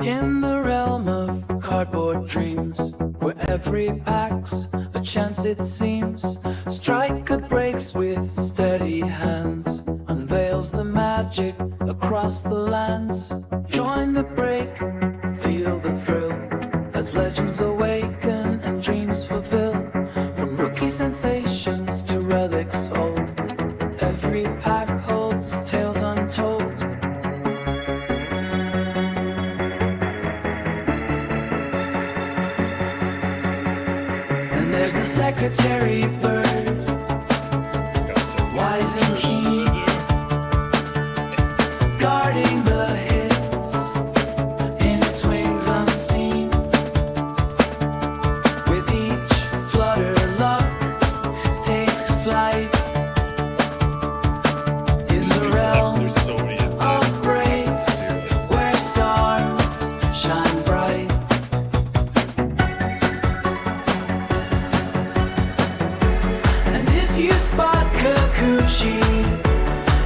In the realm of cardboard dreams, where every pack's a chance it seems, Stryker breaks with steady hands, unveils the magic across the lands. Join the break, feel the thrill, as legends awaken and dreams fulfill. From rookie sensations to relics old, every pack holds tales untold. There's the secretary bird, wise and keen, guarding the hits in its wings unseen. With each flutter, luck takes flight in the realm of breaks, where stars shine bright. If you spot Kikuchi,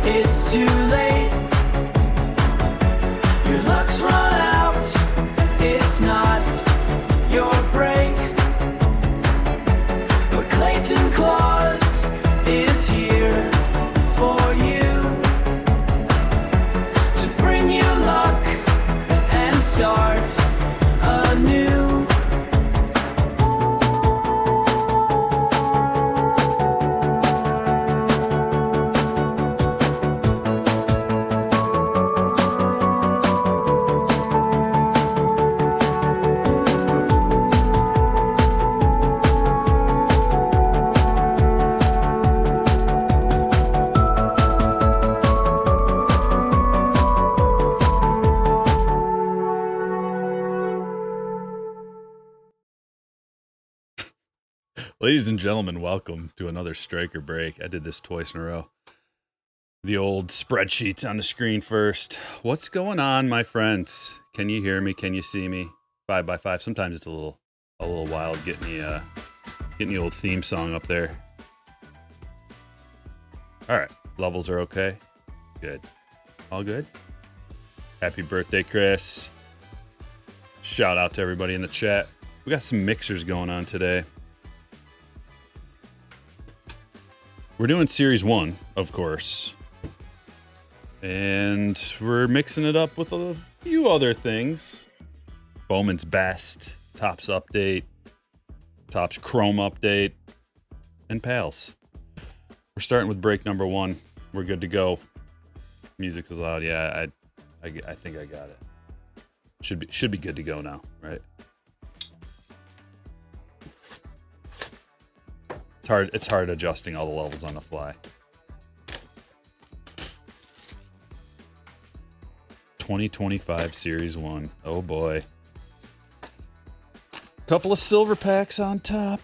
it's too late. Your luck's run out, it's not your break. But Clayton Claus is here for you, to bring you luck and start anew. Ladies and gentlemen, welcome to another Stryker break. I did this twice in a row. The old spreadsheets on the screen first. What's going on, my friends? Can you hear me? Can you see me? 5x5. Sometimes it's a little wild getting the old theme song up there. All right, levels are okay. Good. All good. Happy birthday, Chris. Shout out to everybody in the chat. We got some mixers going on today. We're doing Series 1, of course. And we're mixing it up with a few other things. Bowman's Best, Topps Update, Topps Chrome Update, and Pals. We're starting with break number 1. We're good to go. Music is loud. Yeah, I think I got it. Should be good to go now, right? It's hard adjusting all the levels on the fly. 2025 Series 1. Oh boy. Couple of silver packs on top.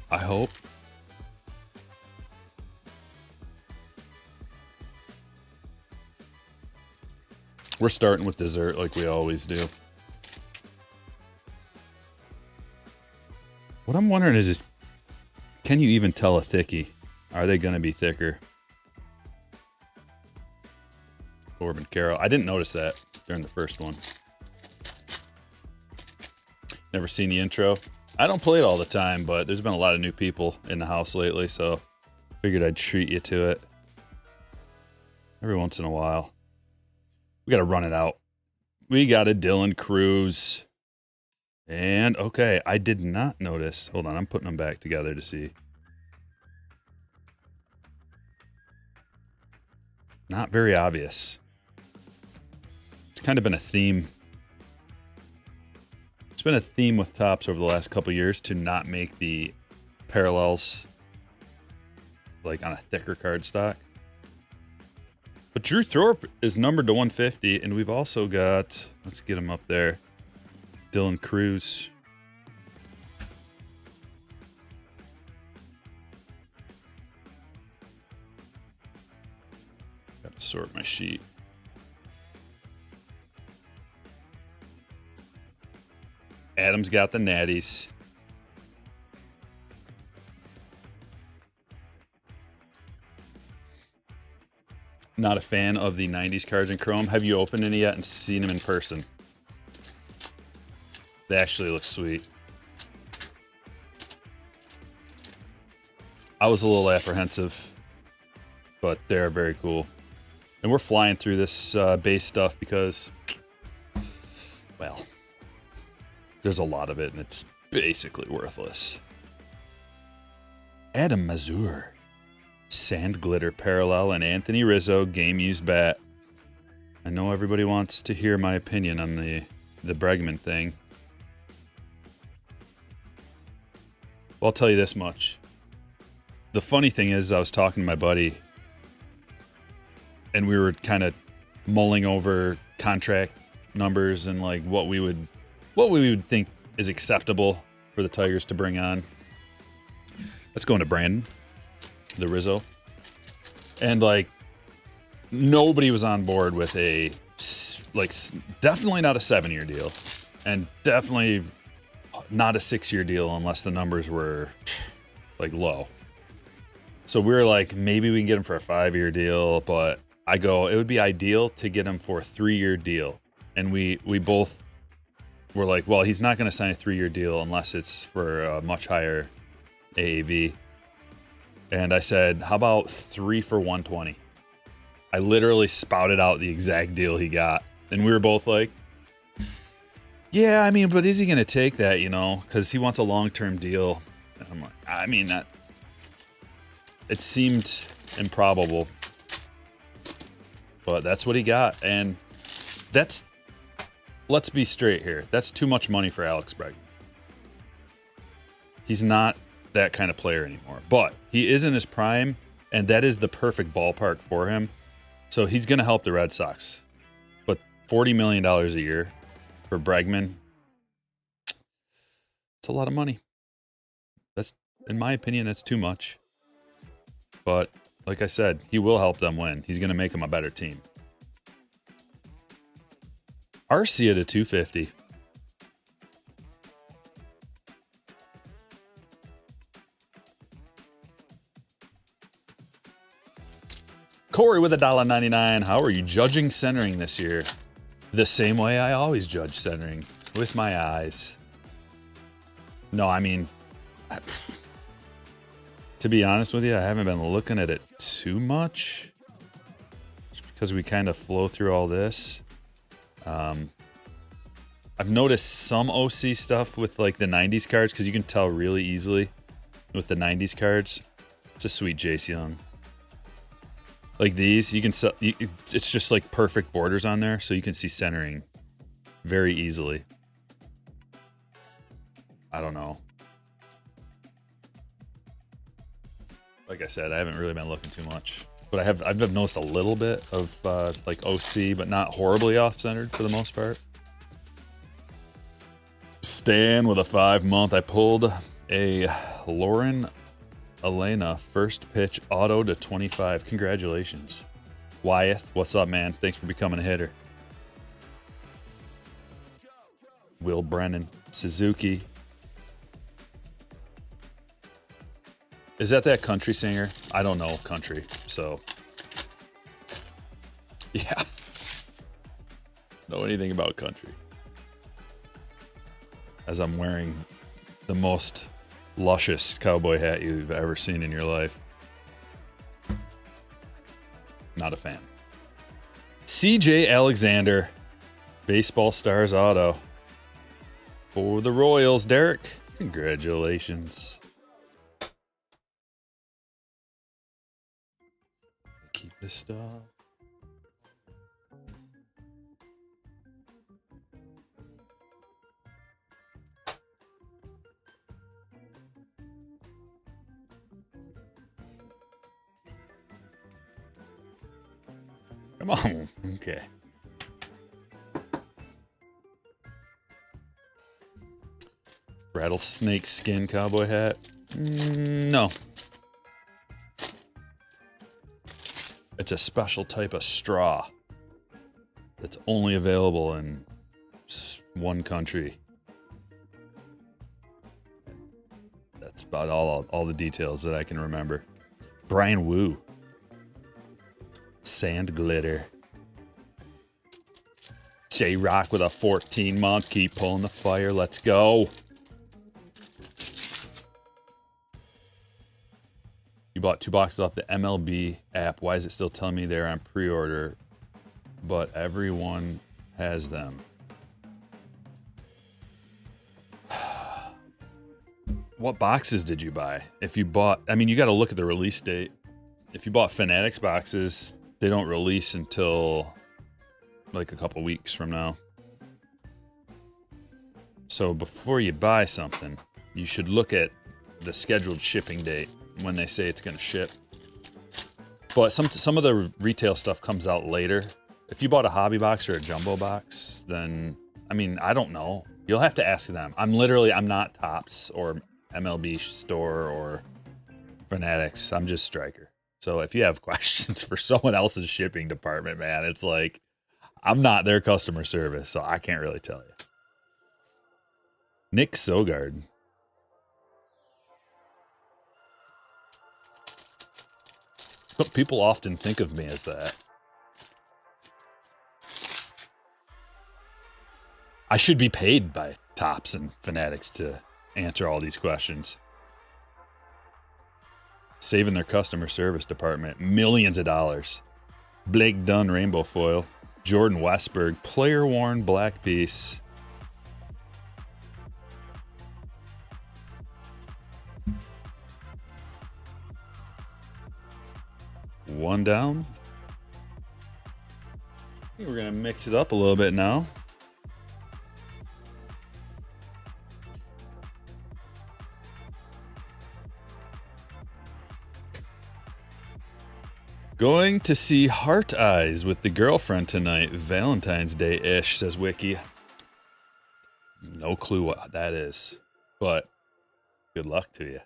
I hope. We're starting with dessert like we always do. What I'm wondering is can you even tell a thickie? Are they going to be thicker? Corbin Carroll. I didn't notice that during the first one. Never seen the intro. I don't play it all the time, but there's been a lot of new people in the house lately, so figured I'd treat you to it every once in a while. We got to run it out. We got a Dylan Cruz. And, okay, I did not notice. Hold on, I'm putting them back together to see. Not very obvious. It's kind of been a theme. It's been a theme with Topps over the last couple years to not make the parallels like on a thicker card stock. But Drew Thorpe is numbered to 150, and we've also got, let's get him up there, Dylan Cruz. Got to sort my sheet. Adam's got the natties. Not a fan of the 90s cards in Chrome. Have you opened any yet and seen them in person? They actually look sweet. I was a little apprehensive, but they're very cool. And we're flying through this base stuff because, well, there's a lot of it and it's basically worthless. Adam Mazur. Sand Glitter Parallel and Anthony Rizzo game used bat. I know everybody wants to hear my opinion on the Bregman thing. Well, I'll tell you this much. The funny thing is, I was talking to my buddy and we were kind of mulling over contract numbers and like what we would think is acceptable for the Tigers to bring on. Let's go into Brandon, the Rizzo. And like nobody was on board with a, like, definitely not a 7-year deal and definitely not a 6-year deal unless the numbers were like low. So we were like, maybe we can get him for a 5-year deal, but I go, it would be ideal to get him for a 3-year deal. And we both were like, well, he's not going to sign a 3-year deal unless it's for a much higher AAV. And I said, how about 3 for 120? I literally spouted out the exact deal he got. And we were both like, yeah, I mean, but is he going to take that, you know? Because he wants a long-term deal. And I'm like, I mean, that it seemed improbable. But that's what he got. And that's, let's be straight here. That's too much money for Alex Bregman. He's not that kind of player anymore. But he is in his prime, and that is the perfect ballpark for him. So he's going to help the Red Sox. But $40 million a year for Bregman, it's a lot of money. That's, in my opinion, that's too much. But like I said, he will help them win. He's going to make them a better team. Arcia to 250. Corey with $1.99. How are you judging centering this year? The same way I always judge centering, with my eyes. No, I mean, to be honest with you, I haven't been looking at it too much. Just because we kind of flow through all this. I've noticed some OC stuff with like the 90s cards, because you can tell really easily with the 90s cards. It's a sweet Jace Young. Like these, you can it's just like perfect borders on there, so you can see centering very easily. I don't know. Like I said, I haven't really been looking too much, but I've noticed a little bit of like OC, but not horribly off-centered for the most part. Stan with a 5-month. I pulled a Lauren Elena first pitch auto to 25. Congratulations. Wyeth, what's up, man? Thanks for becoming a hitter. Will Brennan, Suzuki. Is that country singer? I don't know country, so yeah. Know anything about country. As I'm wearing the most luscious cowboy hat you've ever seen in your life. Not a fan. CJ Alexander, Baseball Stars auto. For the Royals, Derek, congratulations. Keep this stuff. Come on. Okay. Rattlesnake skin cowboy hat? No. It's a special type of straw that's only available in one country. That's about all the details that I can remember. Brian Wu. Sand glitter. J-Rock with a 14-month. Keep pulling the fire. Let's go. You bought 2 boxes off the MLB app. Why is it still telling me they're on pre-order? But everyone has them. What boxes did you buy? If you bought, I mean, you got to look at the release date. If you bought Fanatics boxes, they don't release until like a couple weeks from now. So before you buy something, you should look at the scheduled shipping date when they say it's going to ship. But some of the retail stuff comes out later. If you bought a hobby box or a jumbo box, then, I mean, I don't know. You'll have to ask them. I'm not Topps or MLB Store or Fanatics. I'm just Stryker. So if you have questions for someone else's shipping department, man, it's like, I'm not their customer service, so I can't really tell you. Nick Sogard. People often think of me as that. I should be paid by Topps and Fanatics to answer all these questions. Saving their customer service department millions of dollars. Blake Dunn rainbow foil. Jordan Westberg player worn black piece. One down. I think we're gonna mix it up a little bit now. Going to see Heart Eyes with the girlfriend tonight. Valentine's Day-ish, says Wiki. No clue what that is, but good luck to you.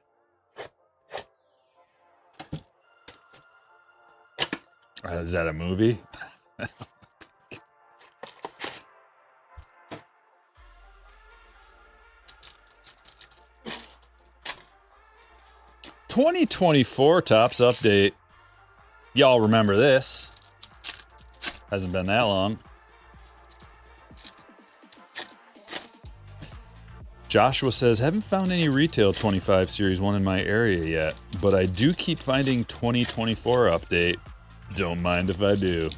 Is that a movie? 2024 Topps update. Y'all remember this. Hasn't been that long. Joshua says, haven't found any retail 25 Series 1 in my area yet, but I do keep finding 2024 update. Don't mind if I do.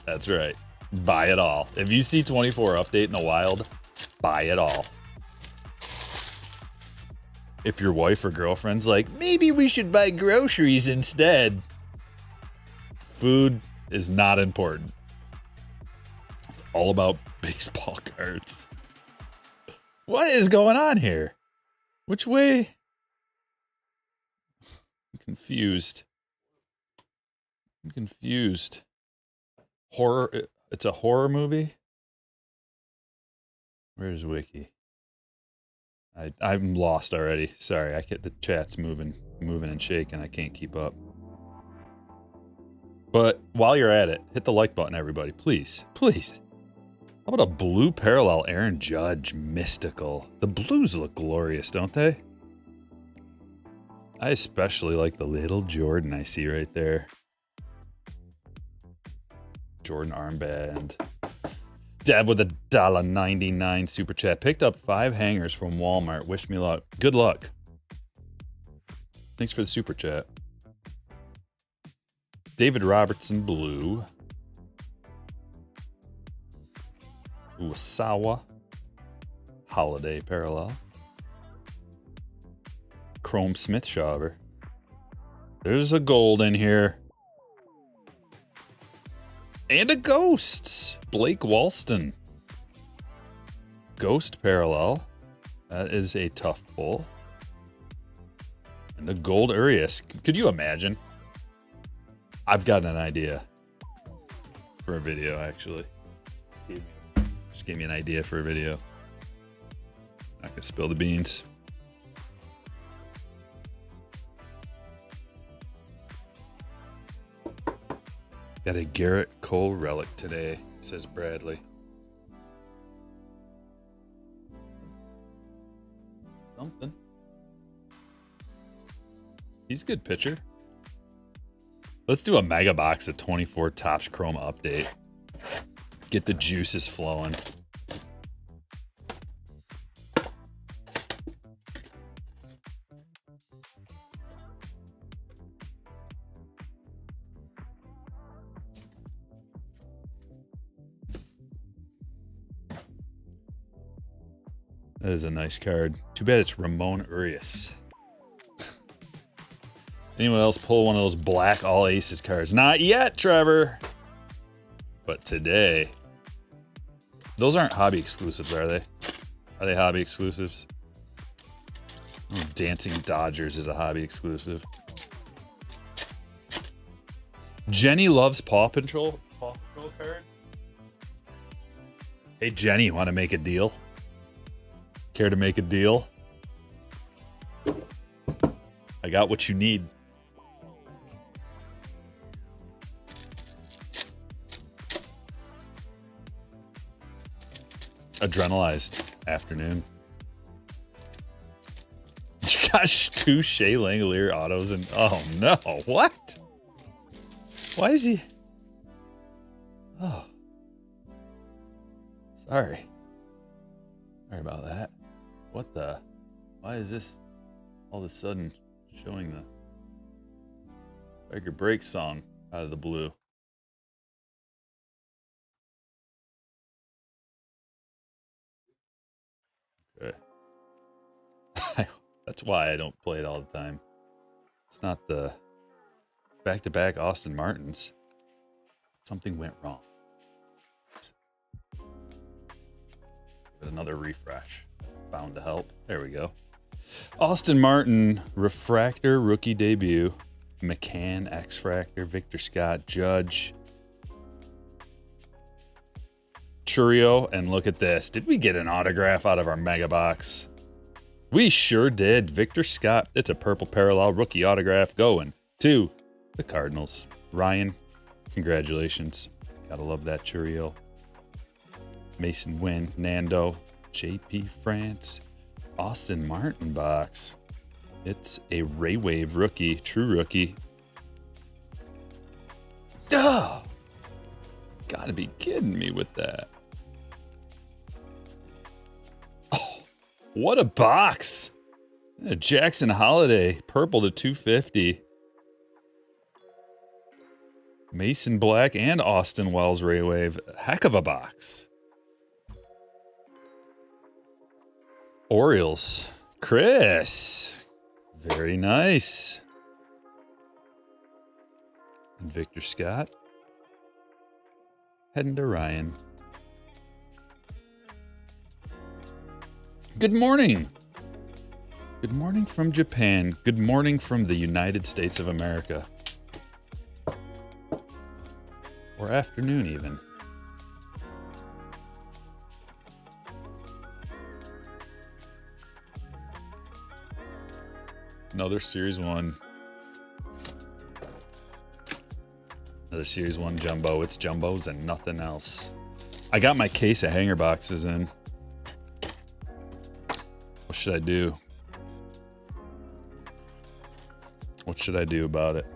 That's right. Buy it all. If you see 24 update in the wild, buy it all. If your wife or girlfriend's like, maybe we should buy groceries instead. Food is not important. It's all about baseball cards. What is going on here? Which way? I'm confused. Horror. It's a horror movie? Where's Wiki? I'm lost already. Sorry, the chat's moving and shaking. I can't keep up. But while you're at it, hit the like button, everybody. Please. Please. How about a blue parallel Aaron Judge mystical? The blues look glorious, don't they? I especially like the little Jordan I see right there. Jordan armband. Dev with a $1.99 super chat. Picked up 5 hangers from Walmart. Wish me luck. Good luck. Thanks for the super chat. David Robertson blue. Wasawa. Holiday parallel. Chrome Smith Shawver. There's a gold in here. And a ghost. Blake Walston. Ghost parallel. That is a tough pull. And a gold Urias. Could you imagine? I've got an idea. for a video, actually. Just gave me an idea for a video. Not gonna spill the beans. Got a Garrett Cole relic today, says Bradley. Something. He's a good pitcher. Let's do a mega box of 24 Topps Chrome update. Get the juices flowing. That is a nice card. Too bad it's Ramon Urias. Anyone else pull one of those black all aces cards? Not yet, Trevor. But today. Those aren't hobby exclusives, are they? Are they hobby exclusives? Oh, Dancing Dodgers is a hobby exclusive. Jenny loves Paw Patrol card. Hey, Jenny, want to make a deal? Care to make a deal? I got what you need. Adrenalized afternoon. Gosh, 2 Shea Langolier autos and oh no, what? Why is he? Oh, sorry. Sorry about that. What the? Why is this all of a sudden showing the Stryker break song out of the blue? Okay. That's why I don't play it all the time. It's not the back-to-back Austin Martins. Something went wrong. Give it another refresh. Bound to help. There we go. Austin Martin, Refractor, rookie debut. McCann, X-Fractor, Victor Scott, Judge. Churio, and look at this. Did we get an autograph out of our mega box? We sure did. Victor Scott. It's a purple parallel rookie autograph going to the Cardinals. Ryan, congratulations. Gotta love that Churio. Mason Wynn, Nando, JP France, Austin Martin box. It's a Ray Wave rookie, true rookie. Oh, gotta be kidding me with that. Oh, what a box. A Jackson Holiday, purple to 250. Mason Black and Austin Wells Ray Wave. Heck of a box. Orioles. Chris. Very nice. And Victor Scott. Heading to Ryan. Good morning. Good morning from Japan. Good morning from the United States of America. Or afternoon even. Another Series 1. Another Series 1 jumbo. It's jumbos and nothing else. I got my case of hanger boxes in. What should I do? What should I do about it?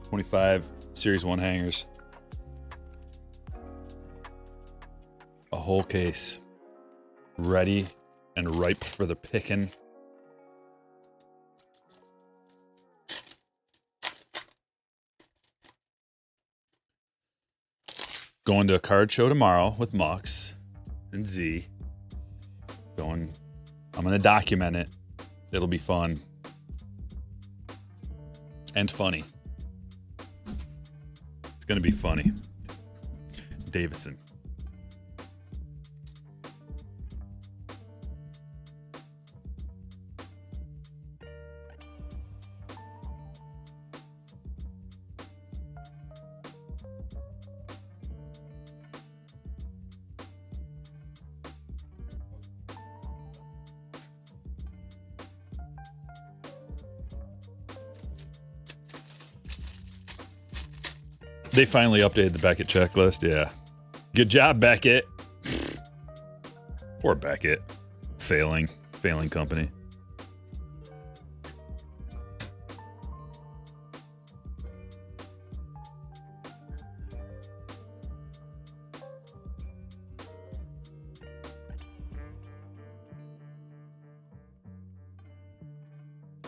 25 Series 1 hangers. A whole case. Ready and ripe for the picking. Going to a card show tomorrow with Mux and Z. I'm going to document it. It'll be fun. And funny. It's going to be funny. Davison. They finally updated the Beckett checklist. Yeah. Good job, Beckett. Poor Beckett. Failing company.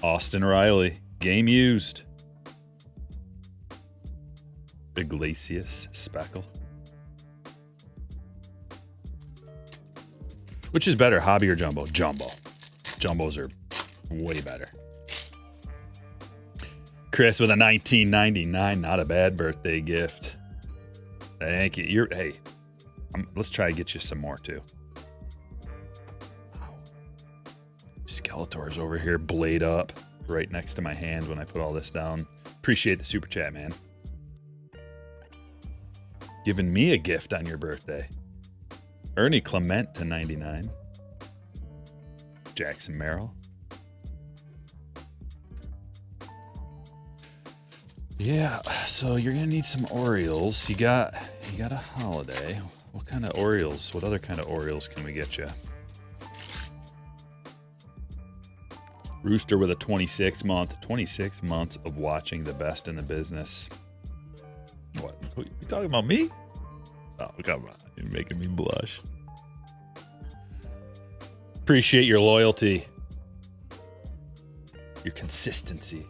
Austin Riley. Game used. Iglesias Speckle. Which is better, hobby or jumbo? Jumbo. Jumbos are way better. Chris with a 1999, not a bad birthday gift. Thank you. Let's try to get you some more too. Wow. Skeletor's over here, blade up, right next to my hand when I put all this down. Appreciate the super chat, man. Giving me a gift on your birthday. Ernie Clement to 99. Jackson Merrill. Yeah, so you're gonna need some Orioles. You got a holiday. What kind of Orioles? What other kind of Orioles can we get you? Rooster with a 26 months of watching the best in the business. What? You talking about me? Oh, come on. You're making me blush. Appreciate your loyalty. Your consistency.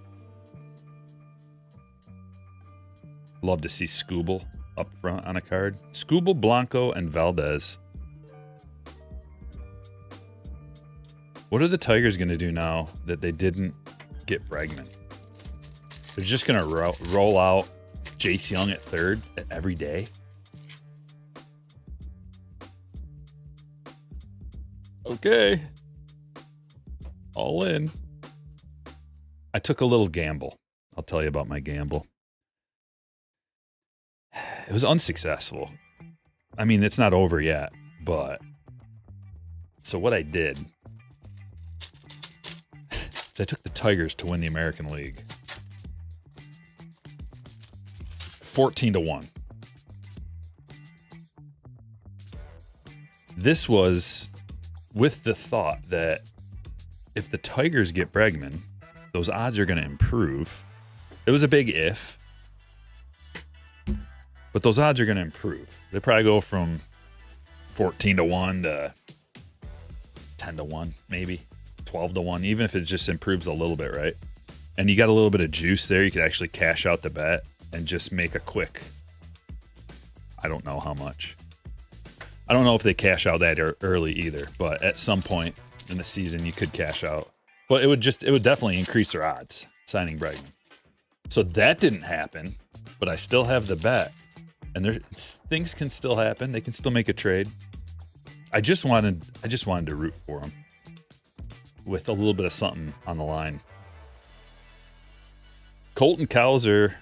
Love to see Scooble up front on a card. Scooble, Blanco, and Valdez. What are the Tigers going to do now that they didn't get Bregman? They're just going to roll out Jace Young at third every day? Okay. All in. I took a little gamble. I'll tell you about my gamble. It was unsuccessful. I mean, it's not over yet, but... So what I did is I took the Tigers to win the American League. 14-1. This was with the thought that if the Tigers get Bregman, those odds are going to improve. It was a big if, but those odds are going to improve. They probably go from 14-1 to 10-1, maybe 12-1, even if it just improves a little bit, right? And you got a little bit of juice there. You could actually cash out the bet and just make a quick, I don't know how much. I don't know if they cash out that early either, but at some point in the season you could cash out. But it would definitely increase their odds signing Bregman. So that didn't happen, but I still have the bet. And things can still happen. They can still make a trade. I just wanted to root for them with a little bit of something on the line. Colton Cowser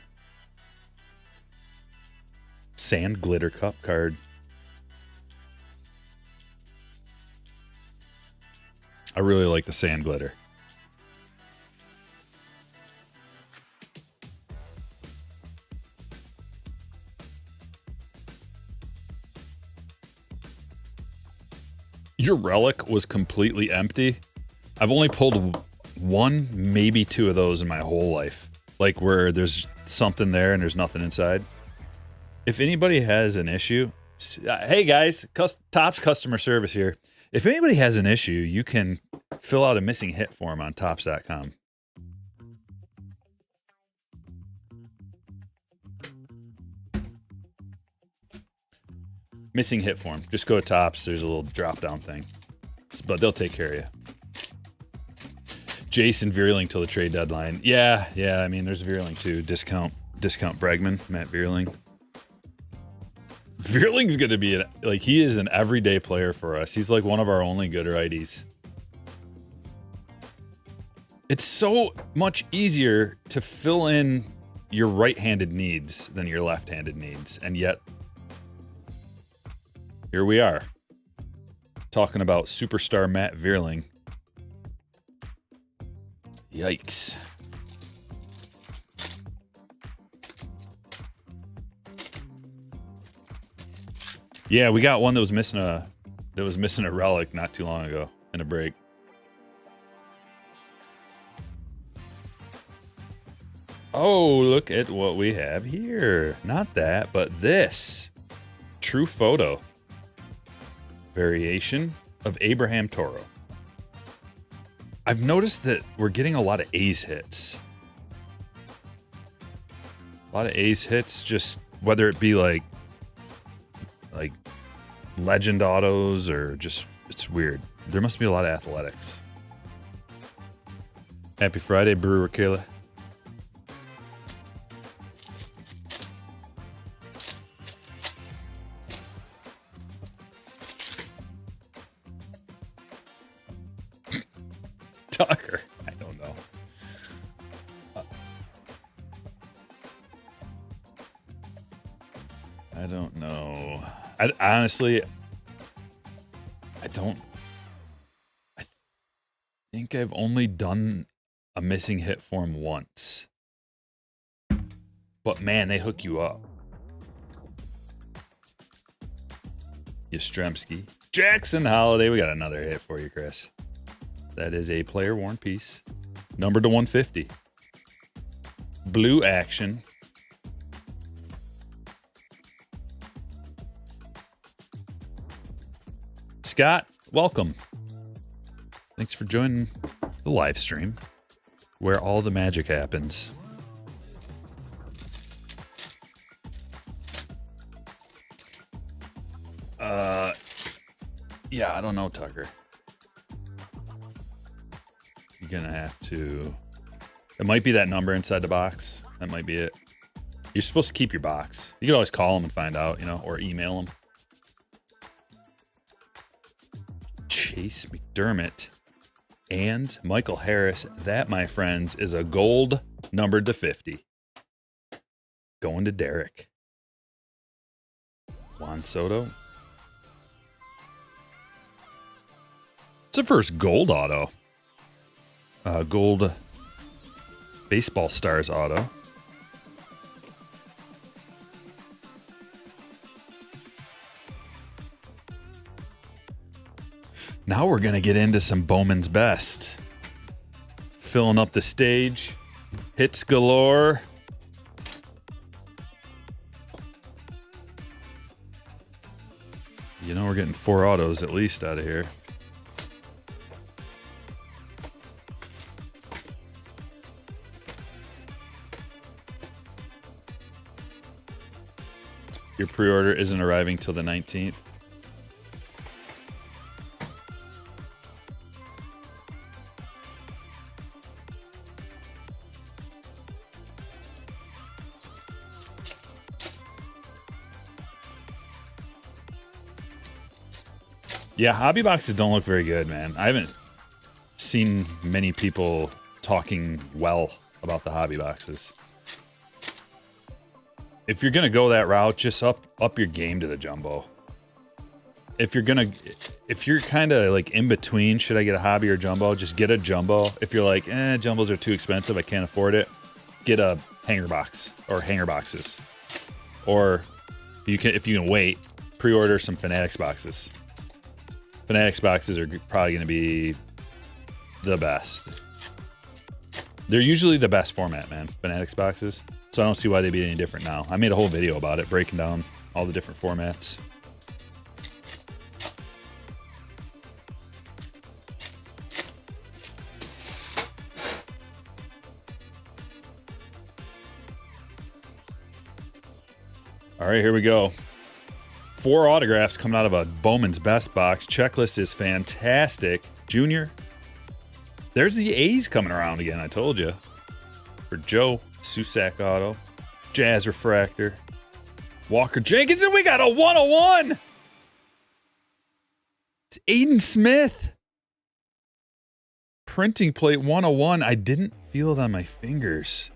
Sand Glitter Cup card. I really like the Sand Glitter. Your relic was completely empty. I've only pulled one, maybe two of those in my whole life. Like where there's something there and there's nothing inside. If anybody has an issue, hey guys, Topps customer service here. If anybody has an issue, you can fill out a missing hit form on Topps.com. Missing hit form. Just go to Topps. There's a little drop down thing. But they'll take care of you. Jason Vierling till the trade deadline. Yeah. I mean, there's Vierling too. Discount Bregman, Matt Vierling. Vierling's going to be he is an everyday player for us. He's like one of our only good righties. It's so much easier to fill in your right-handed needs than your left-handed needs. And yet, here we are, talking about superstar Matt Vierling. Yikes. Yeah, we got one that was missing a relic not too long ago in a break. Oh, look at what we have here. Not that, but this. True photo. Variation of Abraham Toro. I've noticed that we're getting a lot of A's hits. A lot of A's hits, just whether it be like legend autos or just, it's weird. There must be a lot of athletics. Happy Friday, Brewer Kayla. Tucker. I don't know. I don't know. I honestly, I think I've only done a missing hit form once. But man, they hook you up. Yastrzemski. Jackson Holiday. We got another hit for you, Chris. That is a player worn piece. Numbered to 150. Blue action. Scott, welcome. Thanks for joining the live stream where all the magic happens. Yeah, I don't know, Tucker. You're gonna have to. It might be that number inside the box. That might be it. You're supposed to keep your box. You can always call them and find out, or email them. Chase McDermott and Michael Harris. That, my friends, is a gold numbered to 50. Going to Derek. Juan Soto. It's the first gold auto. Gold baseball stars auto. Now we're going to get into some Bowman's best. Filling up the stage. Hits galore. We're getting 4 autos at least out of here. Your pre-order isn't arriving till the 19th. Yeah, hobby boxes don't look very good, man. I haven't seen many people talking well about the hobby boxes. If you're gonna go that route, just up your game to the jumbo. If you're kind of like in between, should I get a hobby or jumbo? Just get a jumbo. If you're like, jumbos are too expensive, I can't afford it. Get a hanger box or hanger boxes. Or if you can wait, pre-order some Fanatics boxes. Fanatics boxes are probably going to be the best. They're usually the best format, man. Fanatics boxes. So I don't see why they'd be any different now. I made a whole video about it, breaking down all the different formats. All right, here we go. 4 autographs coming out of a Bowman's Best box. Checklist is fantastic. Junior. There's the A's coming around again, I told you. For Joe, Susac auto. Jazz refractor. Walker Jenkins, and we got a 101. It's Aiden Smith. Printing plate 101. I didn't feel it on my fingers.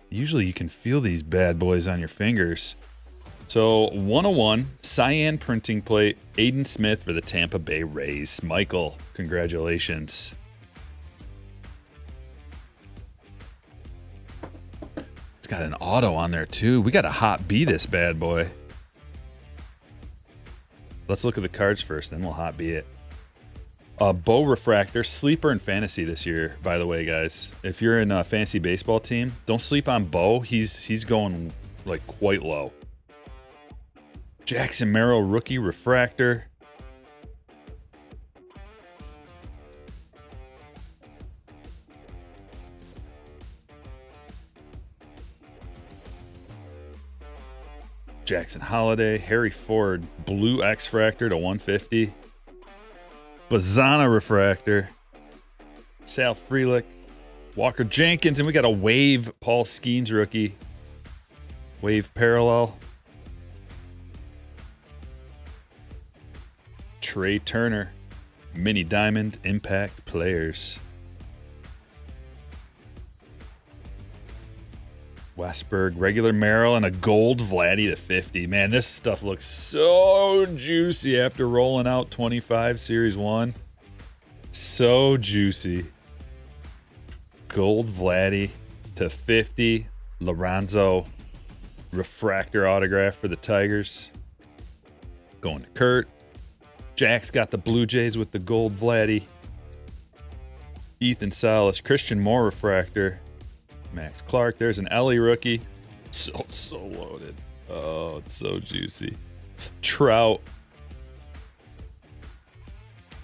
Usually you can feel these bad boys on your fingers. So 101, cyan printing plate, Aiden Smith for the Tampa Bay Rays. Michael, congratulations. It's got an auto on there too. We got a hot B this bad boy. Let's look at the cards first, then we'll hot be it. Bow Refractor, sleeper in fantasy this year, by the way, guys. If you're in a fantasy baseball team, don't sleep on Bow. He's going like quite low. Jackson Merrill, rookie refractor. Jackson Holiday, Harry Ford, blue X-Fractor to 150. Bazana refractor. Sal Frelick, Walker Jenkins, and we got a wave Paul Skeens rookie. Wave parallel. Trey Turner, mini diamond impact players. Westberg, regular Merrill, and a gold Vladdy to 50. Man, this stuff looks so juicy after rolling out 25 Series 1. So juicy. Gold Vladdy to 50. Lorenzo, refractor autograph for the Tigers. Going to Kurt. Jack's got the Blue Jays with the gold Vladdy. Ethan Salas, Christian Moore refractor. Max Clark, there's an Ellie rookie. So loaded. Oh, it's so juicy. Trout.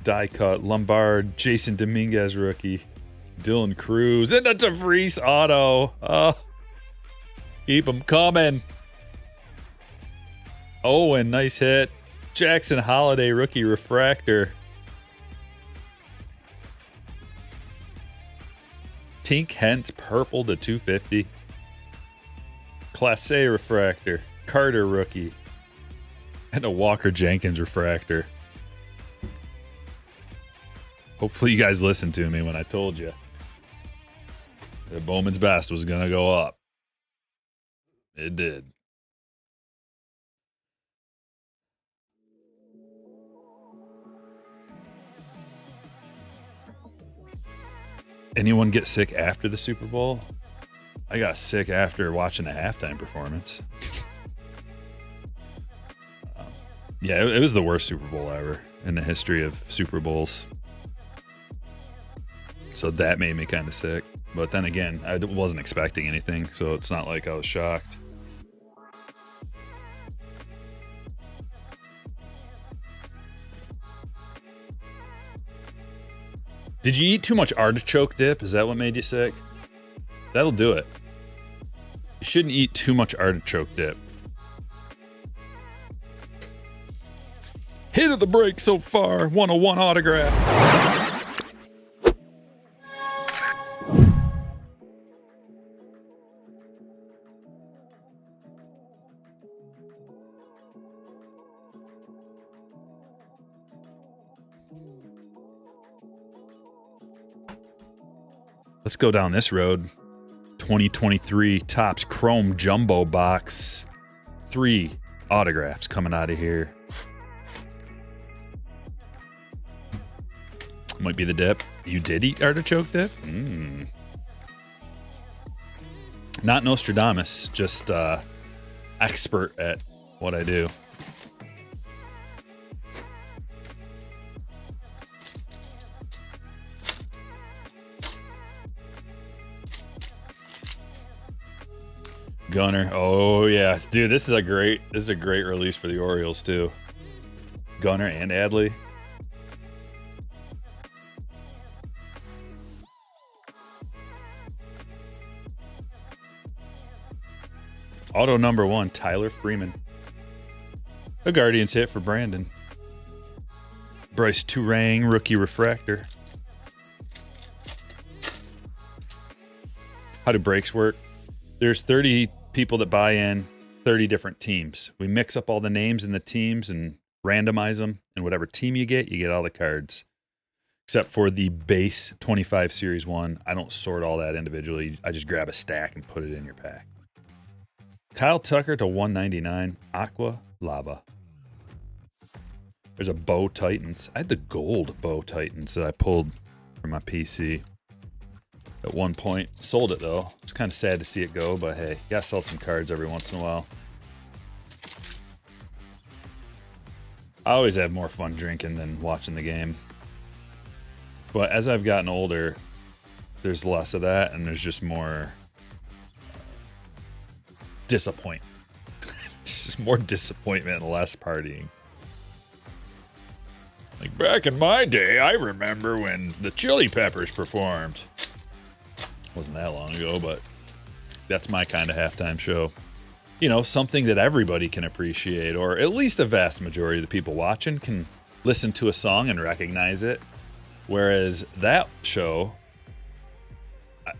Die cut. Lombard, Jason Dominguez rookie. Dylan Cruz. And the DeVries auto. Oh, keep them coming. Oh, and nice hit. Jackson Holiday rookie refractor. Tink Hent purple to 250. Class A refractor. Carter rookie. And a Walker Jenkins refractor. Hopefully you guys listened to me when I told you that Bowman's Best was going to go up. It did. Anyone get sick after the Super Bowl? I got sick after watching the halftime performance. Yeah, it was the worst Super Bowl ever in the history of Super Bowls. So that made me kind of sick. But then again, I wasn't expecting anything, so it's not like I was shocked. Did you eat too much artichoke dip? Is that what made you sick? That'll do it. You shouldn't eat too much artichoke dip. Hit of the break so far. 101 autograph. Let's go down this road. 2023 Topps Chrome Jumbo Box. 3 autographs coming out of here. Might be the dip. You did eat artichoke dip? Not Nostradamus, just expert at what I do. Gunner. Oh yeah, dude, this is a great release for the Orioles too. Gunner and Adley. Auto number 1, Tyler Freeman. A Guardians hit for Brandon. Bryce Turang, rookie refractor. How do breaks work? There's 30 people that buy in, 30 different teams. We mix up all the names in the teams and randomize them, and whatever team you get all the cards. Except for the base 25 Series 1. I don't sort all that individually. I just grab a stack and put it in your pack. Kyle Tucker to 199. Aqua Lava. There's a Bow Titans. I had the gold Bow Titans that I pulled from my PC at one point. Sold it though. It's kind of sad to see it go, but hey, you gotta sell some cards every once in a while. I always have more fun drinking than watching the game. But as I've gotten older, there's less of that, and there's just more disappointment. There's just more disappointment and less partying. Like back in my day, I remember when the Chili Peppers performed. Wasn't that long ago, but that's my kind of halftime show. You know, something that everybody can appreciate, or at least a vast majority of the people watching can listen to a song and recognize it. Whereas that show,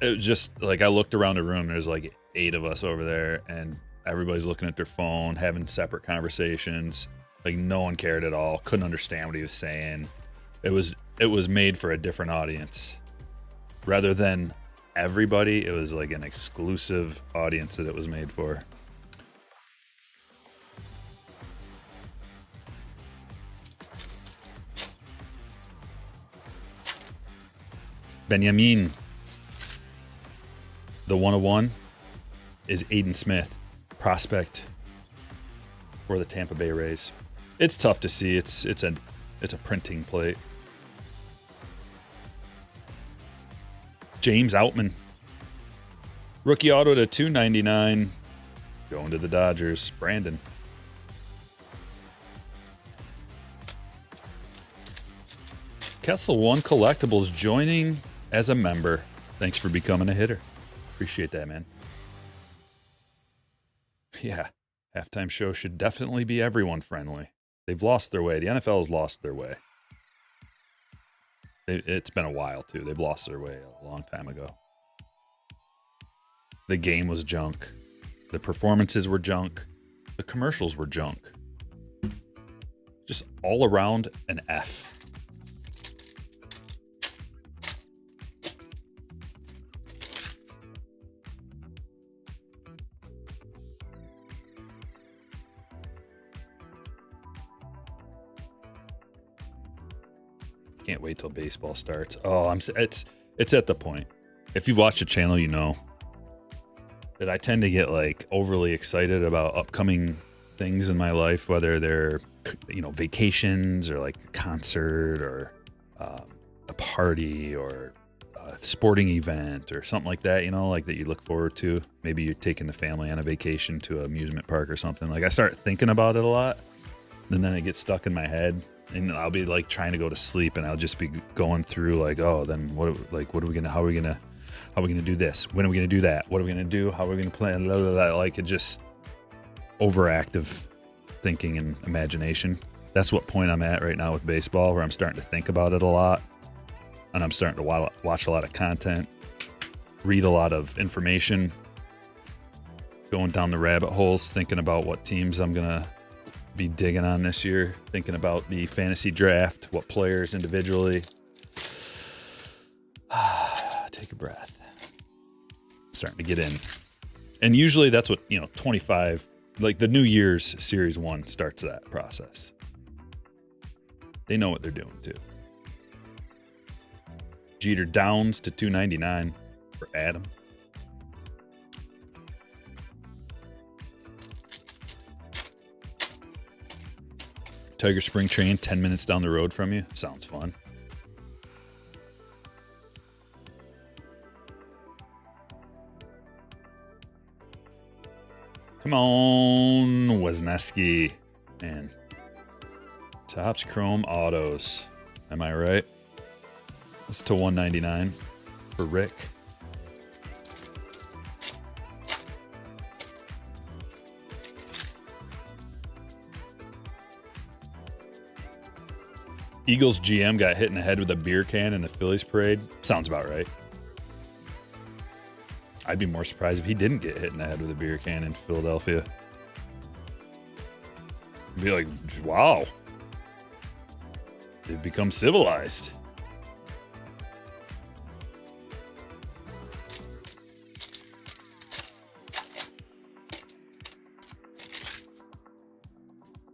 it was just like I looked around the room, there's like 8 of us over there, and everybody's looking at their phone, having separate conversations. Like no one cared at all, couldn't understand what he was saying. It was made for a different audience. Rather than everybody, it was like an exclusive audience that it was made for. Benjamin. The 101 is Aiden Smith, prospect for the Tampa Bay Rays. It's tough to see. It's a printing plate. James Outman. Rookie auto to 299. Going to the Dodgers. Brandon. Kessel One Collectibles joining as a member. Thanks for becoming a hitter. Appreciate that, man. Yeah, halftime show should definitely be everyone friendly. They've lost their way. The NFL has lost their way. It's been a while, too. They've lost their way a long time ago. The game was junk. The performances were junk. The commercials were junk. Just all around an F. Can't wait till baseball starts. Oh, it's at the point. If you watch the channel, you know that I tend to get like overly excited about upcoming things in my life, whether they're, you know, vacations or like a concert or a party or a sporting event or something like that, you know, like that you look forward to. Maybe you're taking the family on a vacation to an amusement park or something. Like I start thinking about it a lot, and then it gets stuck in my head. And I'll be like trying to go to sleep, and I'll just be going through like, oh, then how are we gonna do this? When are we gonna do that? What are we gonna do? How are we gonna plan? Blah, blah, blah. Like it just overactive thinking and imagination. That's what point I'm at right now with baseball, where I'm starting to think about it a lot, and I'm starting to watch a lot of content, read a lot of information, going down the rabbit holes, thinking about what teams I'm gonna be digging on this year, thinking about the fantasy draft, what players individually. Take a breath. Starting to get in. And usually that's what, 25, like the New Year's Series 1 starts that process. They know what they're doing too. Jeter Downs to 299 for Adam. Tiger Spring Train 10 minutes down the road from you. Sounds fun. Come on, Wisniewski. Man. Topps Chrome Autos. Am I right? It's to 199 for Rick. Eagles GM got hit in the head with a beer can in the Phillies parade. Sounds about right. I'd be more surprised if he didn't get hit in the head with a beer can in Philadelphia. I'd be like, wow. They've become civilized.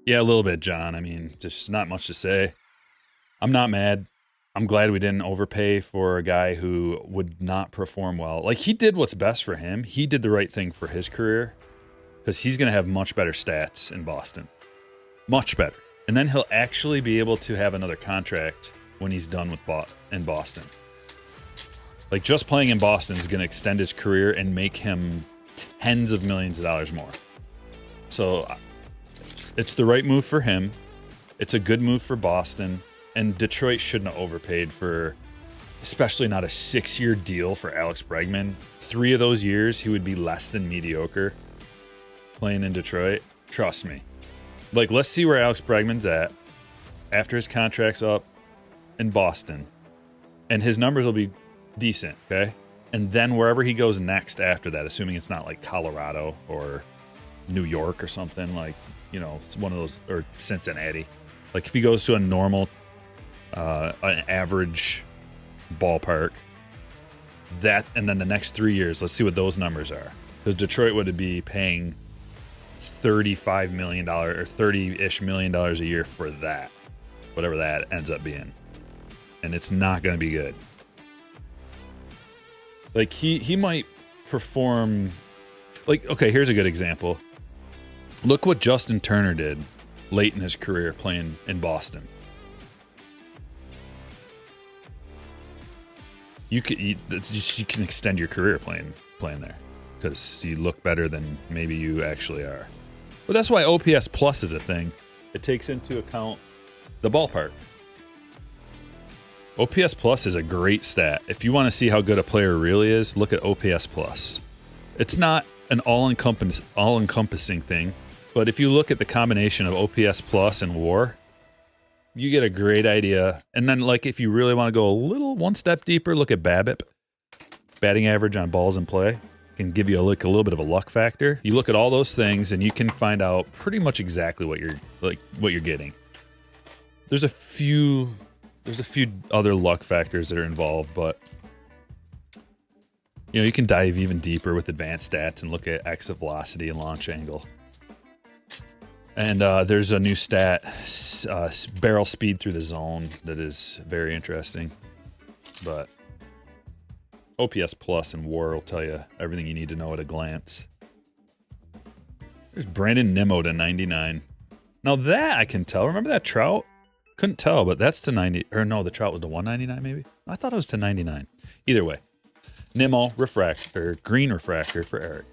Yeah, a little bit, John. I mean, just not much to say. I'm not mad. I'm glad we didn't overpay for a guy who would not perform well. Like, he did what's best for him. He did the right thing for his career because he's going to have much better stats in Boston. Much better. And then he'll actually be able to have another contract when he's done with in Boston. Like, just playing in Boston is going to extend his career and make him tens of millions of dollars more. So it's the right move for him. It's a good move for Boston. And Detroit shouldn't have overpaid for, especially not a 6-year deal for Alex Bregman. 3 of those years, he would be less than mediocre playing in Detroit. Trust me. Like, let's see where Alex Bregman's at after his contract's up in Boston. And his numbers will be decent, okay? And then wherever he goes next after that, assuming it's not like Colorado or New York or something, like, you know, it's one of those, or Cincinnati. Like, if he goes to a normal, an average ballpark, that, and then the next 3 years, let's see what those numbers are. Because Detroit would be paying $35 million or $30-ish million a year for that, whatever that ends up being. And it's not going to be good. Like, he might perform, like, okay, here's a good example. Look what Justin Turner did late in his career playing in Boston. You can extend your career playing there because you look better than maybe you actually are. But that's why OPS Plus is a thing. It takes into account the ballpark. OPS Plus is a great stat. If you want to see how good a player really is, look at OPS Plus. It's not an all-encompassing thing, but if you look at the combination of OPS Plus and WAR, you get a great idea. And then, like, if you really want to go one step deeper, look at BABIP, batting average on balls in play. Can give you a little bit of a luck factor. You look at all those things, and you can find out pretty much exactly what you're getting. There's a few other luck factors that are involved, but you know, you can dive even deeper with advanced stats and look at exit velocity and launch angle. And there's a new stat, barrel speed through the zone, that is very interesting. But OPS Plus and WAR will tell you everything you need to know at a glance. There's Brandon Nimmo to 99. Now that I can tell. Remember that Trout? Couldn't tell, but that's to 90. Or no, the Trout was to 199 maybe? I thought it was to 99. Either way. Nimmo green refractor for Eric.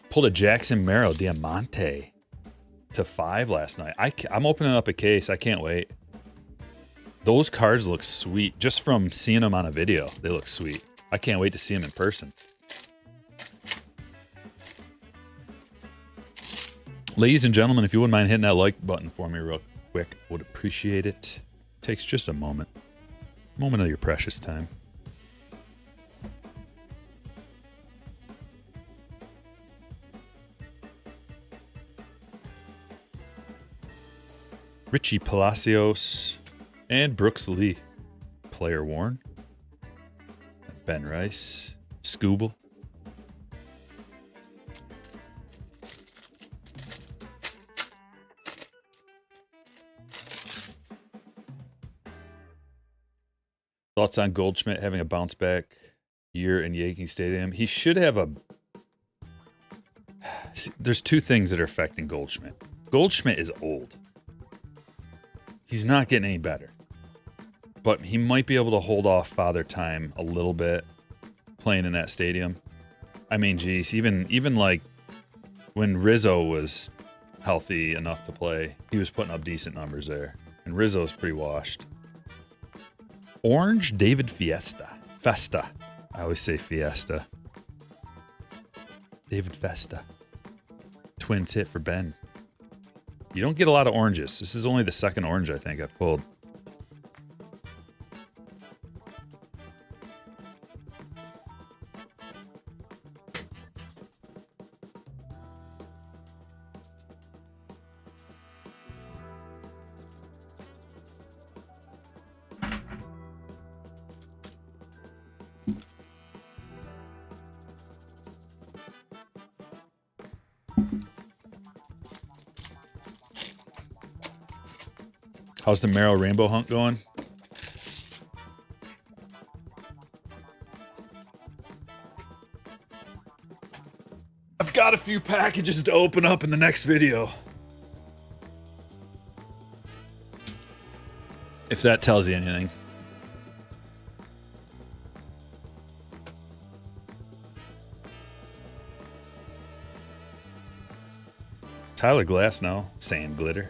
Pulled a Jackson Merrill Diamante to 5 last night. I'm opening up a case. I can't wait. Those cards look sweet. Just from seeing them on a video, they look sweet. I can't wait to see them in person. Ladies and gentlemen, if you wouldn't mind hitting that like button for me real quick, I would appreciate it. Takes just a moment. Moment of your precious time. Richie Palacios and Brooks Lee. Player worn. Ben Rice. Scooble. Thoughts on Goldschmidt having a bounce back year in Yankee Stadium? He should have a... See, there's two things that are affecting Goldschmidt. Goldschmidt is old. He's not getting any better. But he might be able to hold off Father Time a little bit playing in that stadium. I mean, geez, even like when Rizzo was healthy enough to play, he was putting up decent numbers there. And Rizzo's pretty washed. Orange David Festa. I always say Fiesta. David Festa. Twins hit for Ben. You don't get a lot of oranges. This is only the second orange I think I've pulled. How's the Merrill Rainbow Hunt going? I've got a few packages to open up in the next video. If that tells you anything. Tyler Glass now, sand glitter.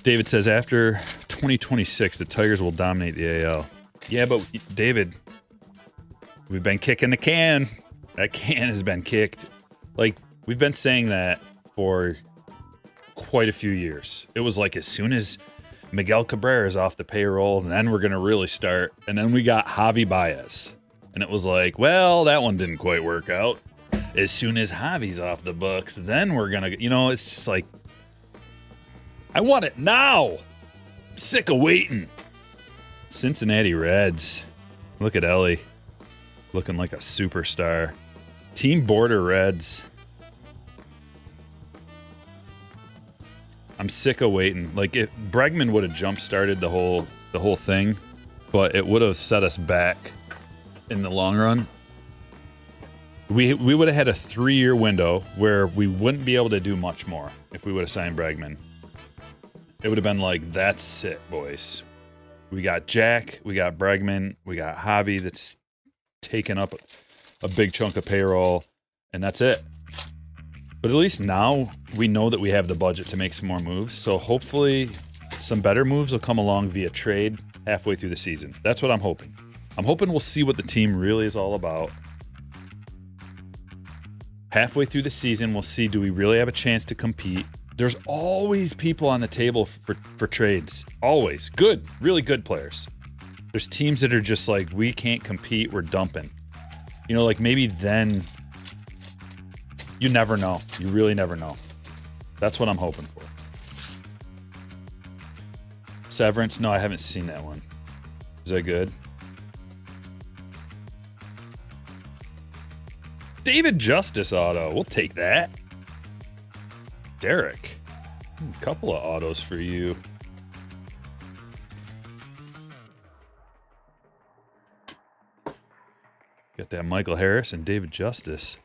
David says after 2026, the Tigers will dominate the AL. Yeah, but David, we've been kicking the can. That can has been kicked. Like, we've been saying that for quite a few years. It was like as soon as Miguel Cabrera is off the payroll, and then we're going to really start. And then we got Javi Baez. And it was like, well, that one didn't quite work out. As soon as Javi's off the books, then we're going to, it's just like, I want it now. I'm sick of waiting. Cincinnati Reds. Look at Ellie. Looking like a superstar. Team Border Reds. I'm sick of waiting. Like, if Bregman would have jump-started the whole thing, but it would have set us back in the long run. We would have had a 3-year window where we wouldn't be able to do much more if we would have signed Bregman. It would have been like, that's it, boys. We got Jack, we got Bregman, we got Javi that's taken up a big chunk of payroll, and that's it. But at least now we know that we have the budget to make some more moves. So hopefully some better moves will come along via trade halfway through the season. That's what I'm hoping. I'm hoping we'll see what the team really is all about. Halfway through the season, we'll see, do we really have a chance to compete? There's always people on the table for trades. Always. Good. Really good players. There's teams that are just like, we can't compete, we're dumping. Like maybe then, you never know. You really never know. That's what I'm hoping for. Severance? No, I haven't seen that one. Is that good? David Justice auto. We'll take that. Derek. A couple of autos for you. Got that Michael Harris and David Justice.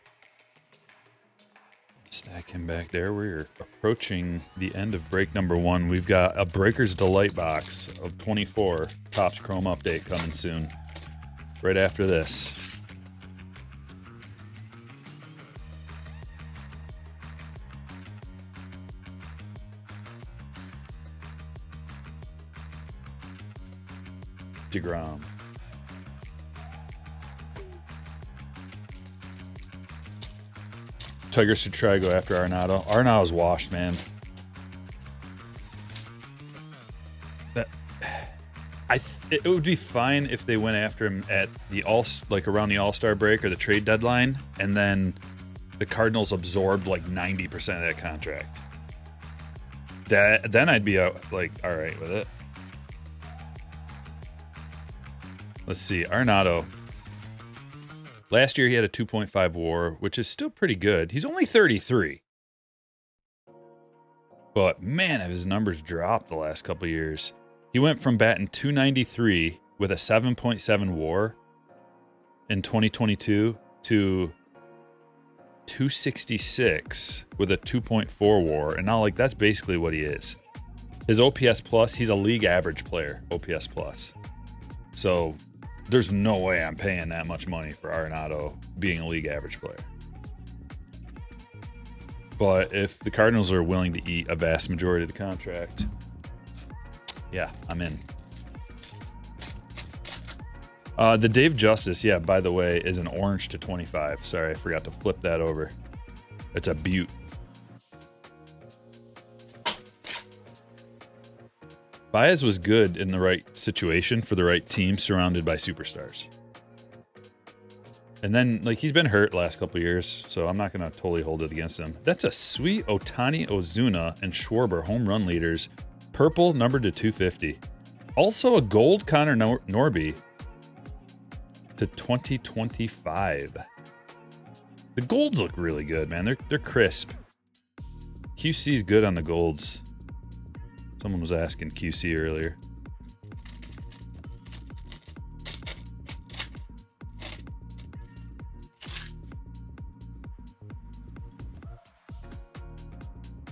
Stack him back there. We're approaching the end of break number 1. We've got a Breaker's Delight box of 24 Topps Chrome update coming soon. Right after this. DeGrom. Tigers should try to go after Arenado. Arenado's washed, man. It would be fine if they went after him at the around the All-Star break or the trade deadline, and then the Cardinals absorbed like 90% of that contract. Then I'd be all right with it. Let's see, Arenado. Last year he had a 2.5 WAR, which is still pretty good. He's only 33. But man, have his numbers dropped the last couple of years. He went from batting 293 with a 7.7 WAR in 2022 to 266 with a 2.4 WAR. And now, that's basically what he is. His OPS plus, he's a league average player, OPS plus. So there's no way I'm paying that much money for Arenado being a league average player. But if the Cardinals are willing to eat a vast majority of the contract, yeah, I'm in. The Dave Justice, yeah, by the way, is an orange to 25. Sorry, I forgot to flip that over. It's a beaut. Baez was good in the right situation for the right team, surrounded by superstars. And then, he's been hurt last couple of years, so I'm not going to totally hold it against him. That's a sweet Ohtani, Ozuna, and Schwarber home run leaders. Purple, numbered to 250. Also a gold Connor Norby to 2025. The golds look really good, man. They're crisp. QC's good on the golds. Someone was asking QC earlier.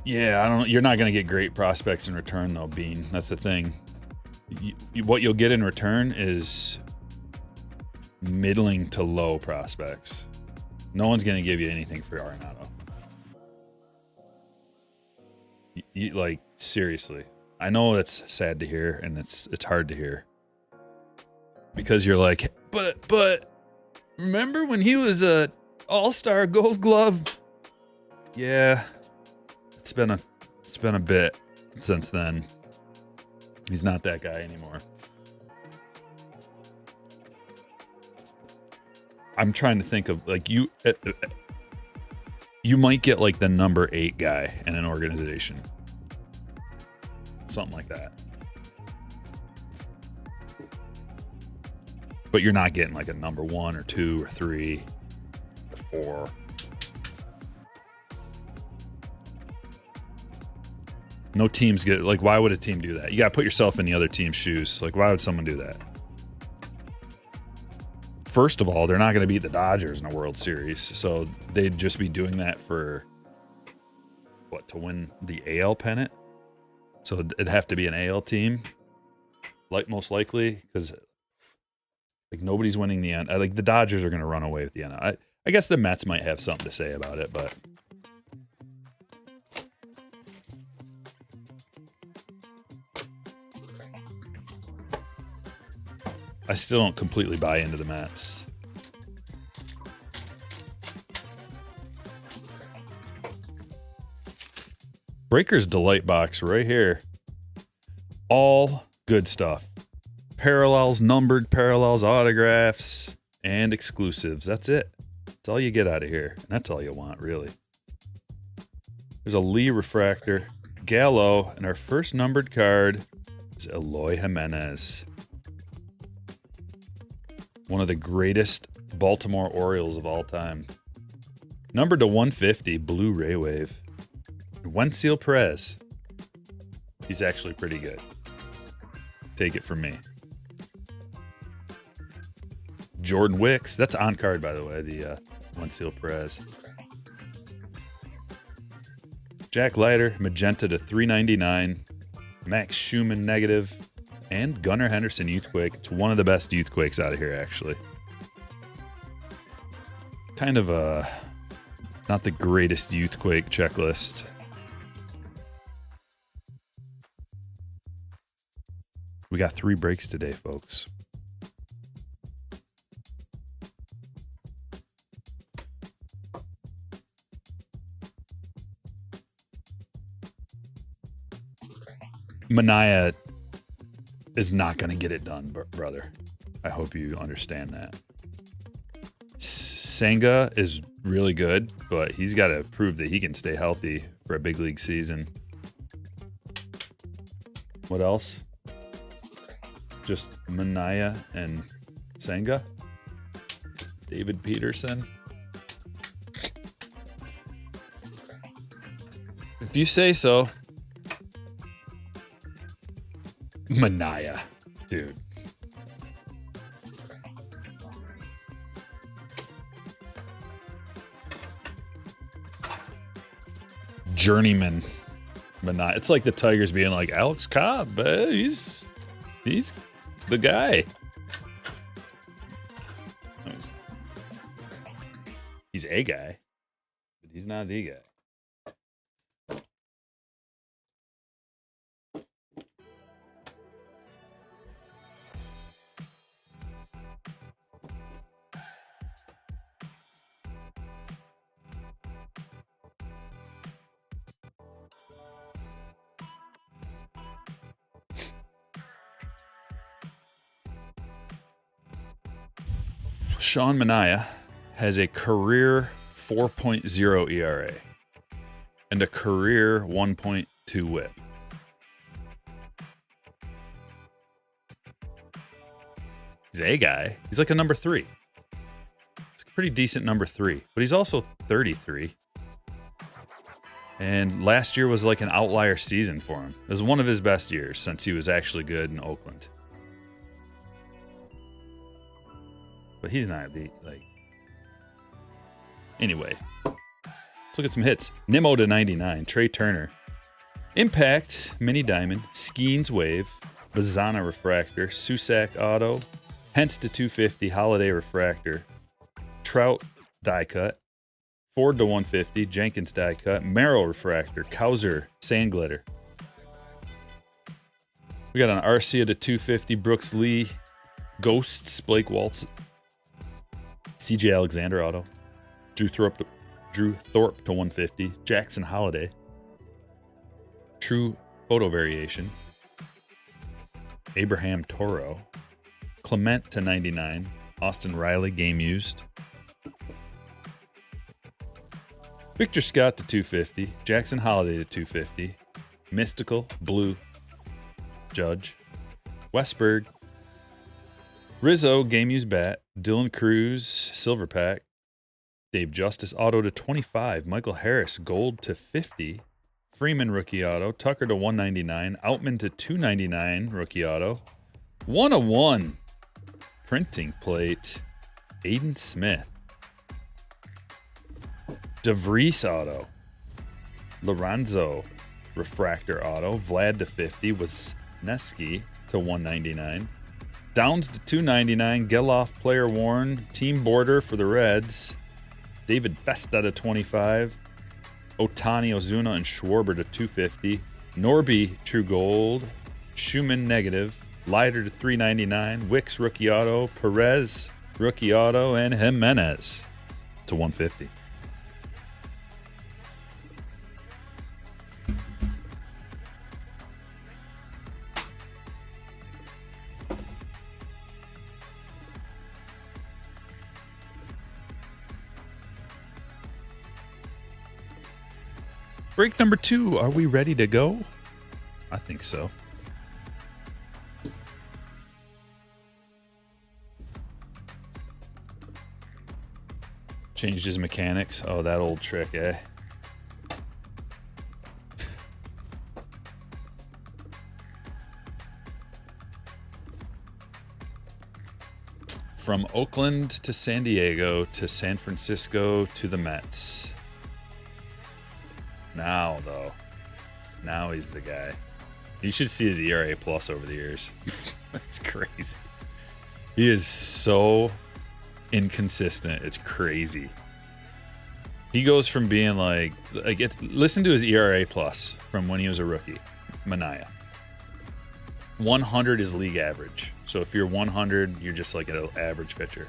Yeah, I don't. You're not going to get great prospects in return, though, Bean. That's the thing. What you'll get in return is middling to low prospects. No one's going to give you anything for Arenado. Like, seriously. I know it's sad to hear, and it's hard to hear. Because you're like, but remember when he was a All-Star Gold Glove? Yeah. It's been a bit since then. He's not that guy anymore. I'm trying to think of, like, you might get like the number 8 guy in an organization. Something like that. But you're not getting like a number 1 or 2 or 3 or 4. No teams get, like, why would a team do that? You got to put yourself in the other team's shoes. Like, why would someone do that? First of all, they're not going to beat the Dodgers in a World Series. So they'd just be doing that for, what, to win the AL pennant? So it'd have to be an AL team, like, most likely, because, like, nobody's winning the end. Like, the Dodgers are going to run away with the end. I guess the Mets might have something to say about it, but I still don't completely buy into the Mets. Breaker's Delight Box right here. All good stuff. Parallels, numbered parallels, autographs, and exclusives. That's it. That's all you get out of here. And that's all you want, really. There's a Lee refractor, Gallo, and our first numbered card is Eloy Jimenez. One of the greatest Baltimore Orioles of all time. Numbered to 150, Blue Ray Wave. Wenzel Perez. He's actually pretty good. Take it from me. Jordan Wicks. That's on card, by the way, the Wenzel Perez. Jack Leiter, magenta to 399. Max Schumann negative. And Gunnar Henderson Youthquake. It's one of the best Youthquakes out of here, actually. Kind of not the greatest Youthquake checklist. We got 3 breaks today, folks. Mania is not going to get it done, brother. I hope you understand that. Senga is really good, but he's got to prove that he can stay healthy for a big league season. What else? Just Mania and Senga? David Peterson? If you say so. Mania, dude. Journeyman Mania. It's like the Tigers being like, Alex Cobb, he's the guy. No, he's a guy, but he's not the guy. Sean Manaea has a career 4.0 ERA and a career 1.2 whip. He's a guy. He's like a number 3. He's a pretty decent number 3, but he's also 33. And last year was like an outlier season for him. It was one of his best years since he was actually good in Oakland. But he's not the, like... Anyway. Let's look at some hits. Nimmo to 99, Trey Turner. Impact, Mini Diamond, Skeens Wave, Bazana Refractor, Susac Auto, Hence to 250, Holiday Refractor, Trout Die Cut, Ford to 150, Jenkins Die Cut, Merrill Refractor, Kauser Sand Glitter. We got an Arcia to 250, Brooks Lee, Ghosts, Blake Waltz, CJ Alexander Auto, Drew Thorpe to 150, Jackson Holiday, True Photo Variation, Abraham Toro, Clement to 99, Austin Riley Game Used, Victor Scott to 250, Jackson Holiday to 250, Mystical Blue, Judge, Westberg, Rizzo Game Used Bat, Dylan Cruz Silver Pack, Dave Justice Auto to 25, Michael Harris Gold to 50, Freeman Rookie Auto, Tucker to 199, Outman to 299 Rookie Auto, 101 Printing Plate, Aiden Smith, DeVries Auto, Lorenzo Refractor Auto, Vlad to 50, Wisniewski to 199, Downs to 299, Geloff Player Worn, Team Border for the Reds, David Festa to 25, Otani, Ozuna, and Schwarber to 250, Norby True Gold, Schumann Negative, Leiter to 399, Wicks Rookie Auto, Perez Rookie Auto, and Jimenez to 150. Break number 2. Are we ready to go? I think so. Changed his mechanics. Oh, that old trick, eh? From Oakland to San Diego to San Francisco to the Mets. Now, though, now he's the guy. You should see his ERA plus over the years. That's crazy. He is so inconsistent. It's crazy. He goes from being listen to his ERA plus from when he was a rookie, Manaea. 100 is league average. So if you're 100, you're just like an average pitcher.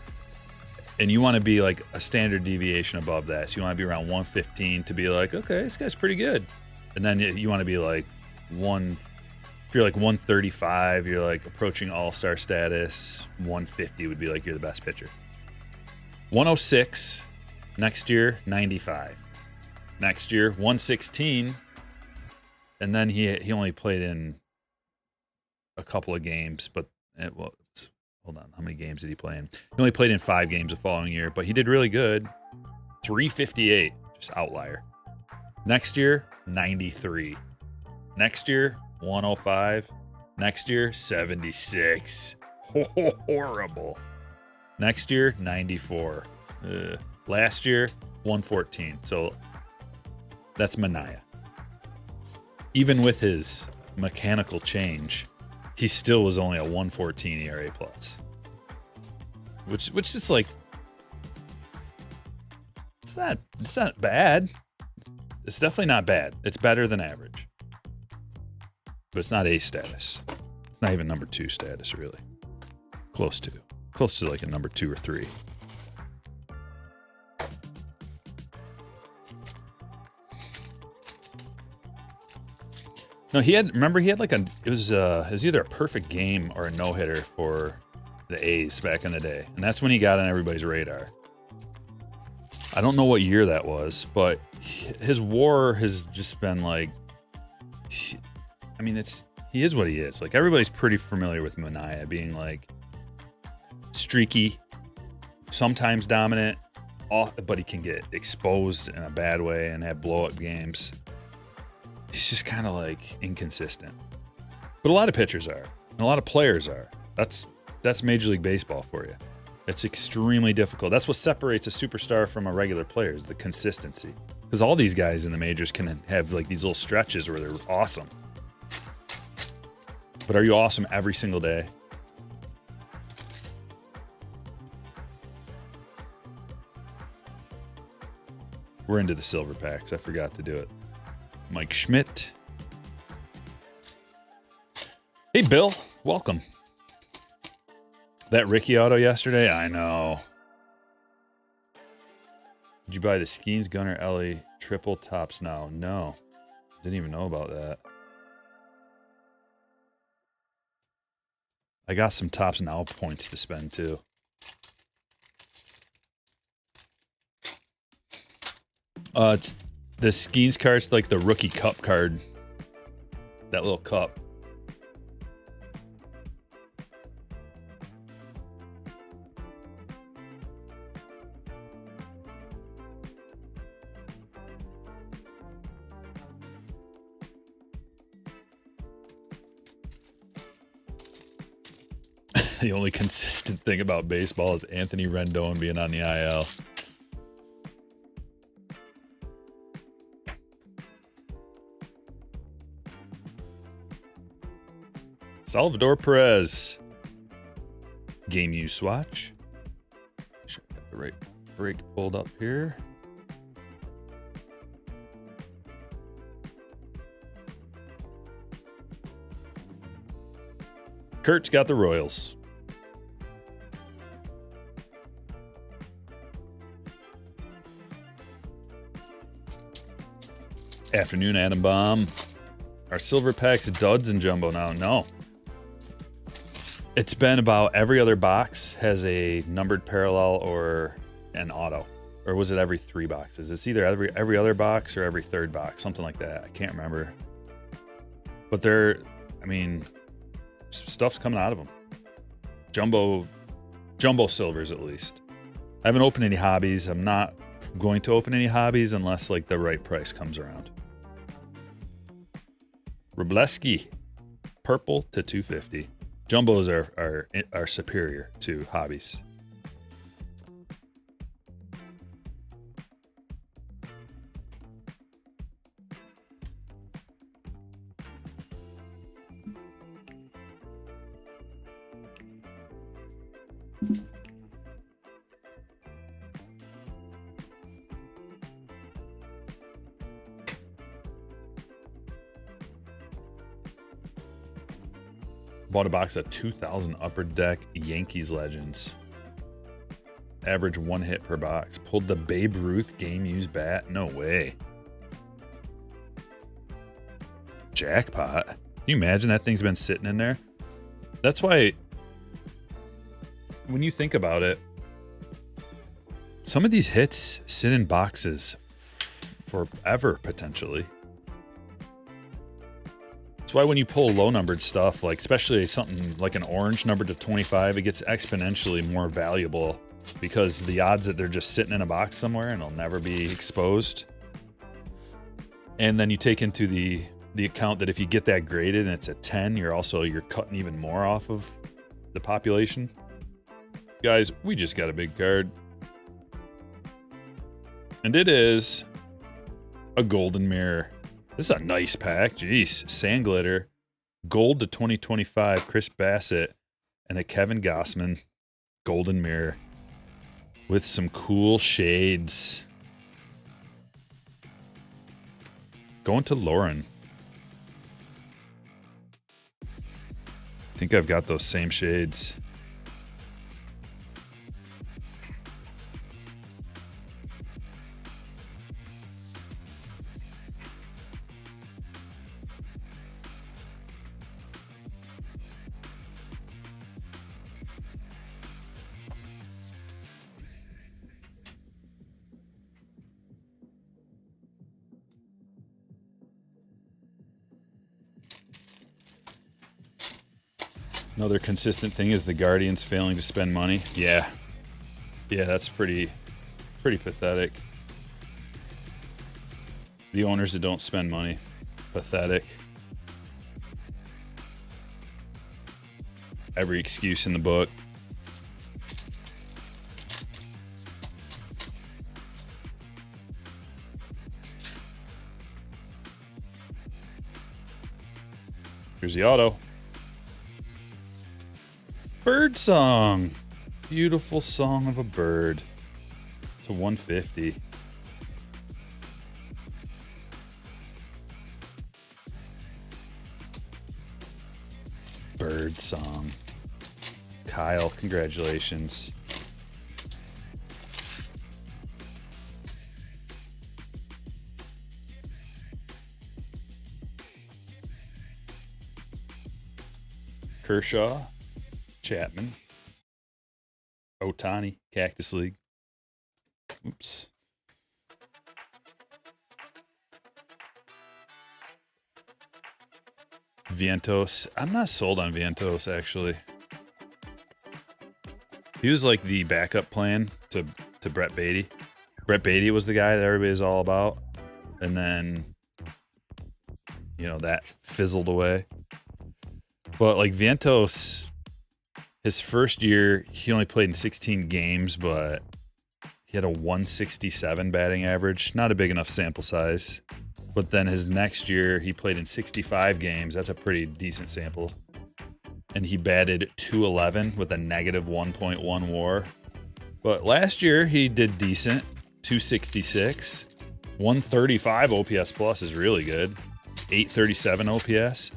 And you want to be like a standard deviation above that. So you want to be around 115 to be like, okay, this guy's pretty good. And then you want to be like if you're like 135, you're like approaching all-star status. 150 would be like you're the best pitcher. 106, next year, 95. Next year, 116. And then he only played in a couple of games, but hold on, how many games did he play in? He only played in 5 games the following year, but he did really good. 358, just outlier. Next year, 93. Next year, 105. Next year, 76. Horrible. Next year, 94. Last year, 114. So that's Manaea. Even with his mechanical change, he still was only a 114 ERA plus, which is like, it's not bad. It's definitely not bad. It's better than average, but it's not A status. It's not even number 2 status, really. Close to like a number 2 or 3. No, he had like it was either a perfect game or a no-hitter for the A's back in the day. And that's when he got on everybody's radar. I don't know what year that was, but his WAR has just been like, I mean, he is what he is. Like, everybody's pretty familiar with Manaea being like streaky, sometimes dominant, but he can get exposed in a bad way and have blow-up games. He's just kind of like inconsistent. But a lot of pitchers are, and a lot of players are. That's Major League Baseball for you. It's extremely difficult. That's what separates a superstar from a regular player, is the consistency. Because Because all these guys in the majors can have like these little stretches where they're awesome. But are you awesome every single day? We're into the silver packs. I forgot to do it. Mike Schmidt. Hey, Bill. Welcome. That Ricky auto yesterday? I know. Did you buy the Skeens Gunner Ellie triple tops now? No. Didn't even know about that. I got some tops now points to spend too. It's the Skeens card's like the rookie cup card. That little cup. The only consistent thing about baseball is Anthony Rendon being on the IL. Salvador Perez. Game use swatch. Sure, got the right break pulled up here. Kurt's got the Royals. Afternoon, Adam Bomb. Are silver packs duds and jumbo now? No. It's been about every other box has a numbered parallel or an auto. Or was it every 3 boxes? It's either every other box or every 3rd box, something like that. I can't remember. But they're, I mean, stuff's coming out of them. Jumbo silvers at least. I haven't opened any hobbies. I'm not going to open any hobbies unless like the right price comes around. Robleski, purple to 250. Jumbos are superior to hobbies. Bought a box of 2,000 Upper Deck Yankees Legends. Average 1 hit per box. Pulled the Babe Ruth game used bat. No way. Jackpot. Can you imagine that thing's been sitting in there? That's why, when you think about it, some of these hits sit in boxes forever, potentially. That's why when you pull low numbered stuff, like especially something like an orange numbered to 25, it gets exponentially more valuable because the odds that they're just sitting in a box somewhere and it'll never be exposed. And then you take into the account that if you get that graded and it's a 10, you're cutting even more off of the population. Guys, we just got a big card. And it is a golden mirror. This is a nice pack. Jeez. Sand glitter. Gold to 2025. Chris Bassett. And a Kevin Gossman golden mirror. With some cool shades. Going to Lauren. I think I've got those same shades. Another consistent thing is the Guardians failing to spend money. Yeah, that's pretty pathetic. The owners that don't spend money, pathetic. Every excuse in the book. Here's the auto. Bird song. Beautiful song of a bird. To 150. Bird song. Kyle, congratulations. Kershaw, Chapman, Otani, Cactus League. Oops. Vientos. I'm not sold on Vientos, actually. He was like the backup plan to Brett Beatty. Brett Beatty was the guy that everybody was all about. And then, you know, that fizzled away. But like Vientos, his first year, he only played in 16 games, but he had a 167 batting average. Not a big enough sample size. But then his next year, he played in 65 games. That's a pretty decent sample. And he batted .211 with a negative 1.1 WAR. But last year, he did decent. 266. 135 OPS plus is really good. 837 OPS.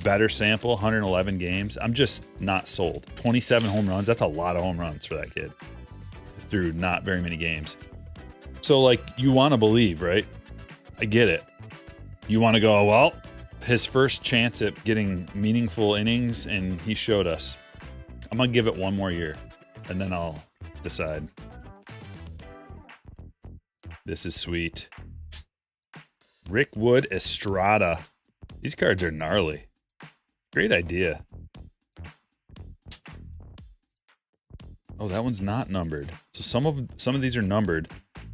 Better sample, 111 games. I'm just not sold. 27 home runs. That's a lot of home runs for that kid through not very many games. So, like, you want to believe, right? I get it. You want to go, well, his first chance at getting meaningful innings, and he showed us. I'm going to give it one more year, and then I'll decide. This is sweet. Rick Wood Estrada. These cards are gnarly. Great idea. Oh, that one's not numbered. So some of these are numbered,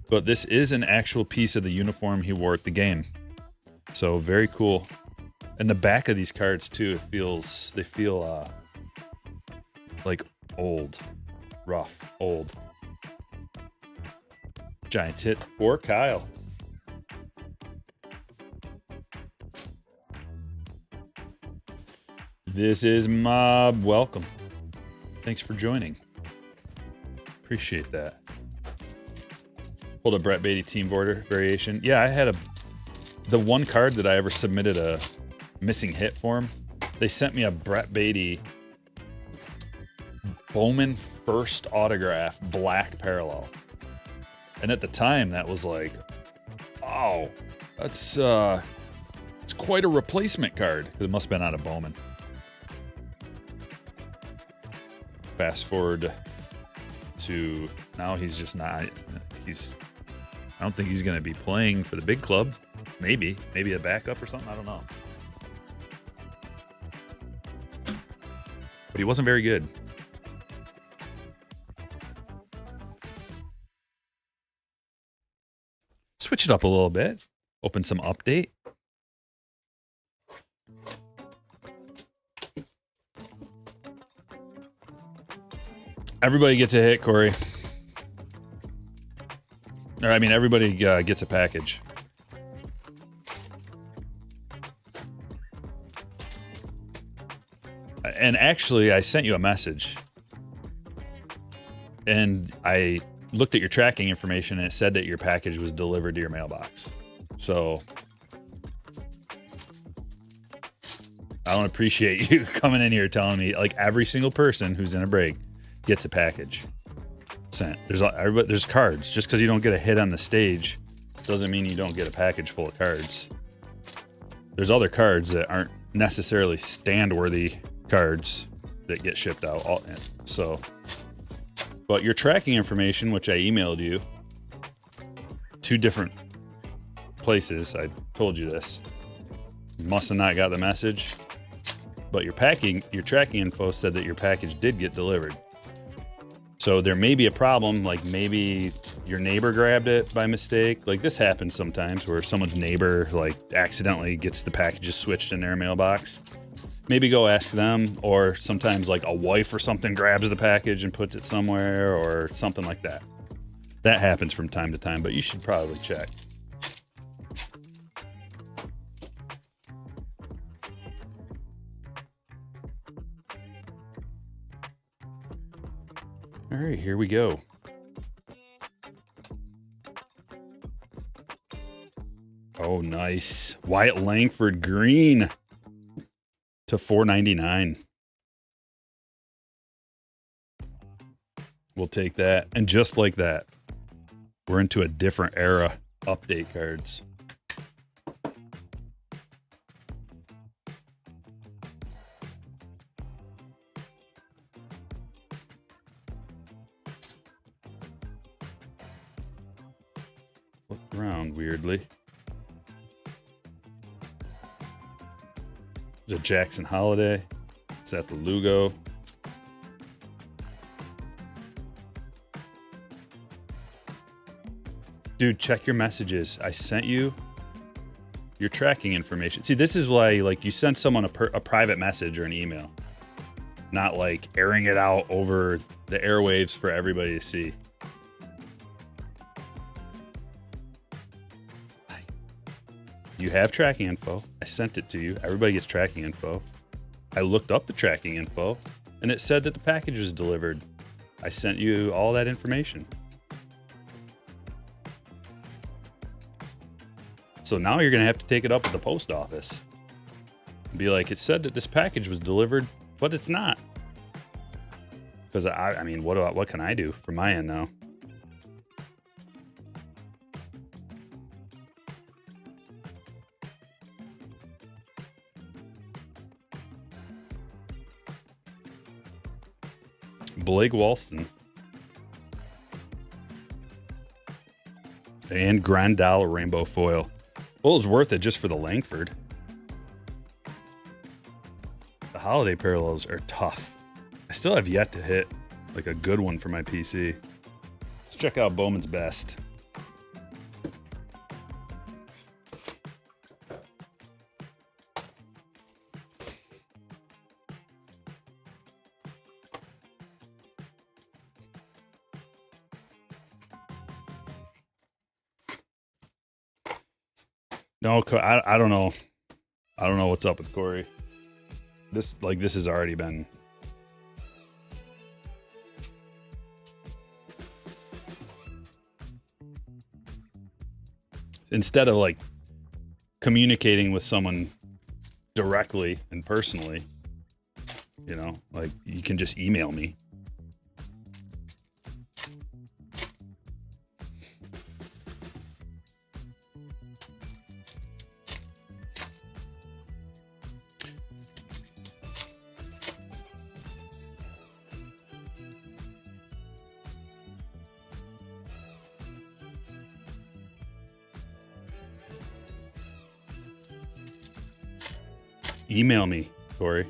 but this is an actual piece of the uniform he wore at the game. So very cool. And the back of these cards too, they feel like old, rough, old. Giants hit for Kyle. This is Mob. Welcome. Thanks for joining. Appreciate that. Pulled a Brett Beatty team border variation. Yeah, I had the one card that I ever submitted a missing hit for him. They sent me a Brett Beatty Bowman first autograph black parallel. And at the time that was like, oh, that's it's quite a replacement card. It must have been out of Bowman. Fast forward to now, he's just not. I don't think he's going to be playing for the big club. Maybe a backup or something. I don't know. But he wasn't very good. Switch it up a little bit. Open some update. Everybody gets a hit, Corey. Or, I mean, everybody gets a package. And actually, I sent you a message. And I looked at your tracking information, and it said that your package was delivered to your mailbox. So I don't appreciate you coming in here telling me, like, every single person who's in a break gets a package sent. There's cards. Just because you don't get a hit on the stage doesn't mean you don't get a package full of cards. There's other cards that aren't necessarily stand-worthy cards that get shipped out. So, but your tracking information, which I emailed you, 2 different places. I told you this. Must have not got the message. But your tracking info said that your package did get delivered. So there may be a problem, like maybe your neighbor grabbed it by mistake. Like this happens sometimes where someone's neighbor like accidentally gets the packages switched in their mailbox. Maybe go ask them, or sometimes like a wife or something grabs the package and puts it somewhere or something like that. That happens from time to time, but you should probably check. All right, here we go. Oh, nice. Wyatt Langford green to $4.99. We'll take that. And just like that, we're into a different era. Update cards. Flip around weirdly. There's a Jackson Holiday. Is that the Lugo? Dude, check your messages. I sent you your tracking information. See, this is why, like, you send someone a private message or an email, not like airing it out over the airwaves for everybody to see. You have tracking info. I sent it to you. Everybody gets tracking info. I looked up the tracking info, and it said that the package was delivered. I sent you all that information. So now you're going to have to take it up at the post office. And be like, it said that this package was delivered, but it's not. Because I mean, what can I do from my end now? Blake Walston. And Grandal Rainbow Foil. Well, it was worth it just for the Langford. The holiday parallels are tough. I still have yet to hit like a good one for my PC. Let's check out Bowman's Best. No, I don't know. I don't know what's up with Corey. This has already been. Instead of like communicating with someone directly and personally, you know, like you can just email me. Email me, Corey.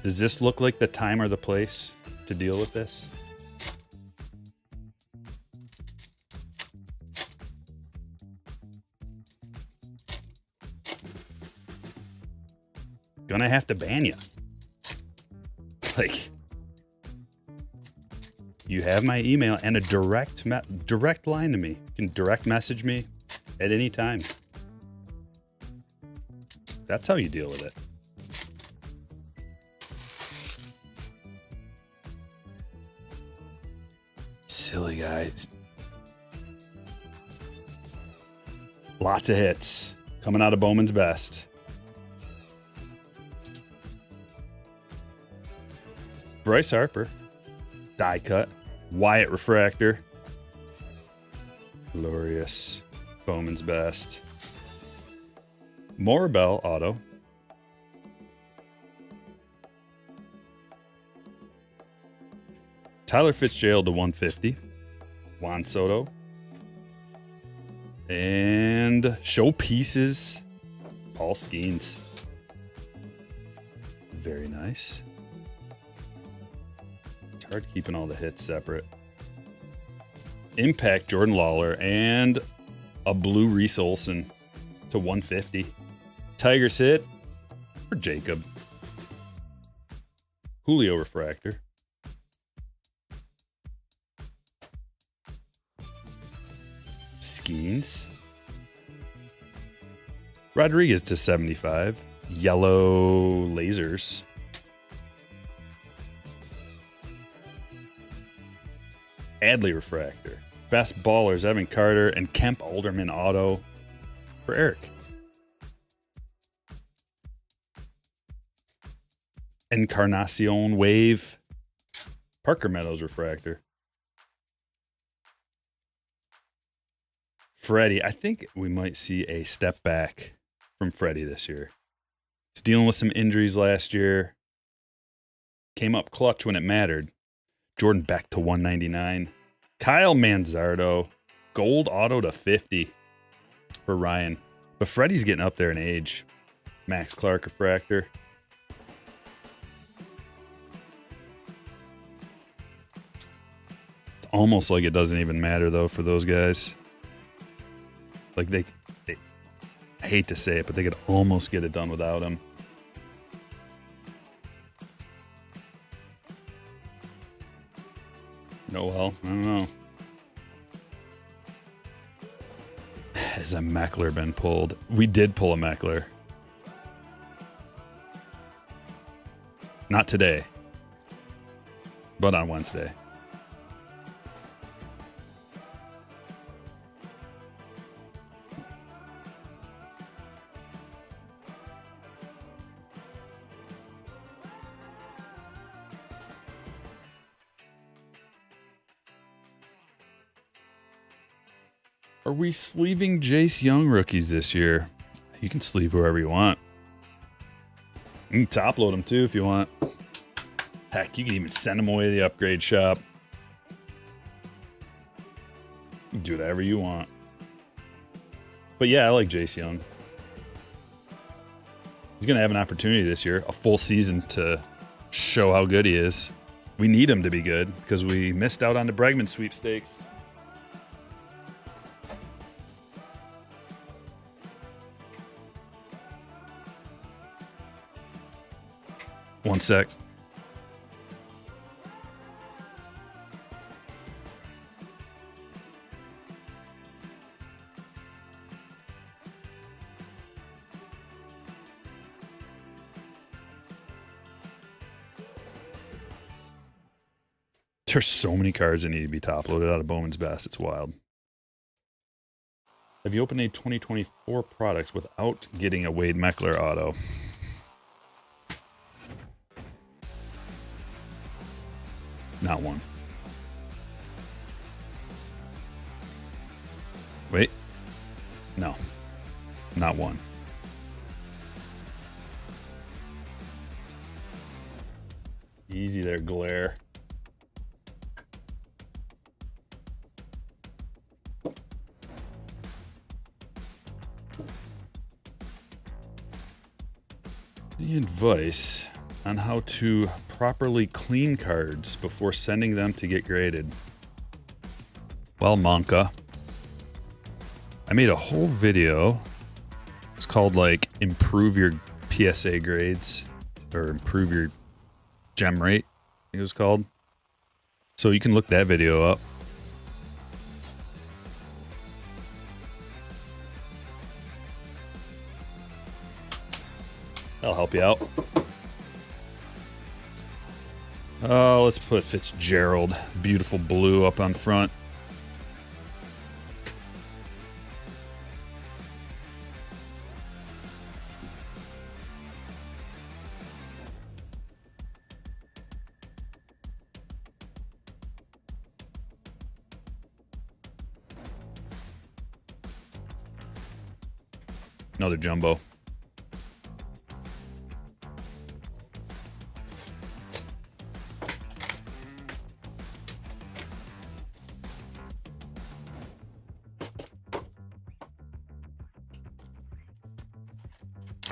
Does this look like the time or the place to deal with this? Gonna have to ban you. Like, you have my email and a direct line to me. You can direct message me at any time. That's how you deal with it. Silly guys. Lots of hits coming out of Bowman's Best. Bryce Harper, die cut. Wyatt Refractor. Glorious. Bowman's Best. Morabel auto. Tyler Fitzgerald to 150. Juan Soto. And showpieces. Paul Skeens. Very nice. It's hard keeping all the hits separate. Impact Jordan Lawler and a blue Reese Olson to 150. Tigers hit for Jacob. Julio Refractor. Skeens. Rodriguez to 75. Yellow lasers. Adley refractor. Best ballers, Evan Carter and Kemp Alderman auto for Eric. Encarnacion wave. Parker Meadows refractor. Freddie, I think we might see a step back from Freddie this year. He's dealing with some injuries last year. Came up clutch when it mattered. Jordan Beck to 199. Kyle Manzardo, gold auto to 50 for Ryan. But Freddie's getting up there in age. Max Clark refractor. It's almost like it doesn't even matter, though, for those guys. Like, they I hate to say it, but they could almost get it done without him. Oh, well, I don't know. Has a Meckler been pulled? We did pull a Meckler. Not today, but on Wednesday. Are we sleeving Jace Young rookies this year? You can sleeve whoever you want. You can top load them too if you want. Heck, you can even send them away to the upgrade shop. You can do whatever you want. But yeah, I like Jace Young. He's going to have an opportunity this year, a full season to show how good he is. We need him to be good because we missed out on the Bregman sweepstakes. One sec. There's so many cards that need to be top loaded out of Bowman's Best. It's wild. Have you opened a 2024 products without getting a Wade Meckler auto? Not one. Wait. No. Not one. Easy there, Glare. Any advice on how to properly clean cards before sending them to get graded? Well, Monka, I made a whole video. It's called like improve your PSA grades or improve your gem rate, I think it was called. So you can look that video up. That'll help you out. Oh, let's put Fitzgerald, beautiful blue up on front. Another jumbo.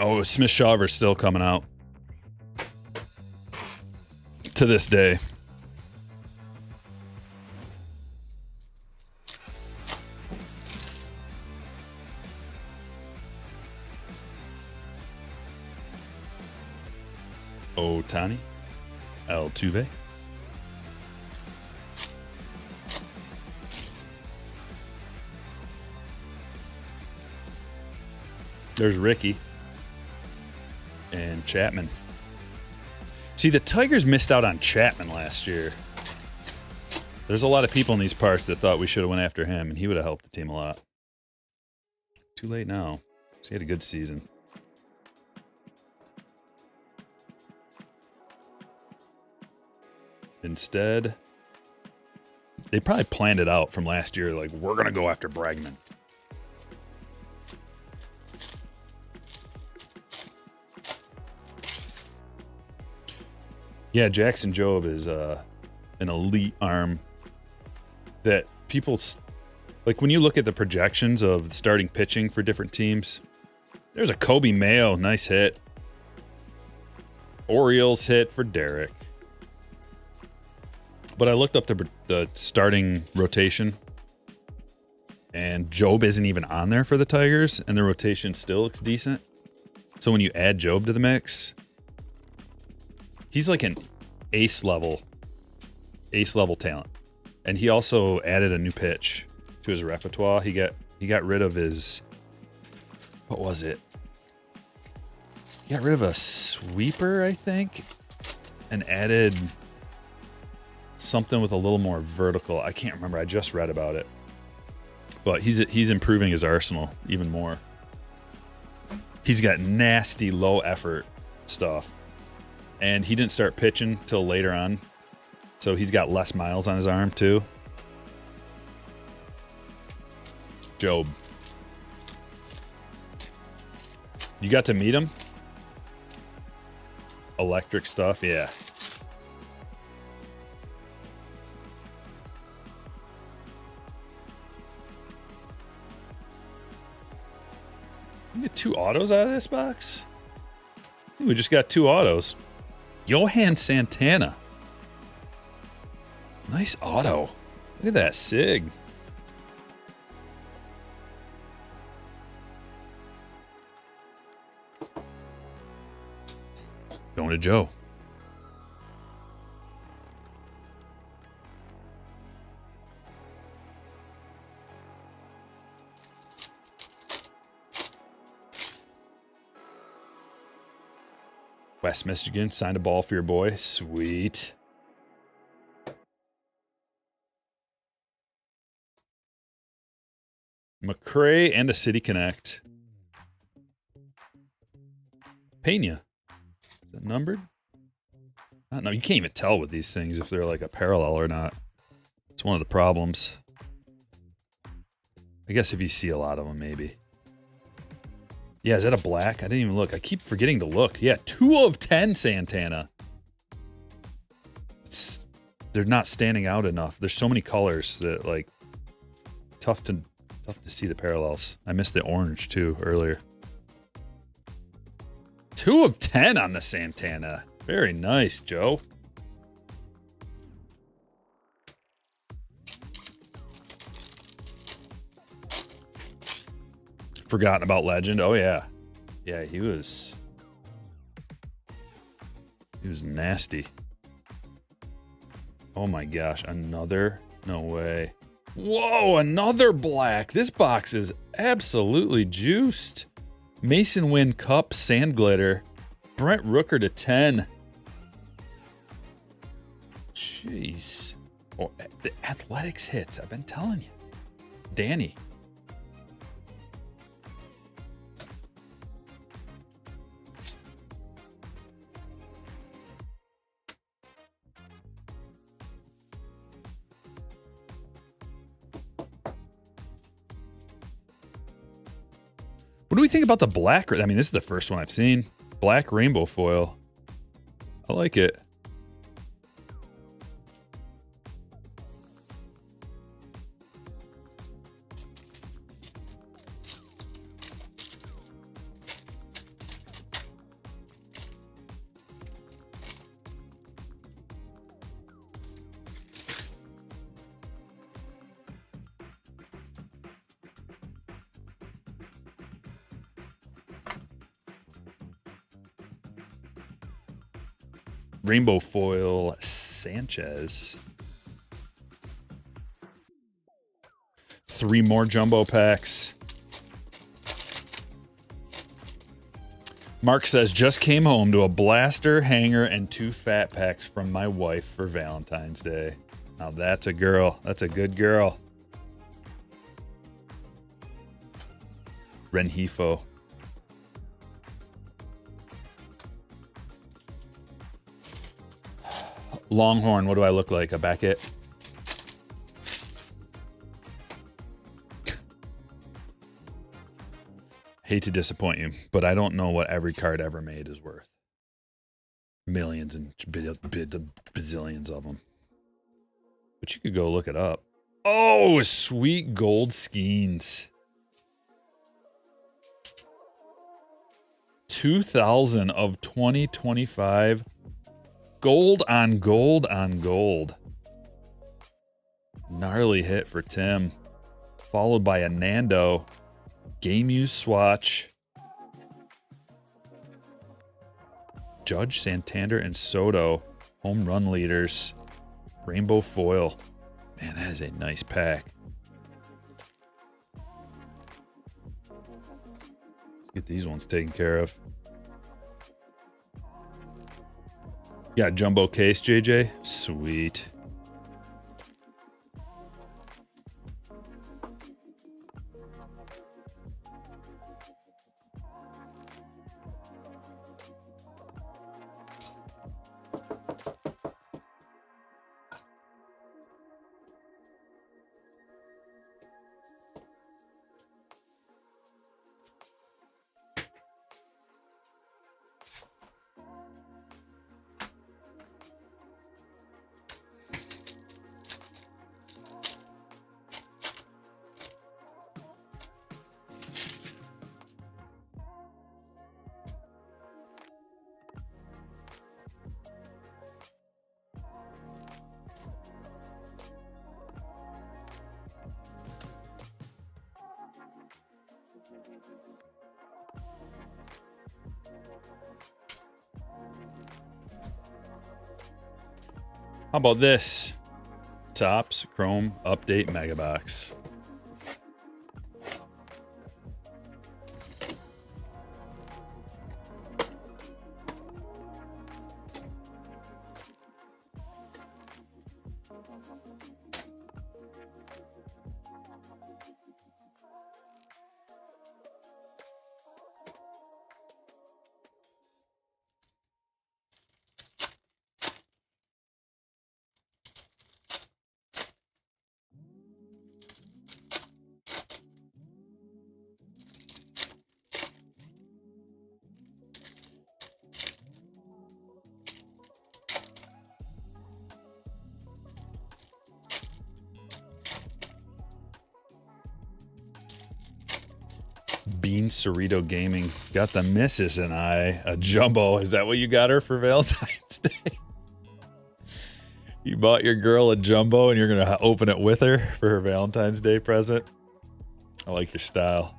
Oh, Smith Shawver's still coming out. To this day. Otani. Altuve. There's Ricky. And Chapman. See, the Tigers missed out on Chapman last year. There's a lot of people in these parts that thought we should have went after him, and he would have helped the team a lot. Too late now. He had a good season. Instead, they probably planned it out from last year, like, we're going to go after Bregman. Yeah, Jackson Jobe is an elite arm that people... Like, when you look at the projections of the starting pitching for different teams, there's a Kobe Mayo, nice hit. Orioles hit for Derek. But I looked up the starting rotation, and Jobe isn't even on there for the Tigers, and the rotation still looks decent. So when you add Jobe to the mix, he's like an ace level talent. And he also added a new pitch to his repertoire. He got rid of his, what was it? He got rid of a sweeper, I think, and added something with a little more vertical. I can't remember. I just read about it. But he's improving his arsenal even more. He's got nasty low effort stuff. And he didn't start pitching till later on. So he's got less miles on his arm too. Jobe. You got to meet him? Electric stuff, yeah. You get 2 autos out of this box? We just got 2 autos. Johan Santana. Nice auto. Look at that SIG. Going to Joe. West Michigan signed a ball for your boy. Sweet. McCray and a City Connect. Pena. Is that numbered? I don't know. You can't even tell with these things if they're like a parallel or not. It's one of the problems. I guess if you see a lot of them, maybe. Yeah, is that a black? I didn't even look. I keep forgetting to look. Yeah, 2 of 10 Santana. They're not standing out enough. There's so many colors that, like, tough to see the parallels. I missed the orange too earlier. 2 of 10 on the Santana. Very nice, Joe. Forgotten about Legend. Oh yeah. Yeah, he was nasty. Oh my gosh, another? No way. Whoa, another black. This box is absolutely juiced. Mason Wynn Cup Sand Glitter. Brent Rooker to 10. Jeez. Oh, the Athletics hits. I've been telling you. Danny. What do we think about the black? I mean, this is the first one I've seen. Black rainbow foil. I like it. Rainbow foil Sanchez. 3 more jumbo packs. Mark says, just came home to a blaster, hanger, and 2 fat packs from my wife for Valentine's Day. Now that's a girl. That's a good girl. Renhefo. Longhorn, what do I look like? A Beckett? Hate to disappoint you, but I don't know what every card ever made is worth. Millions and bazillions of them. But you could go look it up. Oh, sweet gold skeins. 2,000 of 2025. Gold on gold on gold. Gnarly hit for Tim. Followed by a Nando. Game use swatch. Judge, Santander, and Soto. Home run leaders. Rainbow foil. Man, that is a nice pack. Get these ones taken care of. You got jumbo case, JJ? Sweet. How about this? Topps Chrome Update Mega Box. Bean Cerrito Gaming got the missus and I a jumbo. Is that what you got her for Valentine's Day? You bought your girl a jumbo and you're gonna open it with her for her Valentine's Day present? I like your style.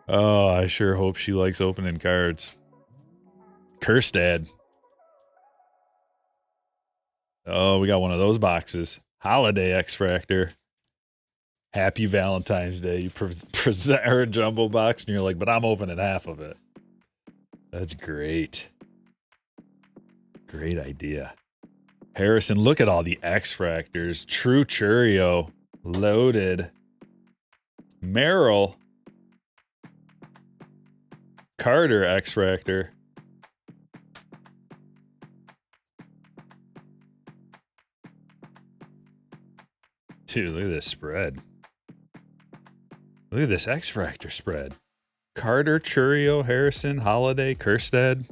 Oh, I sure hope she likes opening cards. Kerstad. Oh, we got one of those boxes. Holiday X-Fractor. Happy Valentine's Day. You present her a jumbo box and you're like, but I'm opening half of it. That's great. Great idea. Harrison, look at all the X-Fractors. True Churio. Loaded. Merrill. Carter X-Fractor. Dude, look at this spread. Look at this X-Fractor spread. Carter, Churio, Harrison, Holiday, Kerstad.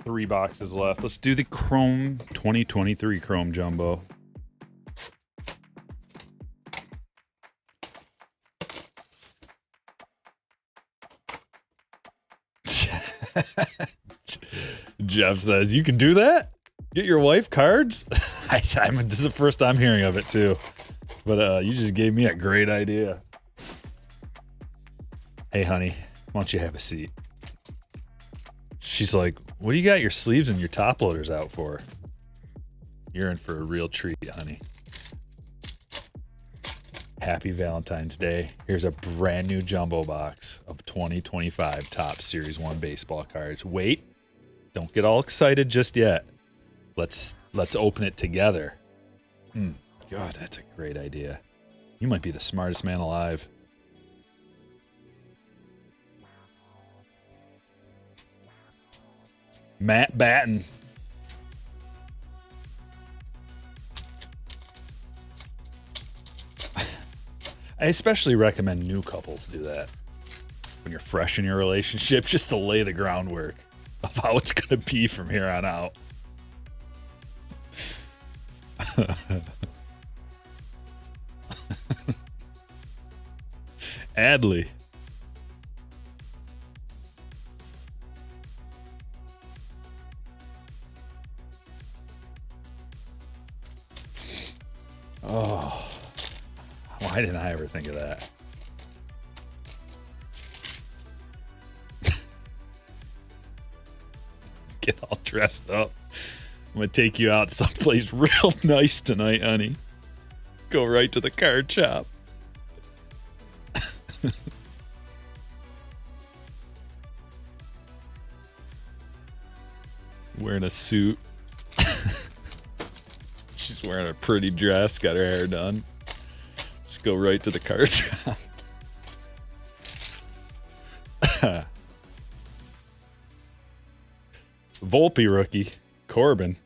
3 boxes left. Let's do the Chrome 2023 Chrome Jumbo. Jeff says, you can do that? Get your wife cards? This is the first time hearing of it, too. But you just gave me a great idea. Hey, honey, why don't you have a seat? She's like, what do you got your sleeves and your top loaders out for? You're in for a real treat, honey. Happy Valentine's Day. Here's a brand new jumbo box of 2025 Topps Series 1 baseball cards. Wait, don't get all excited just yet. Let's open it together. God, that's a great idea. You might be the smartest man alive. Matt Batten. I especially recommend new couples do that when you're fresh in your relationship, just to lay the groundwork of how it's going to be from here on out. Adley. Oh, why didn't I ever think of that? Get all dressed up. I'm going to take you out someplace real nice tonight, honey. Go right to the card shop. Wearing a suit. She's wearing a pretty dress, got her hair done. Just go right to the card shop. Volpe rookie, Corbin.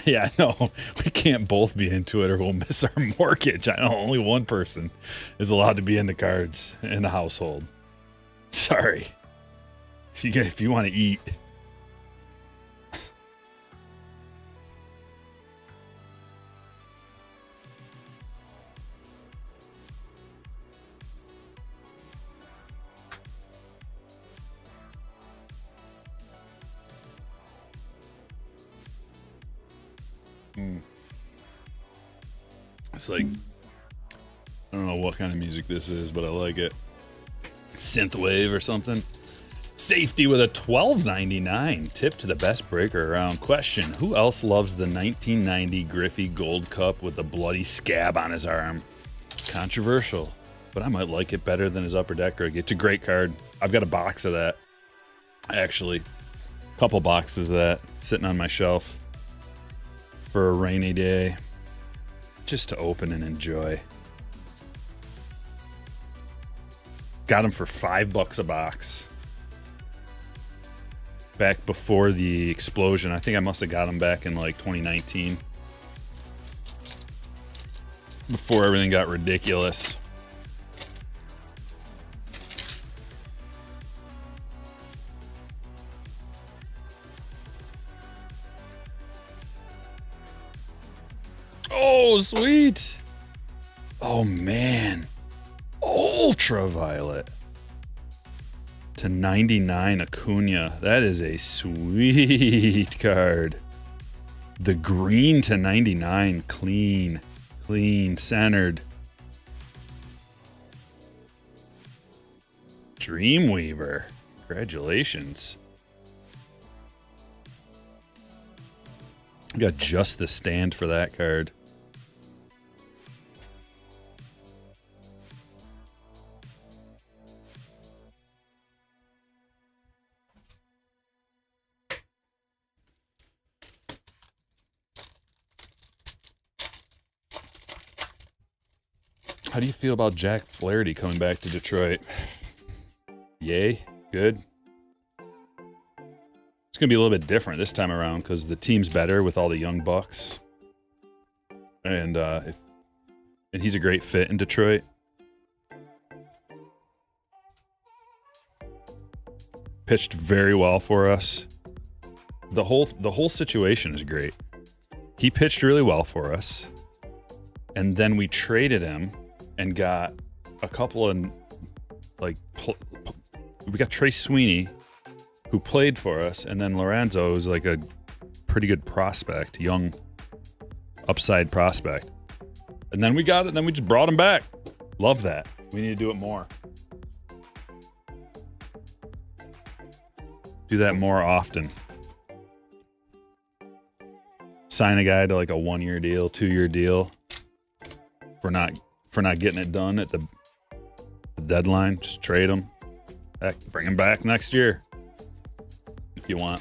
Yeah, no, we can't both be into it or we'll miss our mortgage. I know only one person is allowed to be into cards in the household. Sorry. If you want to eat. It's like, I don't know what kind of music this is, but I like it. Synthwave or something. Safety with a $12.99. Tip to the best breaker around. Question, who else loves the 1990 Griffey Gold Cup with the bloody scab on his arm? Controversial, but I might like it better than his Upper Deck rig. It's a great card. I've got a box of that. Actually, a couple boxes of that sitting on my shelf for a rainy day. Just to open and enjoy. Got them for $5 a box. Back before the explosion. I think I must have got them back in like 2019. Before everything got ridiculous. Oh, sweet. Oh, man. Ultraviolet. To 99 Acuna. That is a sweet card. The green to 99. Clean, centered. Dreamweaver. Congratulations. I got just the stand for that card. How do you feel about Jack Flaherty coming back to Detroit? Yay? Good? It's going to be a little bit different this time around because the team's better with all the young bucks. And he's a great fit in Detroit. Pitched very well for us. The whole situation is great. He pitched really well for us. And then we traded him and got a couple of, like, we got Trey Sweeney, who played for us, and then Lorenzo was like a pretty good prospect, young upside prospect. And then we got it, and then we just brought him back. Love that. We need to do it more. Do that more often. Sign a guy to like a 1-year deal, 2-year deal. For not getting it done at the deadline, just trade him. Heck, bring him back next year if you want.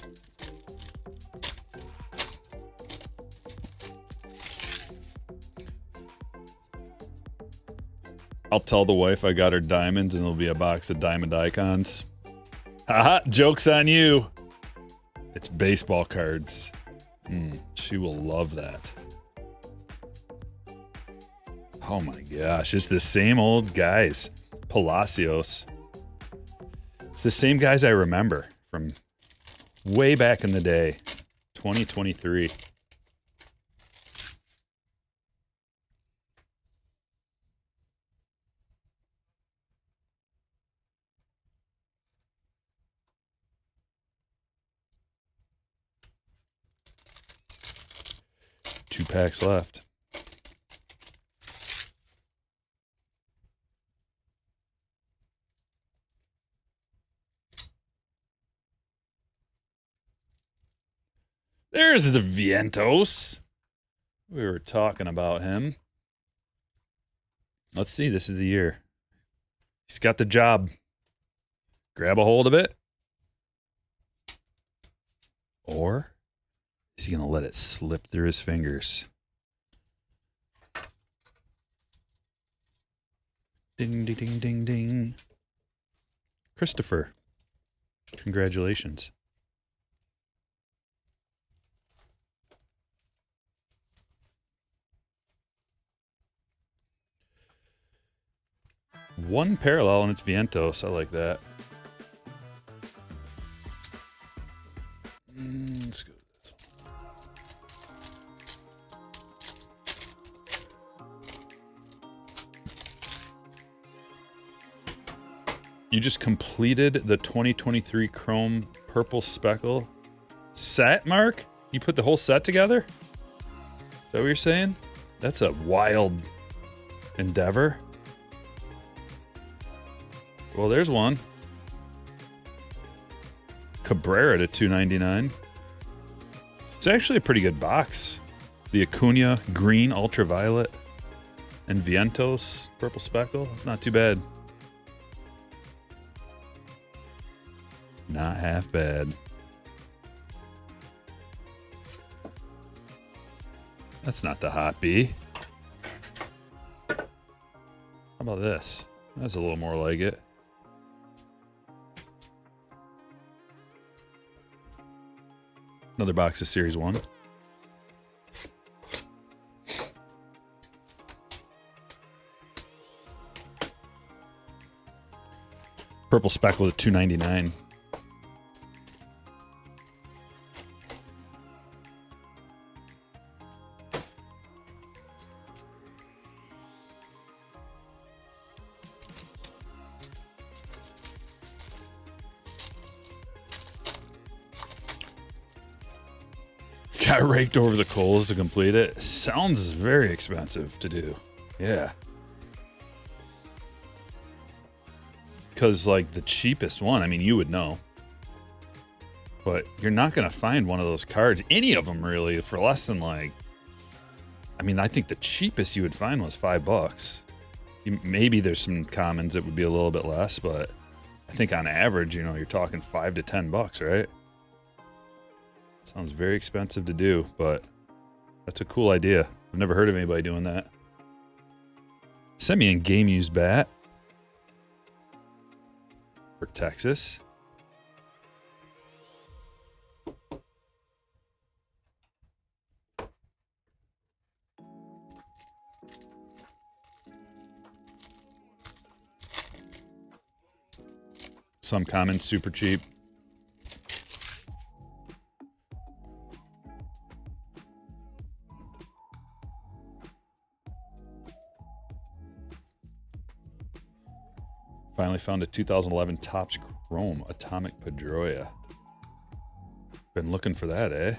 I'll tell the wife I got her diamonds and it'll be a box of diamond icons. Haha, joke's on you. It's baseball cards. She will love that. Oh my gosh, it's the same old guys. Palacios. It's the same guys I remember from way back in the day. 2023. Two packs left. There's the Vientos. We were talking about him. Let's see. This is the year. He's got the job. Grab a hold of it. Or is he going to let it slip through his fingers? Ding, ding, ding, ding, ding. Christopher, congratulations. One parallel and it's Vientos. I like that. Let's go. You just completed the 2023 Chrome Purple Speckle set, Mark? You put the whole set together? Is that what you're saying? That's a wild endeavor. Well, there's one. Cabrera to $2.99. It's actually a pretty good box. The Acuna Green Ultraviolet and Vientos Purple Speckle. That's not too bad. Not half bad. That's not the Hot Bee. How about this? That's a little more like it. Another box of Series 1. Purple Speckle at $2.99. Got raked over the coals to complete it. Sounds very expensive to do. Yeah. Because, like, the cheapest one, I mean, you would know. But you're not going to find one of those cards, any of them really, for less than, like... I mean, I think the cheapest you would find was $5. Maybe there's some commons that would be a little bit less, but I think on average, you know, you're talking $5 to $10, right? Sounds very expensive to do, but that's a cool idea. I've never heard of anybody doing that. Semien game used bat for Texas. Some common, super cheap. Finally found a 2011 Topps Chrome Atomic Pedroia. Been looking for that, eh?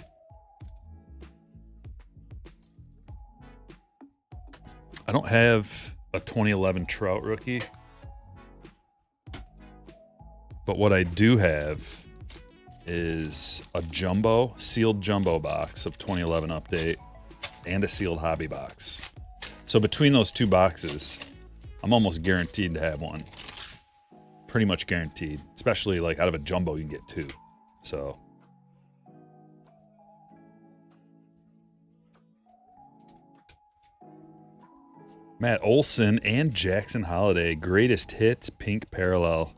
I don't have a 2011 Trout rookie. But what I do have is a sealed jumbo box of 2011 update and a sealed hobby box. So between those two boxes, I'm almost guaranteed to have one. Pretty much guaranteed. Especially like out of a jumbo, you can get two. So. Matt Olson and Jackson Holiday, greatest hits, pink parallel.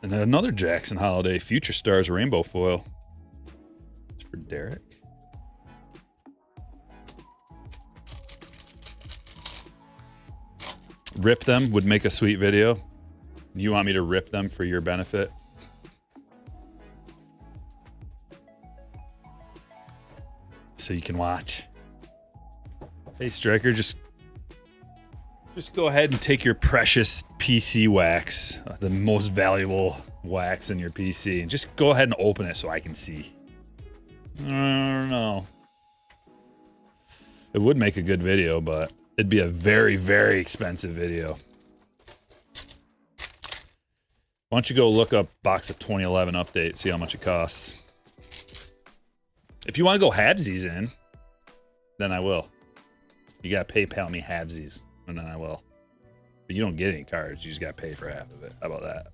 And then another Jackson Holiday Future Stars rainbow foil. It's for Derek. Rip them would make a sweet video. You want me to rip them for your benefit? So you can watch. Hey, Stryker, just go ahead and take your precious PC wax, the most valuable wax in your PC, and just go ahead and open it so I can see. I don't know. It would make a good video, but it'd be a very, very expensive video. Why don't you go look up box of 2011 update, see how much it costs. If you want to go halvesies in, then I will. You got to PayPal me halvesies, and then I will. But you don't get any cards. You just got to pay for half of it. How about that?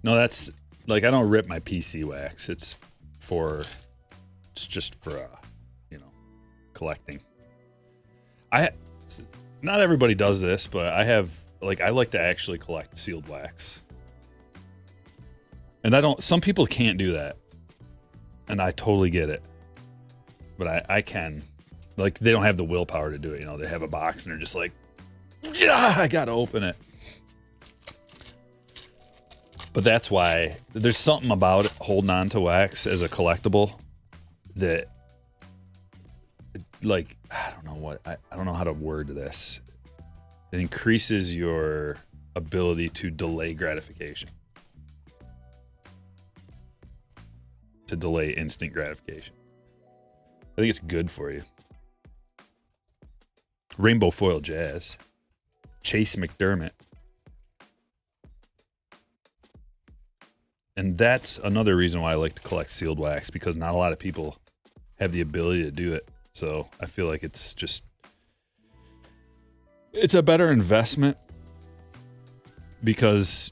No, that's like, I don't rip my PC wax. It's just for you know, collecting. Not everybody does this, but I like to actually collect sealed wax. And some people can't do that. And I totally get it. But I can. Like, they don't have the willpower to do it. You know, they have a box and they're just like, yeah, I gotta open it. But that's why there's something about it, holding on to wax as a collectible that, like, I don't know how to word this. It increases your ability to delay gratification. To delay instant gratification. I think it's good for you. Rainbow foil jazz. Chase McDermott. And that's another reason why I like to collect sealed wax, because not a lot of people have the ability to do it. So I feel like it's a better investment, because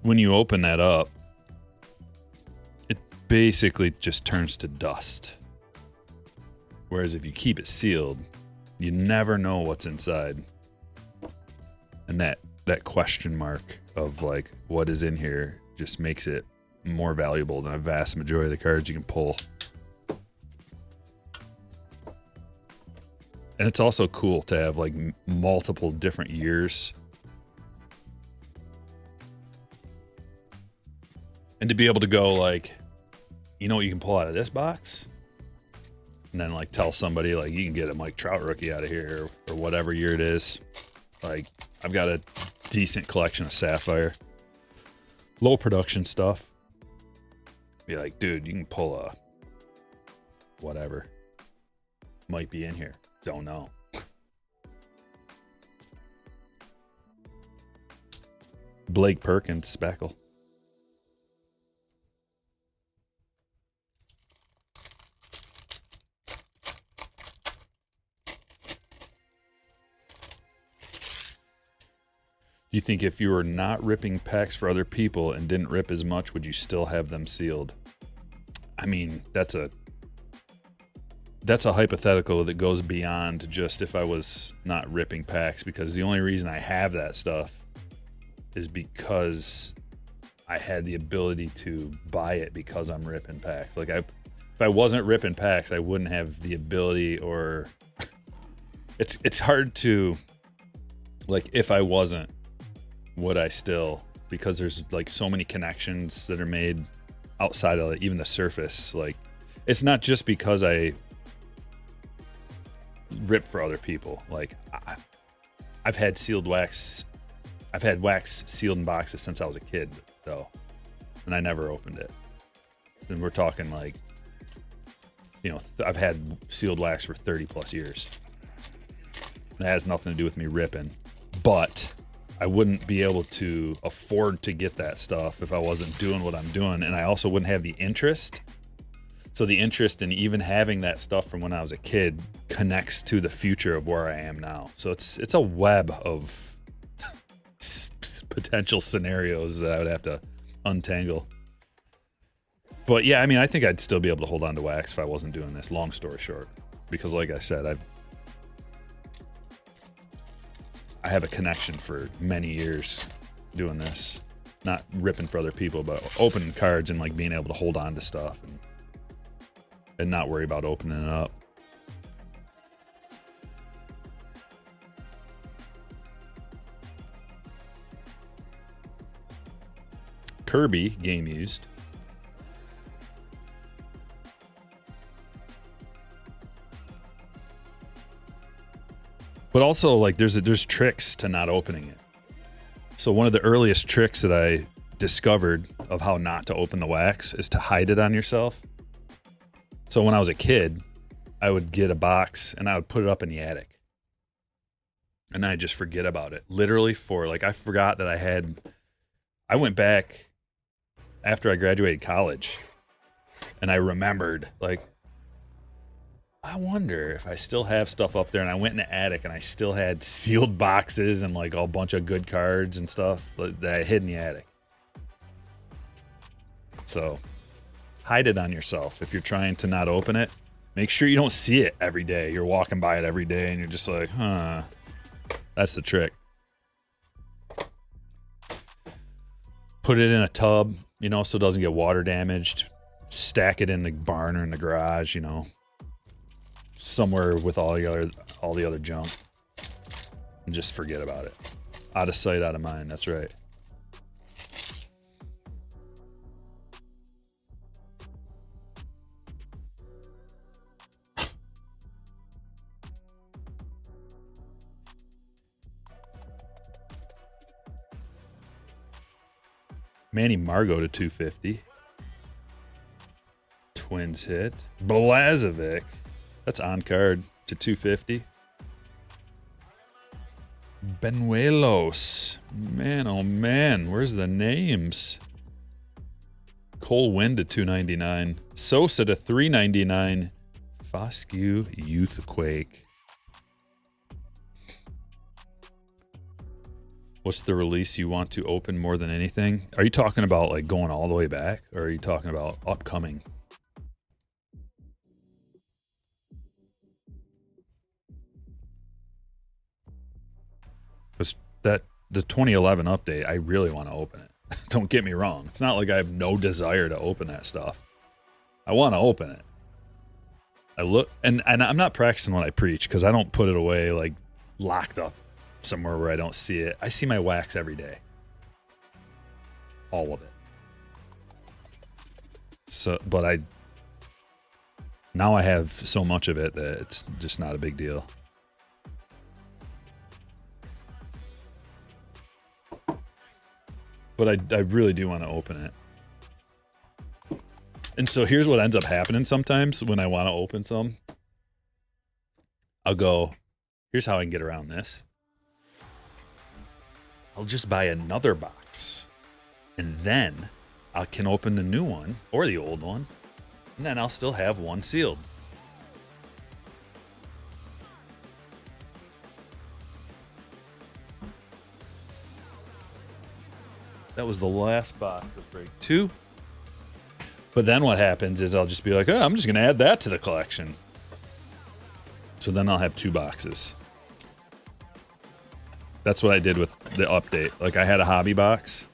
when you open that up, it basically just turns to dust. Whereas if you keep it sealed, you never know what's inside. And that question mark of like, what is in here, just makes it more valuable than a vast majority of the cards you can pull. And it's also cool to have like multiple different years. And to be able to go like, you know what you can pull out of this box? And then like tell somebody like, you can get a Mike Trout rookie out of here, or whatever year it is. Like, I've got a decent collection of Sapphire. Low production stuff. Be like, dude, you can pull a whatever. Might be in here. Don't know. Blake Perkins, Speckle. Do you think if you were not ripping packs for other people and didn't rip as much, would you still have them sealed? I mean, that's a hypothetical that goes beyond just if I was not ripping packs, because the only reason I have that stuff is because I had the ability to buy it because I'm ripping packs. Like if I wasn't ripping packs, I wouldn't have the ability, or it's hard to, like, if I wasn't, would I still, because there's like so many connections that are made outside of even the surface. Like, it's not just because I rip for other people. Like, I've had wax sealed in boxes since I was a kid, though, and I never opened it. And we're talking like, you know, I've had sealed wax for 30 plus years. It has nothing to do with me ripping, but I wouldn't be able to afford to get that stuff if I wasn't doing what I'm doing, and I also wouldn't have the interest. So the interest in even having that stuff from when I was a kid connects to the future of where I am now. So it's a web of potential scenarios that I would have to untangle. But yeah, I mean, I think I'd still be able to hold on to wax if I wasn't doing this, long story short, because like I said, I have a connection for many years doing this, not ripping for other people, but opening cards and like being able to hold on to stuff and not worry about opening it up. Kirby game used. But also, like, there's tricks to not opening it. So one of the earliest tricks that I discovered of how not to open the wax is to hide it on yourself. So when I was a kid, I would get a box and I would put it up in the attic. And I'd just forget about it. Literally I forgot that I went back after I graduated college and I remembered, like, I wonder if I still have stuff up there. And I went in the attic and I still had sealed boxes and like a bunch of good cards and stuff that I hid in the attic. So hide it on yourself. If you're trying to not open it, make sure you don't see it every day. You're walking by it every day and you're just like, huh, that's the trick. Put it in a tub, you know, so it doesn't get water damaged. Stack it in the barn or in the garage, you know, somewhere with all the other junk, and just forget about it. Out of sight, out of mind. That's right. Manny Margot to 250. Twins hit. Blazovic. That's on card to 250. Benuelos. Man, oh man. Where's the names? Cole Wynn to 299. Sosa to 399. Foscue Youthquake. What's the release you want to open more than anything? Are you talking about like going all the way back, or are you talking about upcoming? Because the 2011 update, I really want to open it. Don't get me wrong. It's not like I have no desire to open that stuff. I want to open it. I look, and I'm not practicing what I preach, because I don't put it away like locked up somewhere where I don't see it. I see my wax every day. All of it. So, but now I have so much of it that it's just not a big deal. But I really do want to open it. And so here's what ends up happening sometimes when I want to open some. I'll go, here's how I can get around this. I'll just buy another box. And then I can open the new one or the old one. And then I'll still have one sealed. That was the last box of break 2. But then what happens is I'll just be like, oh, I'm just going to add that to the collection. So then I'll have 2 boxes. That's what I did with the update. Like, I had a hobby box,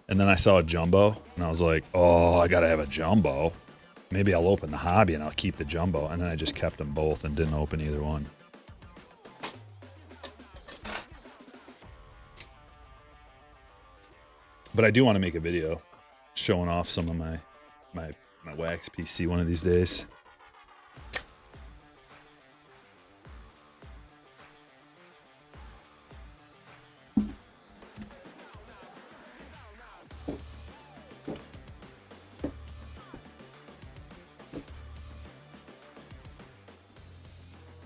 and then I saw a jumbo, and I was like, oh, I got to have a jumbo. Maybe I'll open the hobby, and I'll keep the jumbo. And then I just kept them both and didn't open either one. But I do want to make a video showing off some of my wax PC one of these days.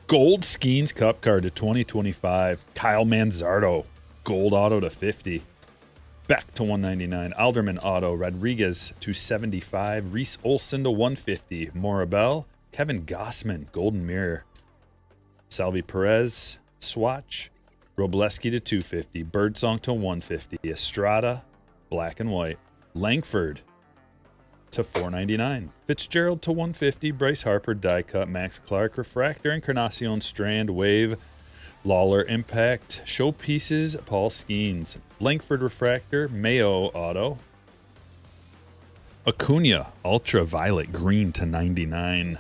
Gold Skeens Cup card to 2025. Kyle Manzardo. Gold auto to 50. Beck to 199. Alderman auto. Rodriguez to 75. Reese Olson to 150. Morabel. Kevin Gossman. Golden Mirror. Salvi Perez. Swatch. Robleski to 250. Birdsong to 150. Estrada. Black and white. Langford to 499. Fitzgerald to 150. Bryce Harper die cut. Max Clark refractor. Encarnacion Strand Wave. Lawler Impact. Showpieces Paul Skeens. Langford refractor. Mayo auto. Acuna ultraviolet green to 99.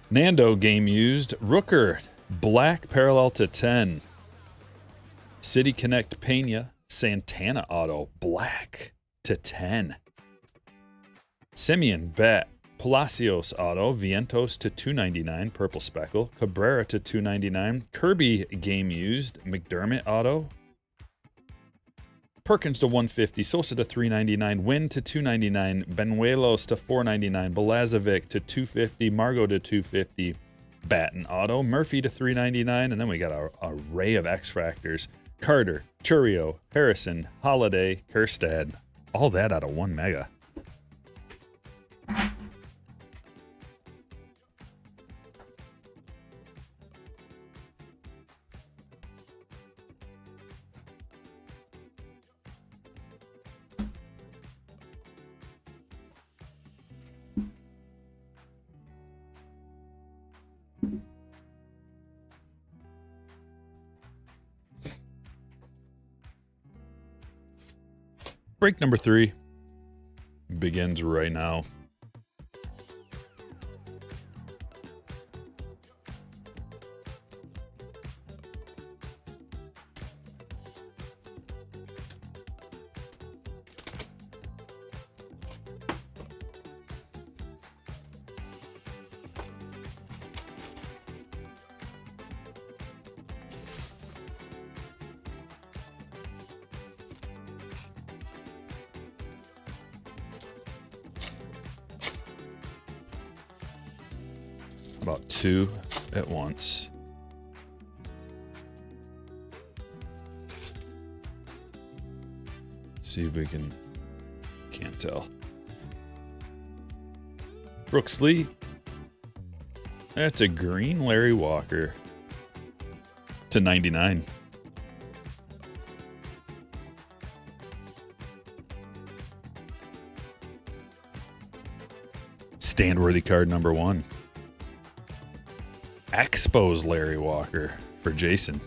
Nando game used. Rooker black parallel to 10. City Connect Pena Santana auto black to 10. Simeon Bet, Palacios auto, Vientos to 299, purple speckle, Cabrera to 299, Kirby game used, McDermott auto, Perkins to 150, Sosa to 399, Wynn to 299, Benuelos to 499, Belazovic to 250, Margot to 250, Batten auto, Murphy to 399, and then we got an array of X-Fractors, Carter, Churio, Harrison, Holiday, Kerstad, all that out of 1 mega. Break number 3 begins right now. About 2 at once. See if we can. Can't tell. Brooks Lee. That's a green Larry Walker to 99. Stand-worthy card number 1. Expos Larry Walker for Jason.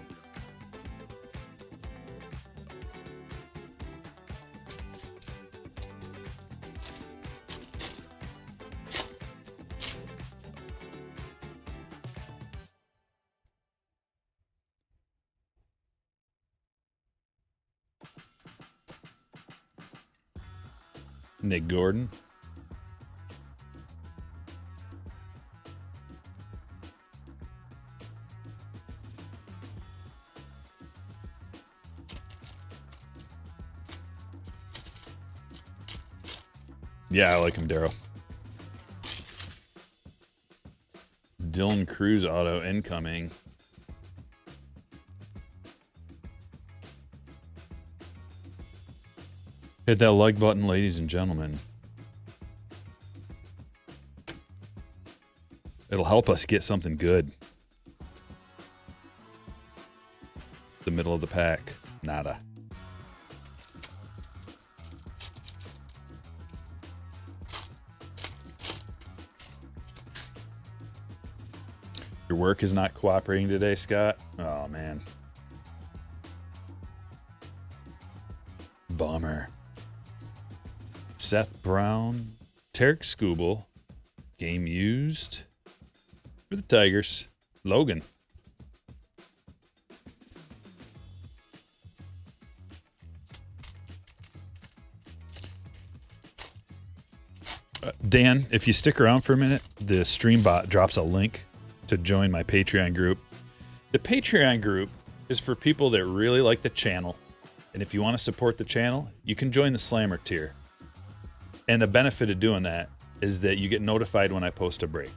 Nick Gordon. Yeah, I like him, Darryl. Dylan Cruz auto incoming. Hit that like button, ladies and gentlemen. It'll help us get something good. The middle of the pack, nada. Your work is not cooperating today, Scott? Oh, man. Bummer. Seth Brown, Tarek Skubal, game used for the Tigers. Logan. Dan, if you stick around for a minute, the stream bot drops a link to join my Patreon group. The Patreon group is for people that really like the channel. And if you want to support the channel, you can join the Slammer tier. And the benefit of doing that is that you get notified when I post a break.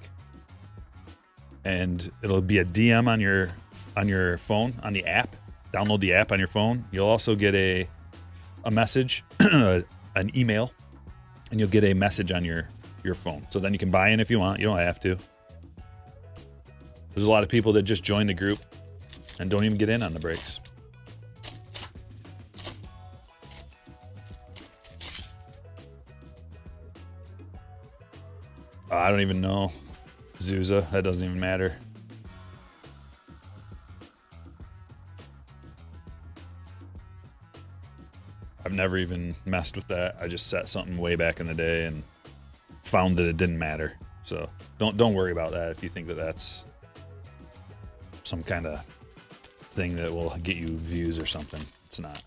And it'll be a DM on your phone, on the app. Download the app on your phone. You'll also get a message, an email, and you'll get a message on your phone. So then you can buy in if you want. You don't have to. There's a lot of people that just join the group and don't even get in on the breaks. I don't even know. Zuza, that doesn't even matter. I've never even messed with that. I just set something way back in the day and found that it didn't matter. So don't worry about that if you think that that's some kind of thing that will get you views or something. It's not.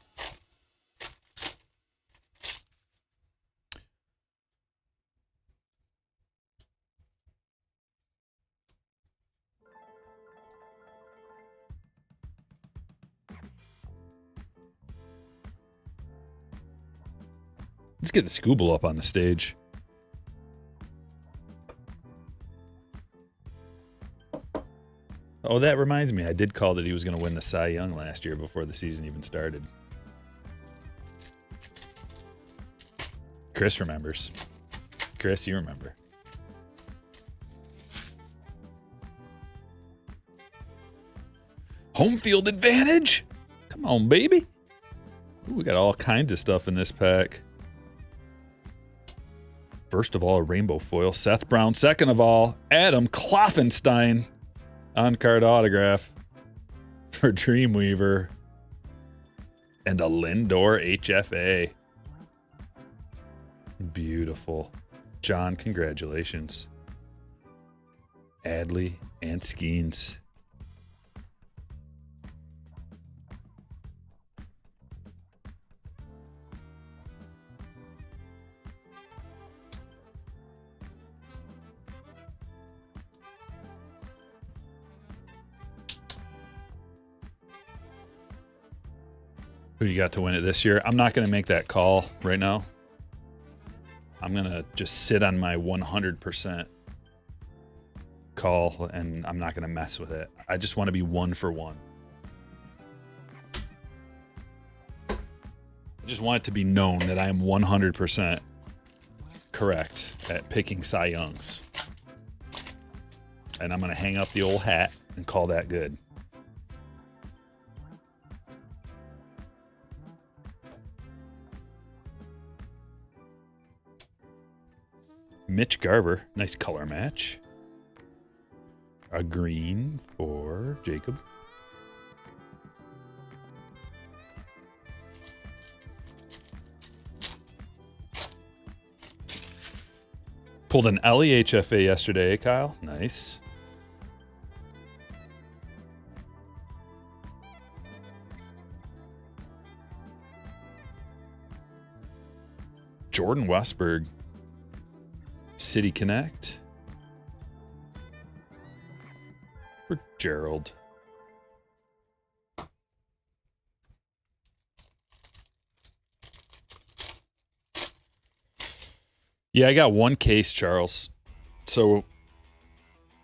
Let's get the Scooble up on the stage. Oh, that reminds me. I did call that he was going to win the Cy Young last year before the season even started. Chris remembers. Chris, you remember. Home field advantage? Come on, baby. Ooh, we got all kinds of stuff in this pack. First of all, a rainbow foil. Seth Brown. Second of all, Adam Kloffenstein. On-card autograph for Dreamweaver. And a Lindor HFA. Beautiful. John, congratulations. Adley and Skeens. Who you got to win it this year? I'm not going to make that call right now. I'm going to just sit on my 100% call, and I'm not going to mess with it. I just want to be 1 for 1. I just want it to be known that I am 100% correct at picking Cy Youngs. And I'm going to hang up the old hat and call that good. Mitch Garver, nice color match. A green for Jacob. Pulled an LEHFA yesterday, Kyle. Nice. Jordan Westberg. City Connect for Gerald. Yeah, I got one case, Charles. So,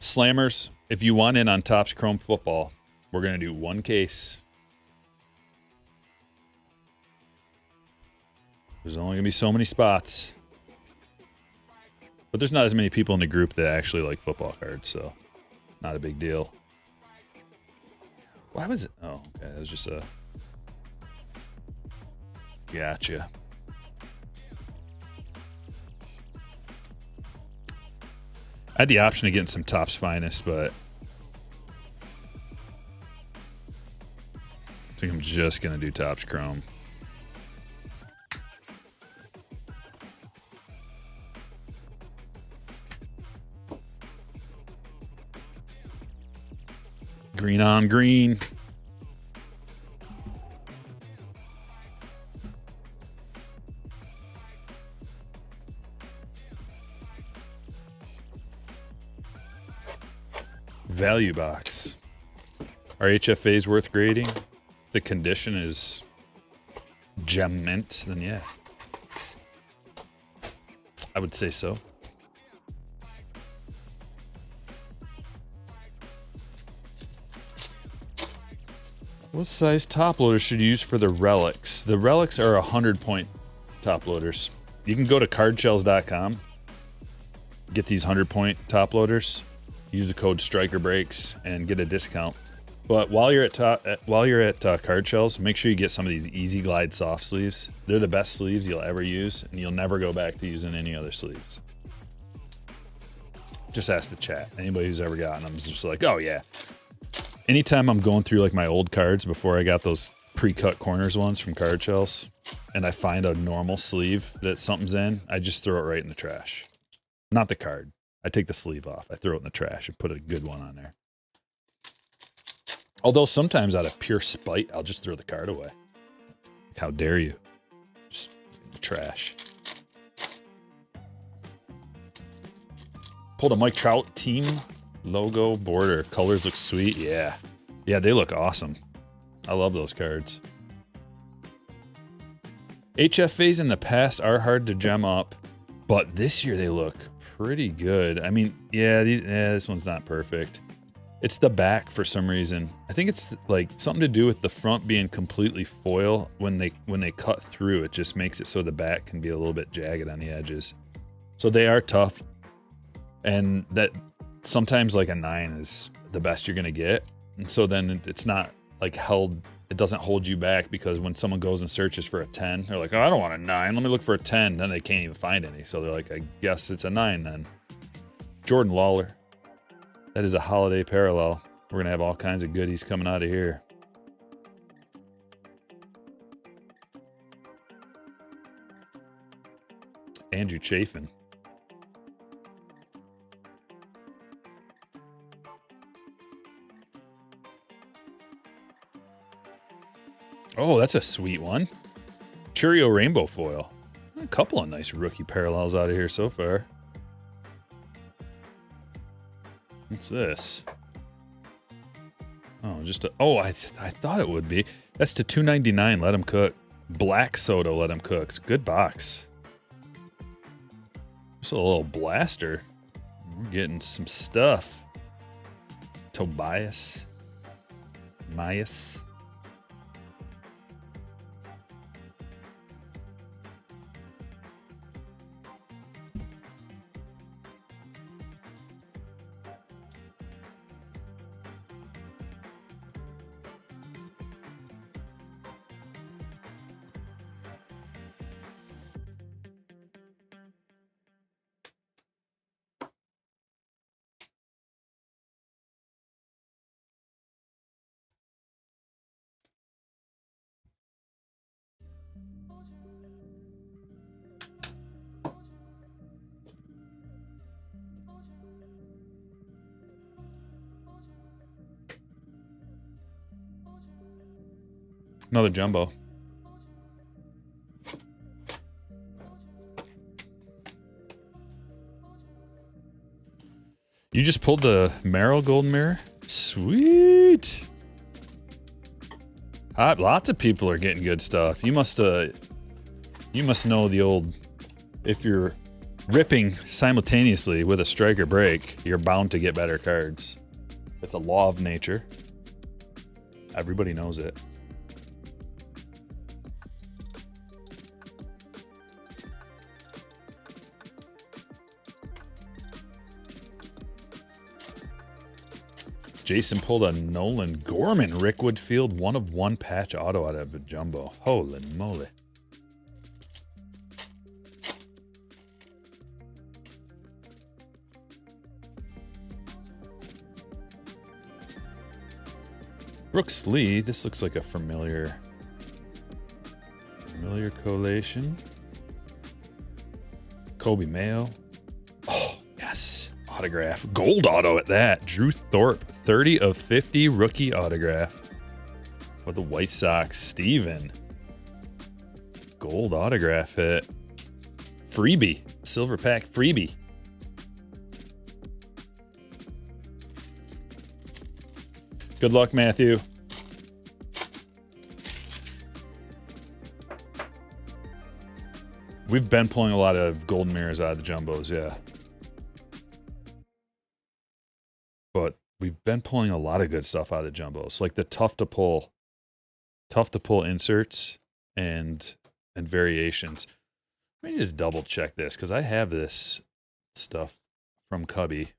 Slammers, if you want in on Topps Chrome Football, we're going to do one case. There's only going to be so many spots. But there's not as many people in the group that actually like football cards, so not a big deal. Why was it? Oh, okay. That was just a... Gotcha. I had the option of getting some Topps Finest, but think I'm just going to do Topps Chrome. Green on green. Value box. Are HFAs worth grading? If the condition is gem mint, then yeah. I would say so. What size top loaders should you use for the relics? The relics are 100-point top loaders. You can go to cardshells.com, get these 100-point top loaders, use the code Stryker Breaks, and get a discount. But while you're at Card Shells, make sure you get some of these Easy Glide soft sleeves. They're the best sleeves you'll ever use, and you'll never go back to using any other sleeves. Just ask the chat. Anybody who's ever gotten them is just like, oh yeah. Anytime I'm going through like my old cards before I got those pre-cut corners ones from Card Shells, and I find a normal sleeve that something's in, I just throw it right in the trash. Not the card. I take the sleeve off. I throw it in the trash and put a good one on there. Although sometimes out of pure spite, I'll just throw the card away. How dare you? Just trash. Pulled a Mike Trout team logo border. Colors look sweet. Yeah. Yeah, they look awesome. I love those cards. HFAs in the past are hard to gem up, but this year they look pretty good. I mean, yeah, this one's not perfect. It's the back for some reason. I think it's like something to do with the front being completely foil. When they cut through, it just makes it so the back can be a little bit jagged on the edges. So they are tough, and that sometimes like a 9 is the best you're gonna get. And so then it's not like held. It doesn't hold you back, because when someone goes and searches for a 10, they're like, oh, I don't want a 9. Let me look for a 10. Then they can't even find any. So they're like, I guess it's a 9 then. Jordan Lawler. That is a holiday parallel. We're going to have all kinds of goodies coming out of here. Andrew Chafin. Oh, that's a sweet one. Churio Rainbow Foil. A couple of nice rookie parallels out of here so far. What's this? Oh, just a... Oh, I thought it would be. That's to $2.99. Let them cook. Black Soda. Let them cook. It's a good box. Just a little blaster. We're getting some stuff. Tobias. Myas. Another jumbo. You just pulled the Merrill Gold Mirror? Sweet. Lots of people are getting good stuff. You must know the old, if you're ripping simultaneously with a Stryker break, you're bound to get better cards. It's a law of nature. Everybody knows it. Jason pulled a Nolan Gorman Rick Woodfield 1-of-1 patch auto out of a jumbo. Holy moly. Brooks Lee. This looks like a familiar collation. Kobe Mayo. Oh, yes. Autograph. Gold auto at that. Drew Thorpe. 30 of 50 rookie autograph. For the White Sox. Steven. Gold autograph hit. Freebie. Silver pack freebie. Good luck, Matthew. We've been pulling a lot of golden mirrors out of the jumbos, yeah. But we've been pulling a lot of good stuff out of the jumbos, like the tough to pull inserts and variations. Let me just double check this because I have this stuff from Cubby.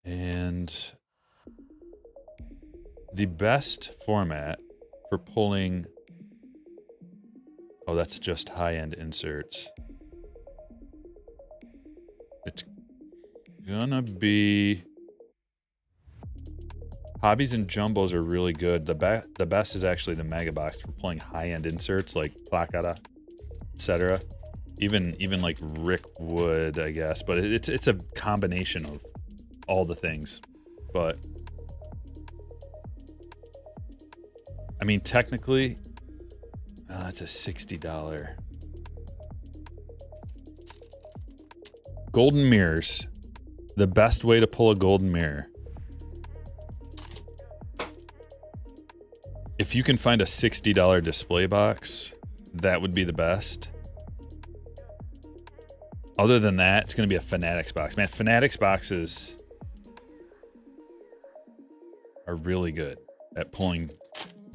And the best format for pulling... Oh, that's just high-end inserts. It's gonna be... Hobbies and jumbos are really good. The best is actually the mega box for pulling high-end inserts like Placata, etc. Even like Rick Wood, I guess. But it's a combination of all the things. But I mean, technically, that's a $60. Golden mirrors. The best way to pull a golden mirror. If you can find a $60 display box, that would be the best. Other than that, it's going to be a Fanatics box. Man, Fanatics boxes are really good at pulling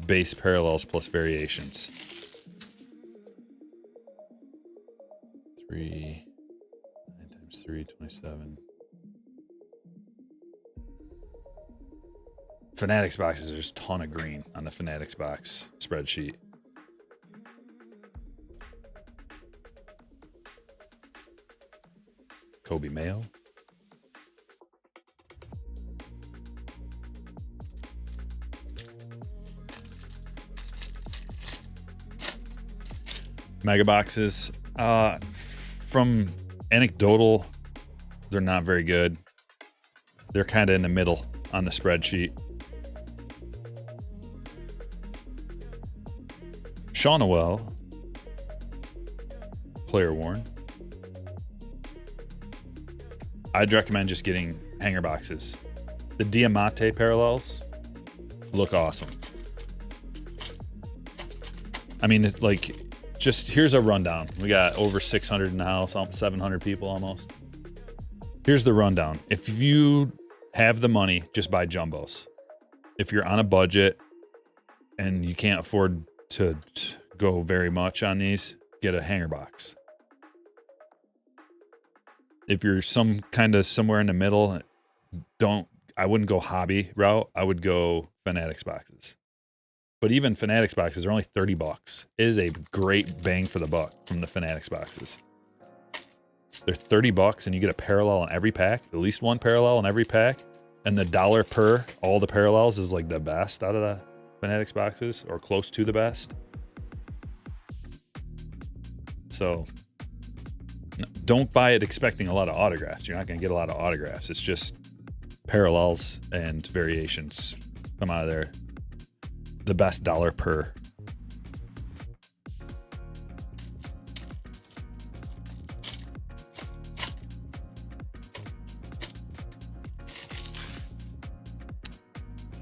base parallels plus variations. 3, 9 times 3, 27. Fanatics boxes, there's a ton of green on the Fanatics box spreadsheet. Kobe Mayo. Mega boxes. From anecdotal, they're not very good. They're kind of in the middle on the spreadsheet. Sean Noel, player worn. I'd recommend just getting hanger boxes. The Diamante parallels look awesome. I mean, it's like, just here's a rundown. We got over 600 in the house, 700 people almost. Here's the rundown. If you have the money, just buy jumbos. If you're on a budget and you can't afford to go very much on these, get a hanger box. If you're somewhere in the middle, I wouldn't go hobby route. I would go Fanatics boxes. But even Fanatics boxes are only $30. It is a great bang for the buck from the Fanatics boxes. They're $30 and you get a parallel in every pack, at least one parallel in every pack. And the dollar per all the parallels is like the best out of the Fanatics boxes, or close to the best. So don't buy it expecting a lot of autographs. You're not going to get a lot of autographs. It's just parallels and variations come out of there. The best dollar per.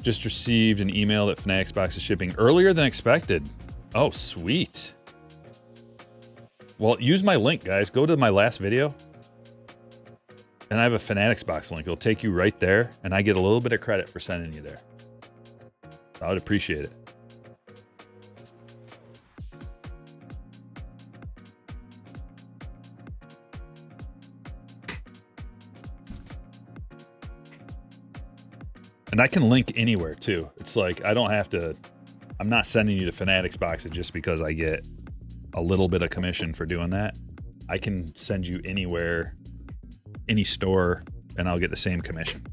Just received an email that Fanatics Box is shipping earlier than expected. Oh, sweet. Well, use my link, guys. Go to my last video. And I have a Fanatics Box link. It'll take you right there. And I get a little bit of credit for sending you there. I would appreciate it. And I can link anywhere too. It's like, I don't have to, I'm not sending you to Fanatics boxes just because I get a little bit of commission for doing that. I can send you anywhere, any store, and I'll get the same commission.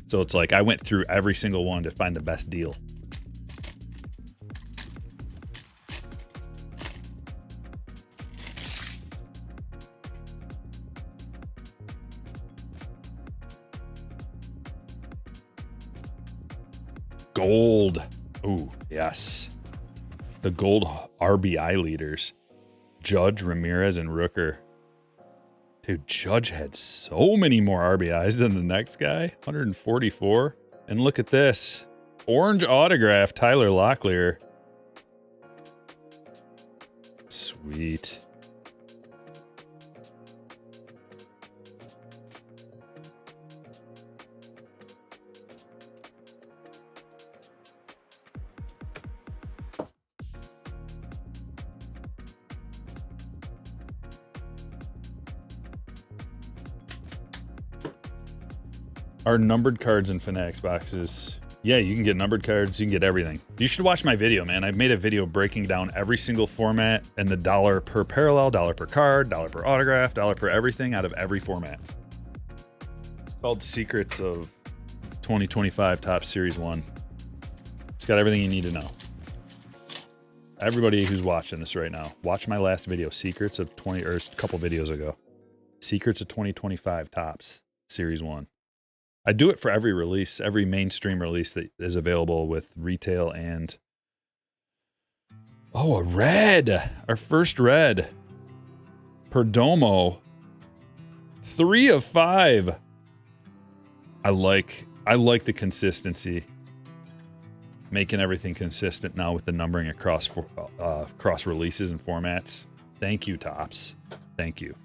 So it's like I went through every single one to find the best deal. Gold. Ooh, yes. The gold RBI leaders. Judge, Ramirez, and Rooker. Dude, Judge had so many more RBIs than the next guy. 144. And look at this. Orange autograph, Tyler Lapeer. Sweet. Our numbered cards and Fanatics boxes. Yeah, you can get numbered cards. You can get everything. You should watch my video, man. I've made a video breaking down every single format and the dollar per parallel, dollar per card, dollar per autograph, dollar per everything out of every format. It's called Secrets of 2025 Top Series 1. It's got everything you need to know. Everybody who's watching this right now, watch my last video, Secrets of 20, or a couple videos ago. Secrets of 2025 Tops Series 1. I do it for every release, every mainstream release that is available with retail and... Oh, a red! Our first red. Perdomo. 3 of 5. I like the consistency. Making everything consistent now with the numbering across cross releases and formats. Thank you, Topps. Thank you.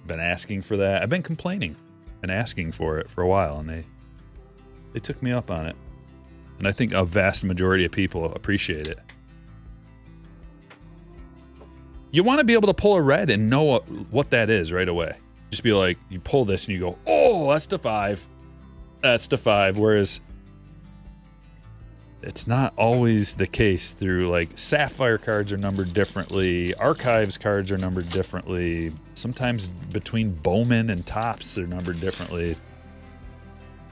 Been asking for that. I've been complaining and asking for it for a while, and they took me up on it. And I think a vast majority of people appreciate it. You want to be able to pull a red and know what that is right away. Just be like, you pull this and you go, oh, that's the 5. That's the 5. Whereas it's not always the case through, like, Sapphire cards are numbered differently. Archives cards are numbered differently. Sometimes between Bowman and Topps they're numbered differently.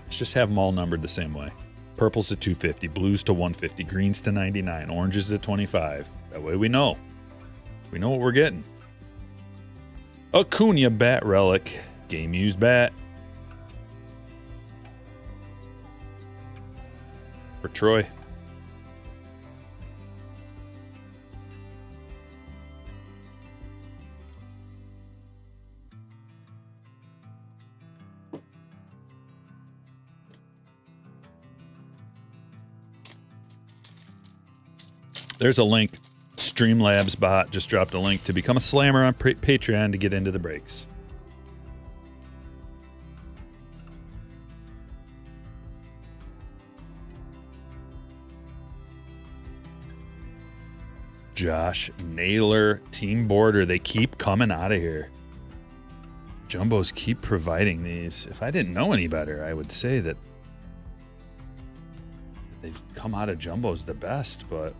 Let's just have them all numbered the same way. Purples to 250, blues to 150, greens to 99, oranges to 25. That way we know. We know what we're getting. Acuna bat relic. Game used bat. For Troy. There's a link. Streamlabs bot just dropped a link to become a slammer on Patreon to get into the breaks. Josh Naylor, Team Border. They keep coming out of here. Jumbos keep providing these. If I didn't know any better, I would say that they come out of Jumbos the best, but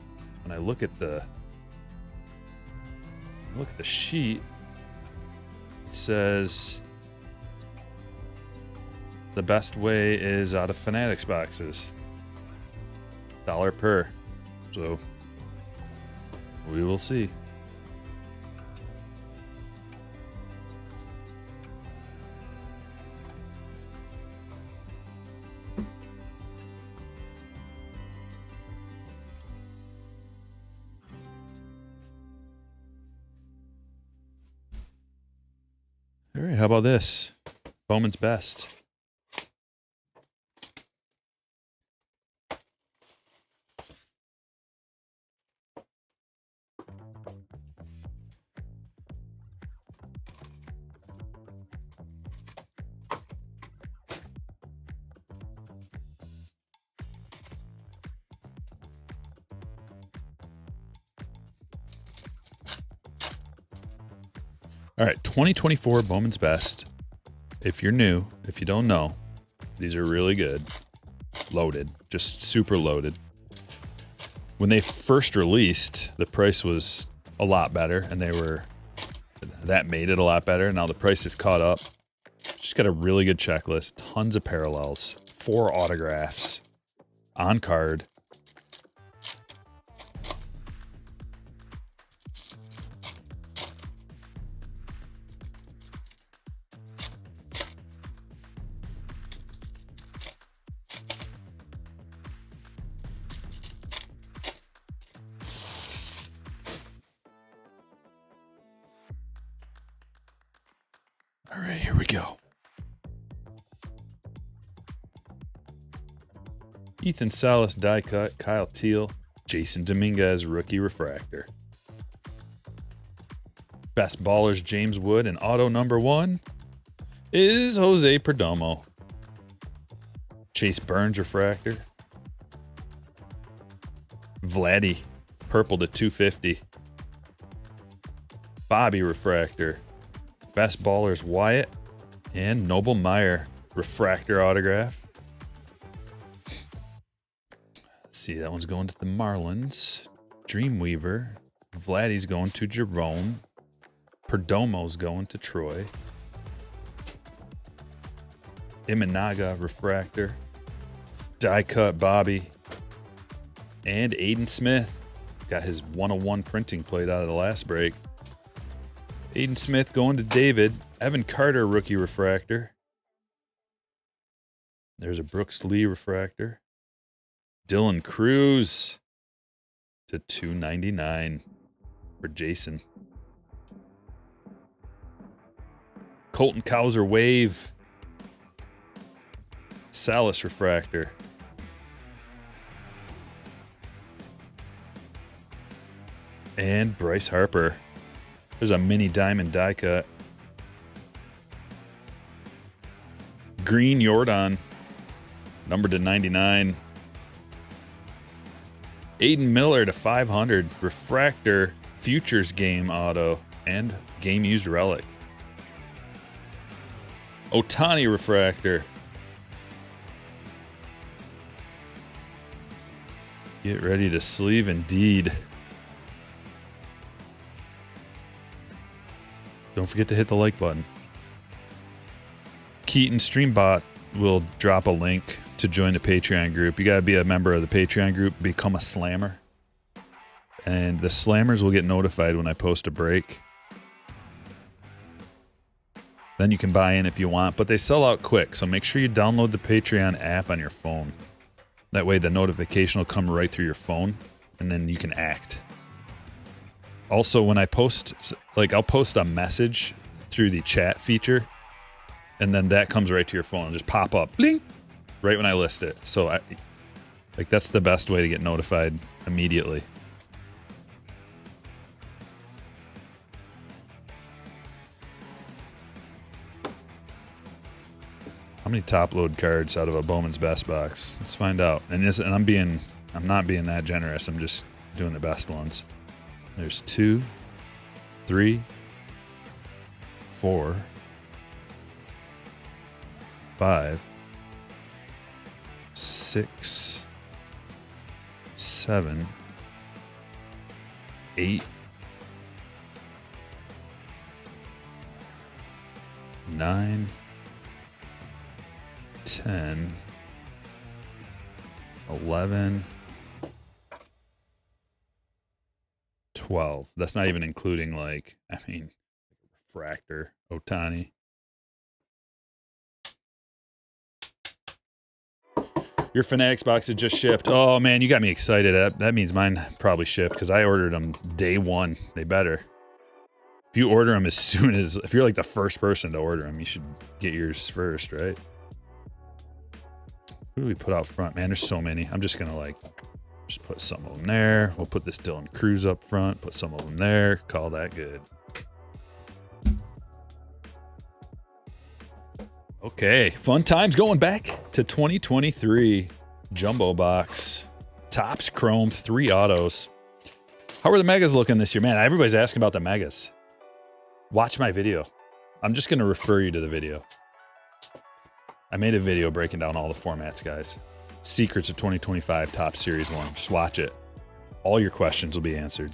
when I look at the sheet, it says the best way is out of Fanatics boxes. $1 per. So we will see. All right, how about this? Bowman's best. All right, 2024 Bowman's Best. If you're new, if you don't know, these are really good. Loaded, just super loaded. When they first released, the price was a lot better, and that made it a lot better. Now the price is caught up. Just got a really good checklist. Tons of parallels. 4 autographs. On card. All right, here we go. Ethan Salas die cut, Kyle Teal, Jason Dominguez rookie refractor. Best ballers James Wood and auto number 1 is Jose Perdomo. Chase Burns refractor. Vladdy purple to 250. Bobby refractor. Best ballers Wyatt and Noble Meyer refractor autograph. Let's see, that one's going to the Marlins. Dreamweaver. Vladdy's going to Jerome. Perdomo's going to Troy. Imanaga refractor. Die cut Bobby. And Aiden Smith. Got his 101 printing plate out of the last break. Aiden Smith going to David. Evan Carter rookie refractor. There's a Brooks Lee refractor. Dylan Cruz to 299 for Jason. Colton Cowser wave. Salas refractor. And Bryce Harper. There's a mini diamond die cut. Green Jordan, numbered to 99. Aiden Miller to 500. Refractor, Futures game auto, and game used relic. Otani refractor. Get ready to sleeve indeed. Don't forget to hit the like button. Keaton Streambot will drop a link to join the Patreon group. You got to be a member of the Patreon group, become a slammer. And the slammers will get notified when I post a break. Then you can buy in if you want, but they sell out quick, so make sure you download the Patreon app on your phone. That way the notification will come right through your phone, and then you can act. Also, when I post, I'll post a message through the chat feature, and then that comes right to your phone and just pop up, bling, right when I list it. So, that's the best way to get notified immediately. How many top load cards out of a Bowman's Best box? Let's find out. And I'm not being that generous. I'm just doing the best ones. There's 2, 3, 4, 5, 6, 7, 8, 9, 10, 11, 12. That's not even including refractor, Otani. Your Fanatics box had just shipped. Oh man, you got me excited. That means mine probably shipped because I ordered them day one. They better. If you order them if you're like the first person to order them, you should get yours first, right? Who do we put out front? Man, there's so many. I'm just gonna just put some of them there. We'll put this Dylan Cruz up front. Put some of them there. Call that good. Okay, fun times going back to 2023. Jumbo box. Topps Chrome, 3 autos. How are the Megas looking this year? Man, everybody's asking about the Megas. Watch my video. I'm just gonna refer you to the video. I made a video breaking down all the formats, guys. Secrets of 2025 Topps Series 1. Just watch it. All your questions will be answered.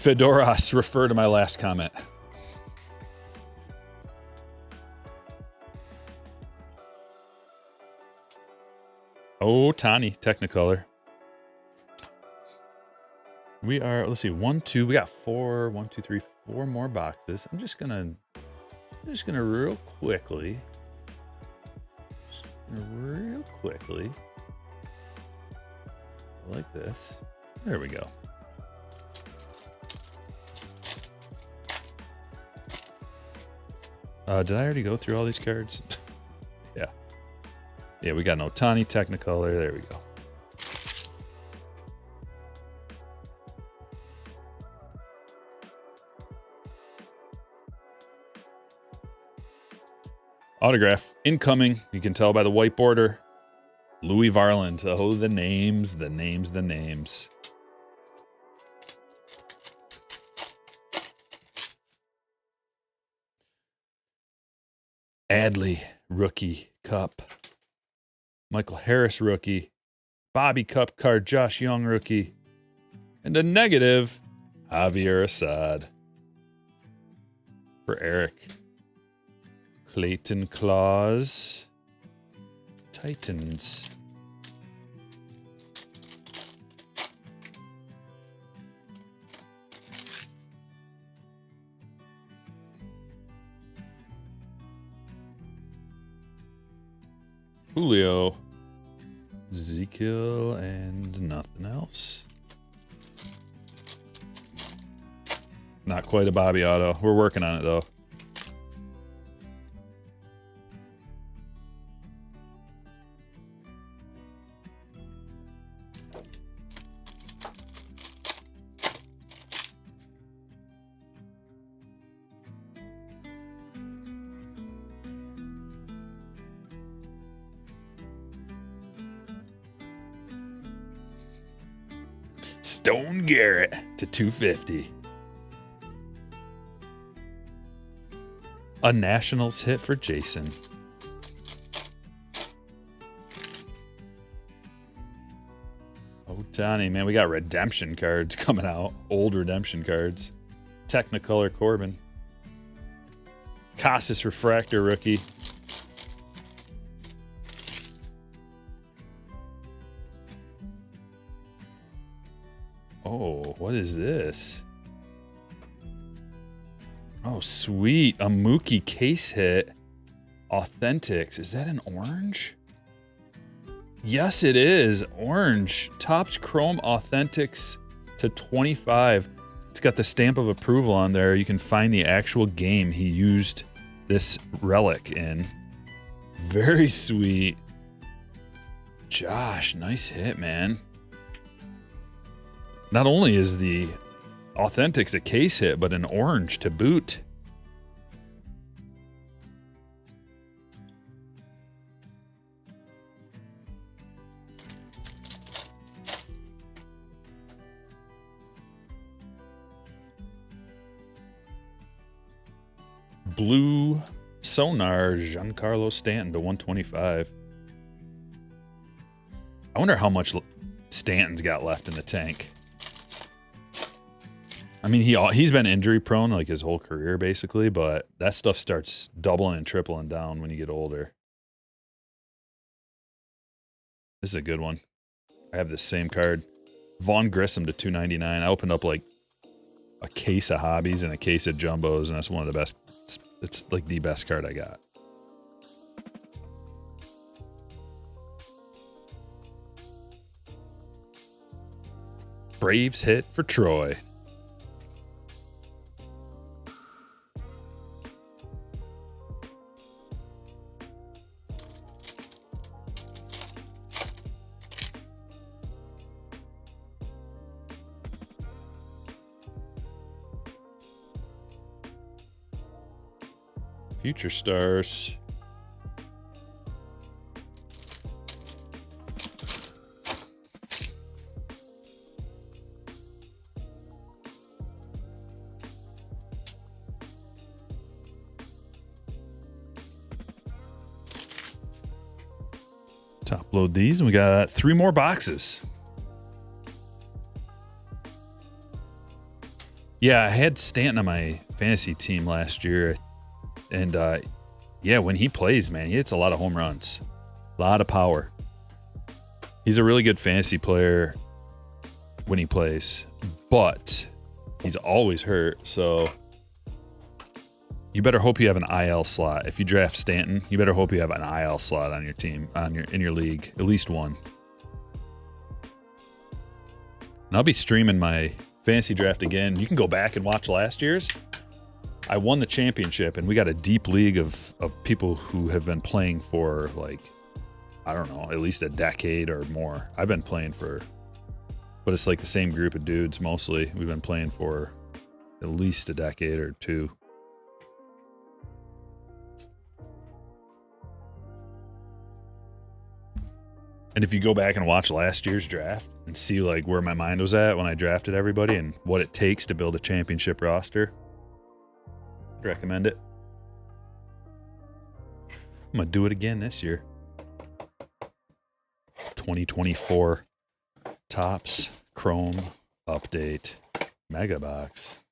Fedoras, refer to my last comment. Oh, Tani, Technicolor. We are, let's see, we got 4 more boxes. I'm just gonna real quickly, like this. There we go. Did I already go through all these cards? Yeah. Yeah, we got an Otani Technicolor. There we go. Autograph incoming. You can tell by the white border. Louis Varland. Oh, the names. Adley, rookie, Cup. Michael Harris, rookie. Bobby Cup card, Josh Young, rookie. And a negative, Javier Assad. For Eric. Clayton Claus. Titans. Julio. Ezekiel and nothing else. Not quite a Bobby auto. We're working on it though. Stone Garrett to 250. A Nationals hit for Jason. Oh, Tony, man, we got redemption cards coming out. Old redemption cards. Technicolor Corbin. Casas Refractor rookie. Oh, what is this? Oh, sweet. A Mookie case hit. Authentics. Is that an orange? Yes, it is. Orange. Topps Chrome Authentics to 25. It's got the stamp of approval on there. You can find the actual game he used this relic in. Very sweet. Josh, nice hit, man. Not only is the Authentics a case hit, but an orange to boot. Blue Sonar Giancarlo Stanton to 125. I wonder how much Stanton's got left in the tank. I mean, he's been injury prone like his whole career basically, but that stuff starts doubling and tripling down when you get older. This is a good one. I have this same card. Vaughn Grissom to 299. I opened up like a case of hobbies and a case of jumbos, and that's one of the best. It's like the best card I got. Braves hit for Troy. Future Stars. Top load these, and we got 3 more boxes. Yeah, I had Stanton on my fantasy team last year. And yeah, when he plays, man, he hits a lot of home runs. A lot of power. He's a really good fantasy player when he plays, but he's always hurt. So you better hope you have an IL slot. If you draft Stanton, you better hope you have an IL slot on your team, in your league, at least one. And I'll be streaming my fantasy draft again. You can go back and watch last year's. I won the championship, and we got a deep league of people who have been playing for, like, I don't know, at least a decade or more. I've been playing for, but it's like the same group of dudes mostly. We've been playing for at least a decade or two. And if you go back and watch last year's draft and see like where my mind was at when I drafted everybody and what it takes to build a championship roster, I'd recommend it. I'm going to do it again this year. 2024 Topps Chrome Update Mega Box.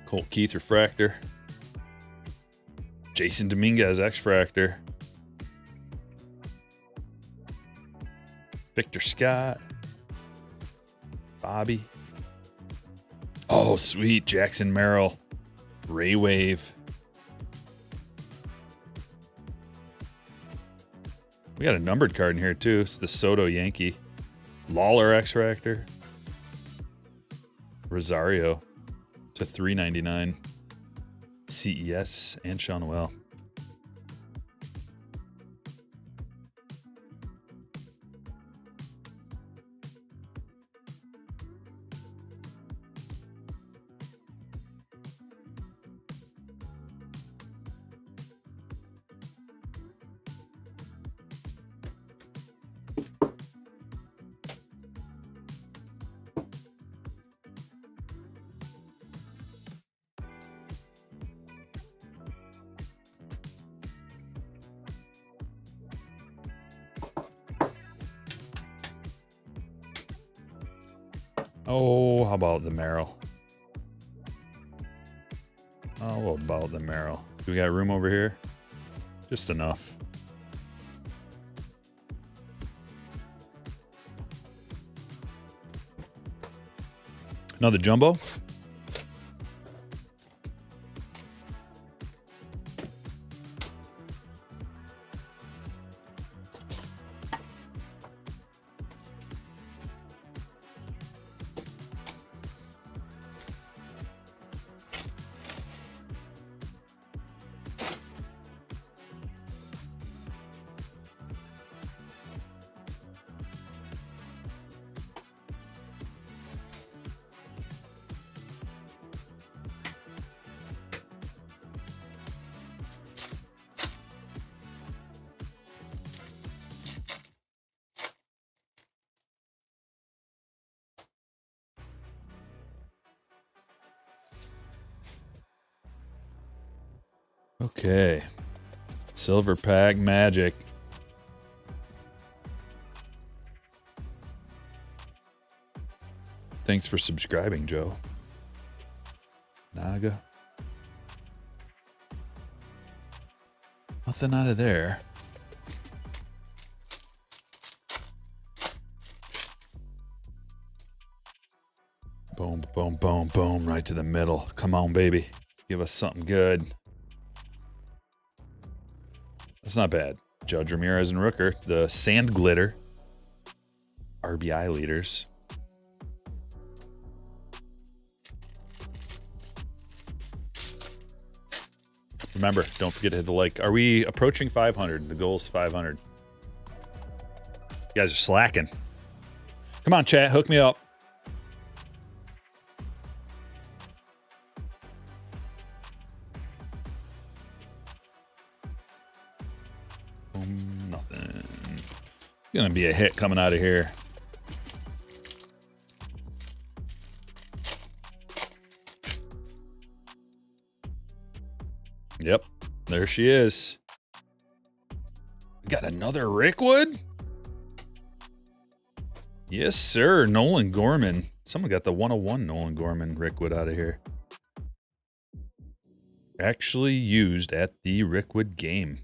Colt Keith Refractor. Jason Dominguez X-Fractor. Victor Scott. Bobby. Oh, sweet. Jackson Merrill. Ray Wave. We got a numbered card in here, too. It's the Soto Yankee. Lawler X-Fractor. Rosario to $3.99. CES and Sean Noel. Oh, how about the Merrill? How about the Merrill? Do we got room over here? Just enough. Another jumbo. Okay. Silver Pack Magic. Thanks for subscribing, Joe. Naga. Nothing out of there. Boom, boom, boom, boom. Right to the middle. Come on, baby. Give us something good. That's not bad. Judge Ramirez and Rooker. The Sand Glitter. RBI leaders. Remember, don't forget to hit the like. Are we approaching 500? The goal is 500. You guys are slacking. Come on, chat. Hook me up. Nothing. Gonna be a hit coming out of here. Yep, there she is. We got another Rickwood? Yes, sir. Nolan Gorman. Someone got the 101 Nolan Gorman Rickwood out of here. Actually used at the Rickwood game.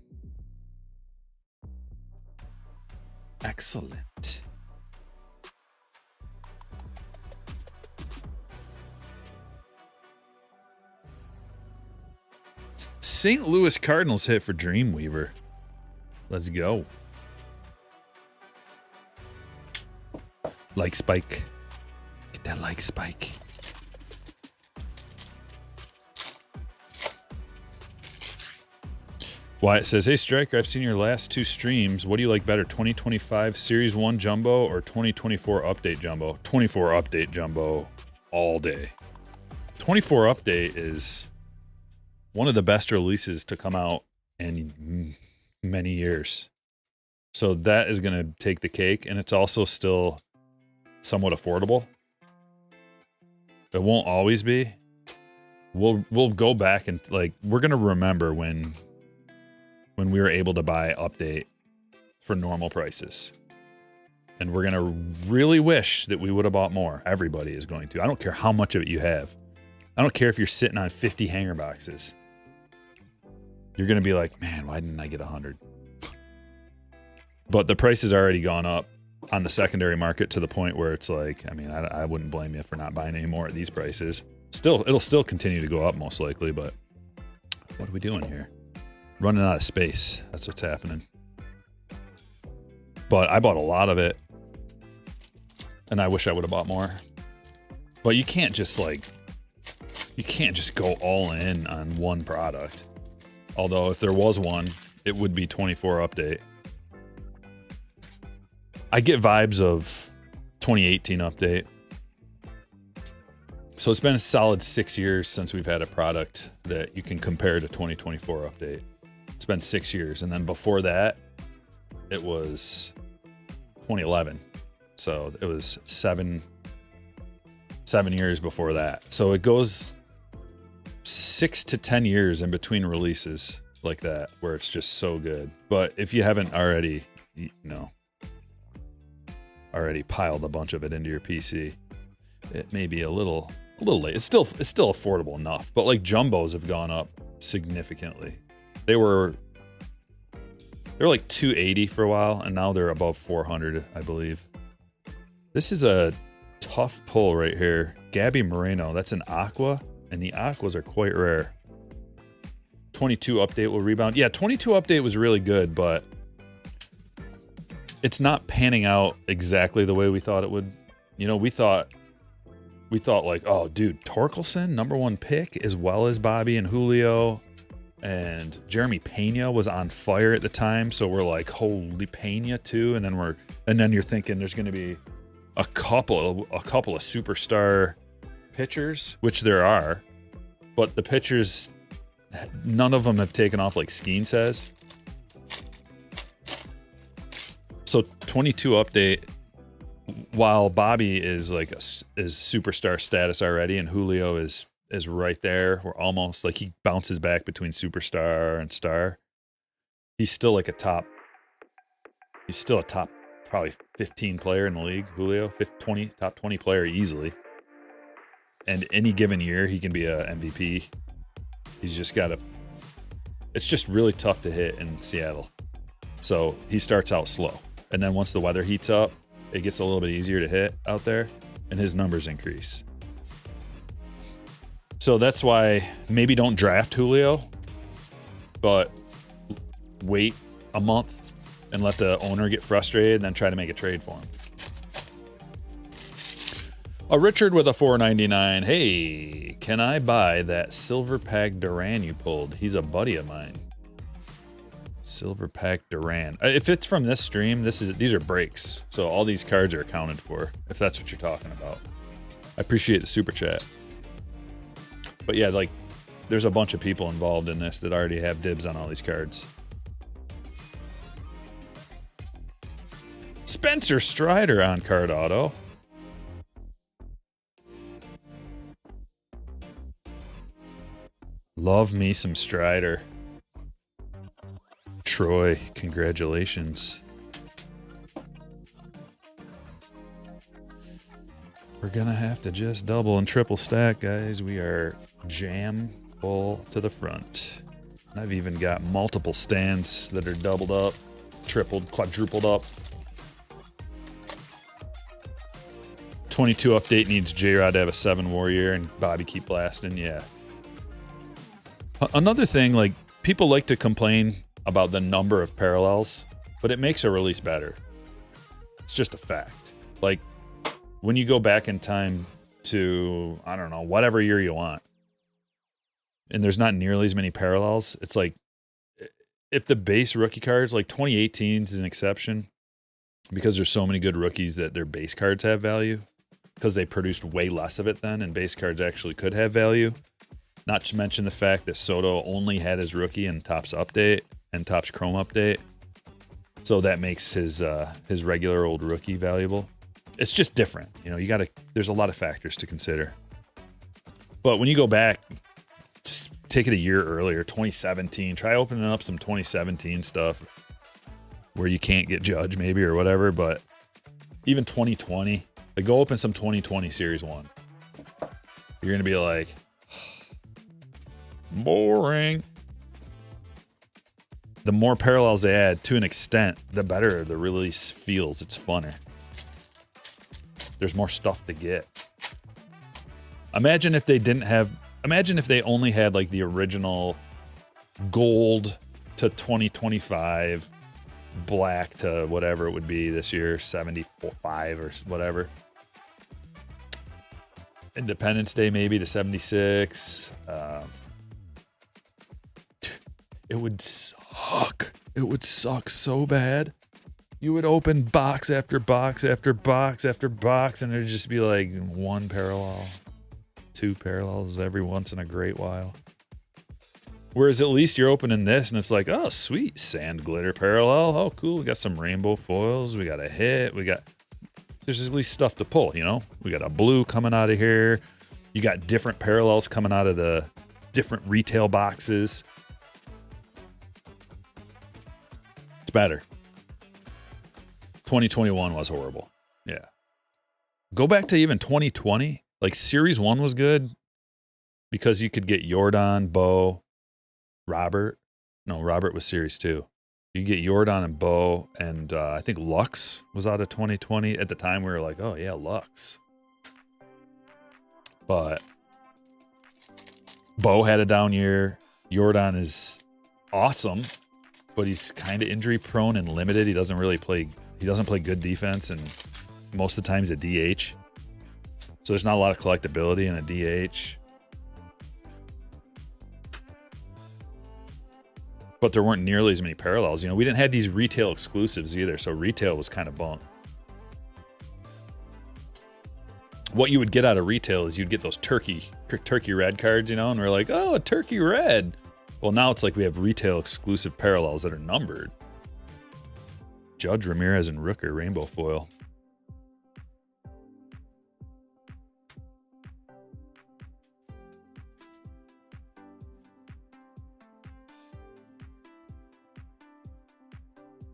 Excellent. St. Louis Cardinals hit for Dreamweaver. Let's go. Like spike. Get that like spike. Wyatt says, hey Stryker, I've seen your last 2 streams. What do you like better, 2025 Series 1 Jumbo or 2024 Update Jumbo? 24 Update Jumbo all day. 24 Update is one of the best releases to come out in many years. So that is going to take the cake, and it's also still somewhat affordable. It won't always be. We'll go back and like we're going to remember when we were able to buy Update for normal prices. And we're going to really wish that we would have bought more. Everybody is going to. I don't care how much of it you have. I don't care if you're sitting on 50 hanger boxes. You're going to be like, man, why didn't I get 100? But the price has already gone up on the secondary market to the point where it's like, I mean, I wouldn't blame you for not buying any more at these prices. It'll still continue to go up most likely, but what are we doing here? Running out of space. That's what's happening. But I bought a lot of it, and I wish I would have bought more. But you can't just go all in on one product. Although if there was one, it would be 24 Update. I get vibes of 2018 Update. So it's been a solid 6 years since we've had a product that you can compare to 2024 Update. It's been 6 years. And then before that, it was 2011. So it was seven years before that. So it goes 6 to 10 years in between releases like that, where it's just so good. But if you haven't already, already piled a bunch of it into your PC, it may be a little late. It's still affordable enough. But like jumbos have gone up significantly. They were like 280 for a while, and now they're above 400, I believe. This is a tough pull right here. Gabby Moreno, that's an aqua, and the aquas are quite rare. 22 Update will rebound. Yeah, 22 Update was really good, but it's not panning out exactly the way we thought it would. We thought like, oh, dude, Torkelson, #1 pick, as well as Bobby and Julio. And Jeremy Pena was on fire at the time, so we're like, holy, Pena too. And then you're thinking there's going to be a couple of superstar pitchers, which there are, but the pitchers, none of them have taken off like Skeen says. So 22 Update, while Bobby is like is superstar status already, and Julio is right there. We're almost like he bounces back between superstar and star. He's still a top probably 15 player in the league. Julio, top 20 player easily. And any given year, he can be a MVP. He's just it's just really tough to hit in Seattle. So he starts out slow. And then once the weather heats up, it gets a little bit easier to hit out there, and his numbers increase. So that's why maybe don't draft Julio, but wait a month and let the owner get frustrated and then try to make a trade for him. A Richard with a 499. Hey, can I buy that silver pack Duran you pulled? He's a buddy of mine. Silver pack Duran. If it's from this stream, these are breaks. So all these cards are accounted for, if that's what you're talking about. I appreciate the super chat. But yeah, like, there's a bunch of people involved in this that already have dibs on all these cards. Spencer Strider on card auto. Love me some Strider. Troy, congratulations. We're gonna have to just double and triple stack, guys. We are jam full to the front. I've even got multiple stands that are doubled up, tripled, quadrupled up. 22 update needs J-Rod to have a 7 warrior and Bobby keep blasting. Yeah. Another thing, like, people like to complain about the number of parallels, but it makes a release better. It's just a fact. Like, when you go back in time to, I don't know, whatever year you want, and there's not nearly as many parallels, it's like, if the base rookie cards, like 2018 is an exception, because there's so many good rookies that their base cards have value, because they produced way less of it then, and base cards actually could have value. Not to mention the fact that Soto only had his rookie in Topps Update and Topps Chrome Update. So that makes his regular old rookie valuable. It's just different. You know, there's a lot of factors to consider. But when you go back, just take it a year earlier, 2017. Try opening up some 2017 stuff where you can't get judged maybe or whatever. But even 2020, like, go open some 2020 Series 1. You're going to be like, boring. The more parallels they add, to an extent, the better the release feels. It's funner. There's more stuff to get. Imagine if they only had like the original gold to 2025, black to whatever it would be this year, 75 or whatever. Independence Day maybe to 76. It would suck. It would suck so bad. You would open box after box after box after box, and there'd just be like 1 parallel, 2 parallels every once in a great while. Whereas at least you're opening this, and it's like, oh, sweet, sand glitter parallel. Oh, cool. We got some rainbow foils. We got a hit. There's at least stuff to pull, you know? We got a blue coming out of here. You got different parallels coming out of the different retail boxes. It's better. 2021 was horrible. Yeah. Go back to even 2020. Like, Series 1 was good because you could get Jordan, Bo, Robert. No, Robert was Series 2. You could get Jordan and Bo, and I think Lux was out of 2020. At the time, we were like, oh, yeah, Lux. But Bo had a down year. Jordan is awesome, but he's kind of injury prone and limited. He doesn't play good defense, and most of the time he's a DH. So there's not a lot of collectability in a DH. But there weren't nearly as many parallels. You know, we didn't have these retail exclusives either, so retail was kind of bunk. What you would get out of retail is you'd get those turkey red cards, you know, and we're like, oh, a turkey red. Well, now it's like we have retail exclusive parallels that are numbered. Judge, Ramirez, and Rooker rainbow foil.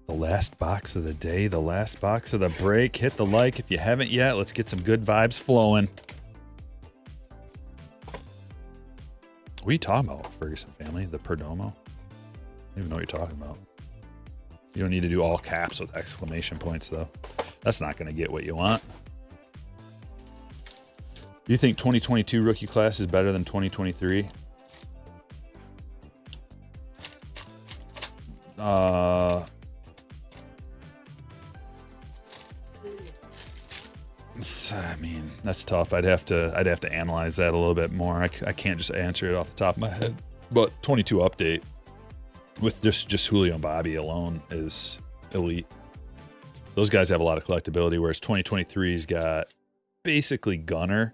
The last box of the day, the last box of the break. Hit the like if you haven't yet. Let's get some good vibes flowing. What are you talking about, Ferguson family? The Perdomo? I don't even know what you're talking about. You don't need to do all caps with exclamation points, though. That's not going to get what you want. Do you think 2022 rookie class is better than 2023? I mean, that's tough. I'd have to analyze that a little bit more. I can't just answer it off the top of my head. But 22 update with just Julio and Bobby alone is elite. Those guys have a lot of collectability, whereas 2023's got basically Gunner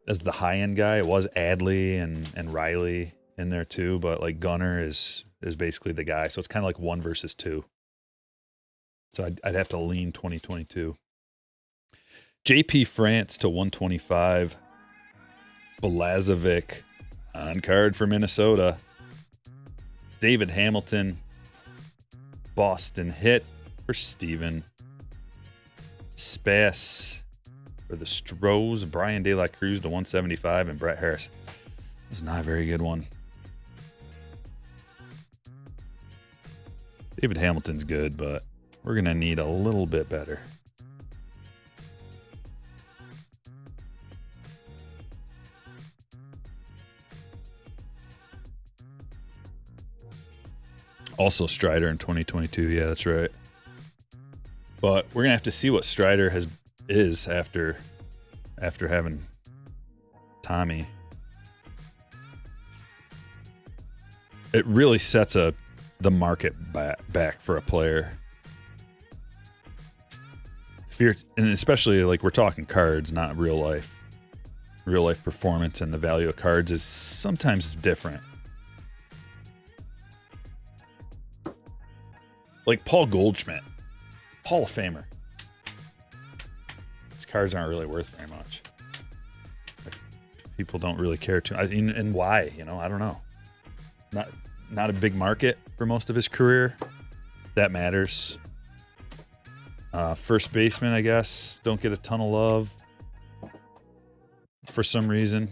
as the high-end guy. It was Adley and Riley in there too, but like Gunner is basically the guy. So it's kind of like 1 versus 2. So I'd have to lean 2022. JP France to 125. Belazovic on card for Minnesota. David Hamilton. Boston hit for Steven. Spass for the Stros. Brian De La Cruz to 175. And Brett Harris. This is not a very good one. David Hamilton's good, but we're going to need a little bit better. Also Strider in 2022. Yeah, that's right. But we're going to have to see what Strider is after having Tommy. It really sets the market back for a player. And especially like we're talking cards, not real life. Real life performance and the value of cards is sometimes different. Like Paul Goldschmidt, Hall of Famer. His cards aren't really worth very much. People don't really care too. And why? I don't know. Not a big market for most of his career. That matters. First baseman, I guess, don't get a ton of love for some reason.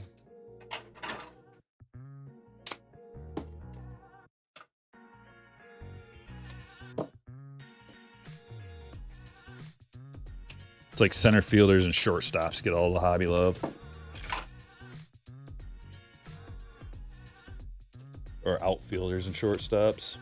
It's like center fielders and shortstops get all the hobby love. Or outfielders and shortstops.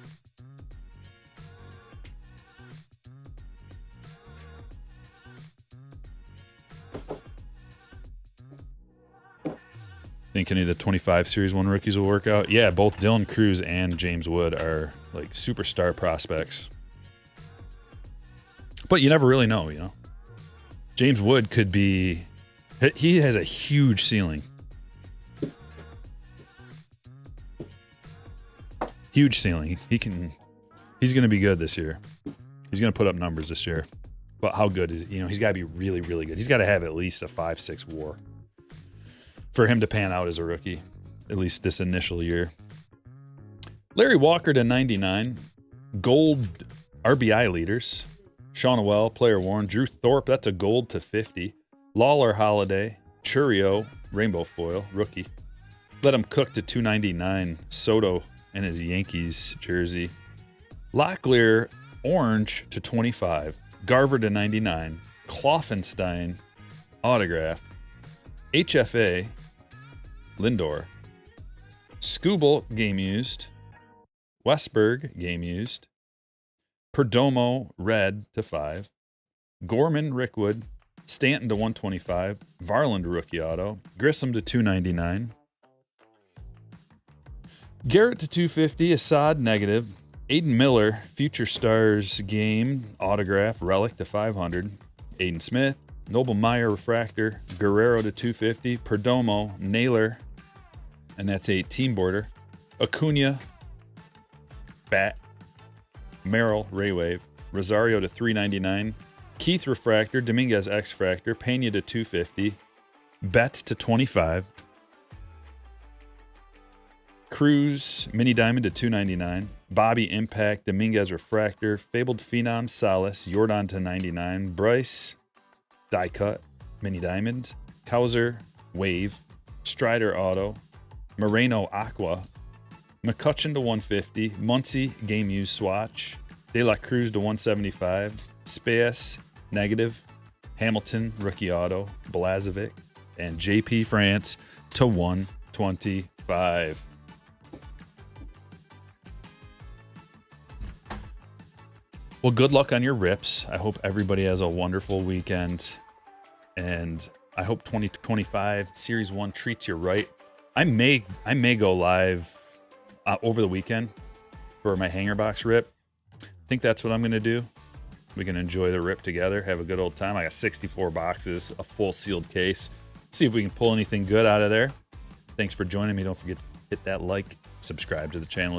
Think any of the 25 Series 1 rookies will work out? Yeah, both Dylan Cruz and James Wood are like superstar prospects. But you never really know, James Wood could be... He has a huge ceiling. Huge ceiling. He's going to be good this year. He's going to put up numbers this year. But how good is he? He's got to be really, really good. He's got to have at least a 5-6 WAR for him to pan out as a rookie, at least this initial year. Larry Walker to 99. Gold RBI leaders. Sean Awell, player worn. Drew Thorpe, that's a gold to 50. Lawler Holiday. Churio, rainbow foil, rookie. Let him cook to 299. Soto in his Yankees jersey. Locklear, orange to 25. Garver to 99. Kloffenstein, autograph. HFA, Lindor. Skubal, game used. Westberg, game used. Perdomo, red to 5. Gorman, Rickwood. Stanton to 125. Varland, rookie auto. Grissom to 299. Garrett to 250. Assad, negative. Aiden Miller, Future Stars game, autograph, relic to 500. Aiden Smith, Noble Meyer, refractor. Guerrero to 250. Perdomo, Naylor, and that's a team border. Acuna, bat. Merrill, Raywave. Rosario to 399. Keith, refractor. Dominguez, X-fractor. Pena to 250. Betts to 25. Cruz, mini diamond to 299. Bobby, impact. Dominguez, refractor. Fabled Phenom, Salas. Jordan to 99. Bryce, die cut. Mini diamond. Kauser, wave. Strider, auto. Moreno, aqua. McCutcheon to 150. Muncy, game used swatch. De La Cruz to 175. Spass, negative. Hamilton, rookie auto. Belazovic. And JP France to 125. Well, good luck on your rips. I hope everybody has a wonderful weekend. And I hope 2025 Series 1 treats you right. I may go live over the weekend for my hanger box rip. I think that's what I'm going to do. We can enjoy the rip together, have a good old time. I got 64 boxes, a full sealed case. See if we can pull anything good out of there. Thanks for joining me. Don't forget to hit that like, subscribe to the channel.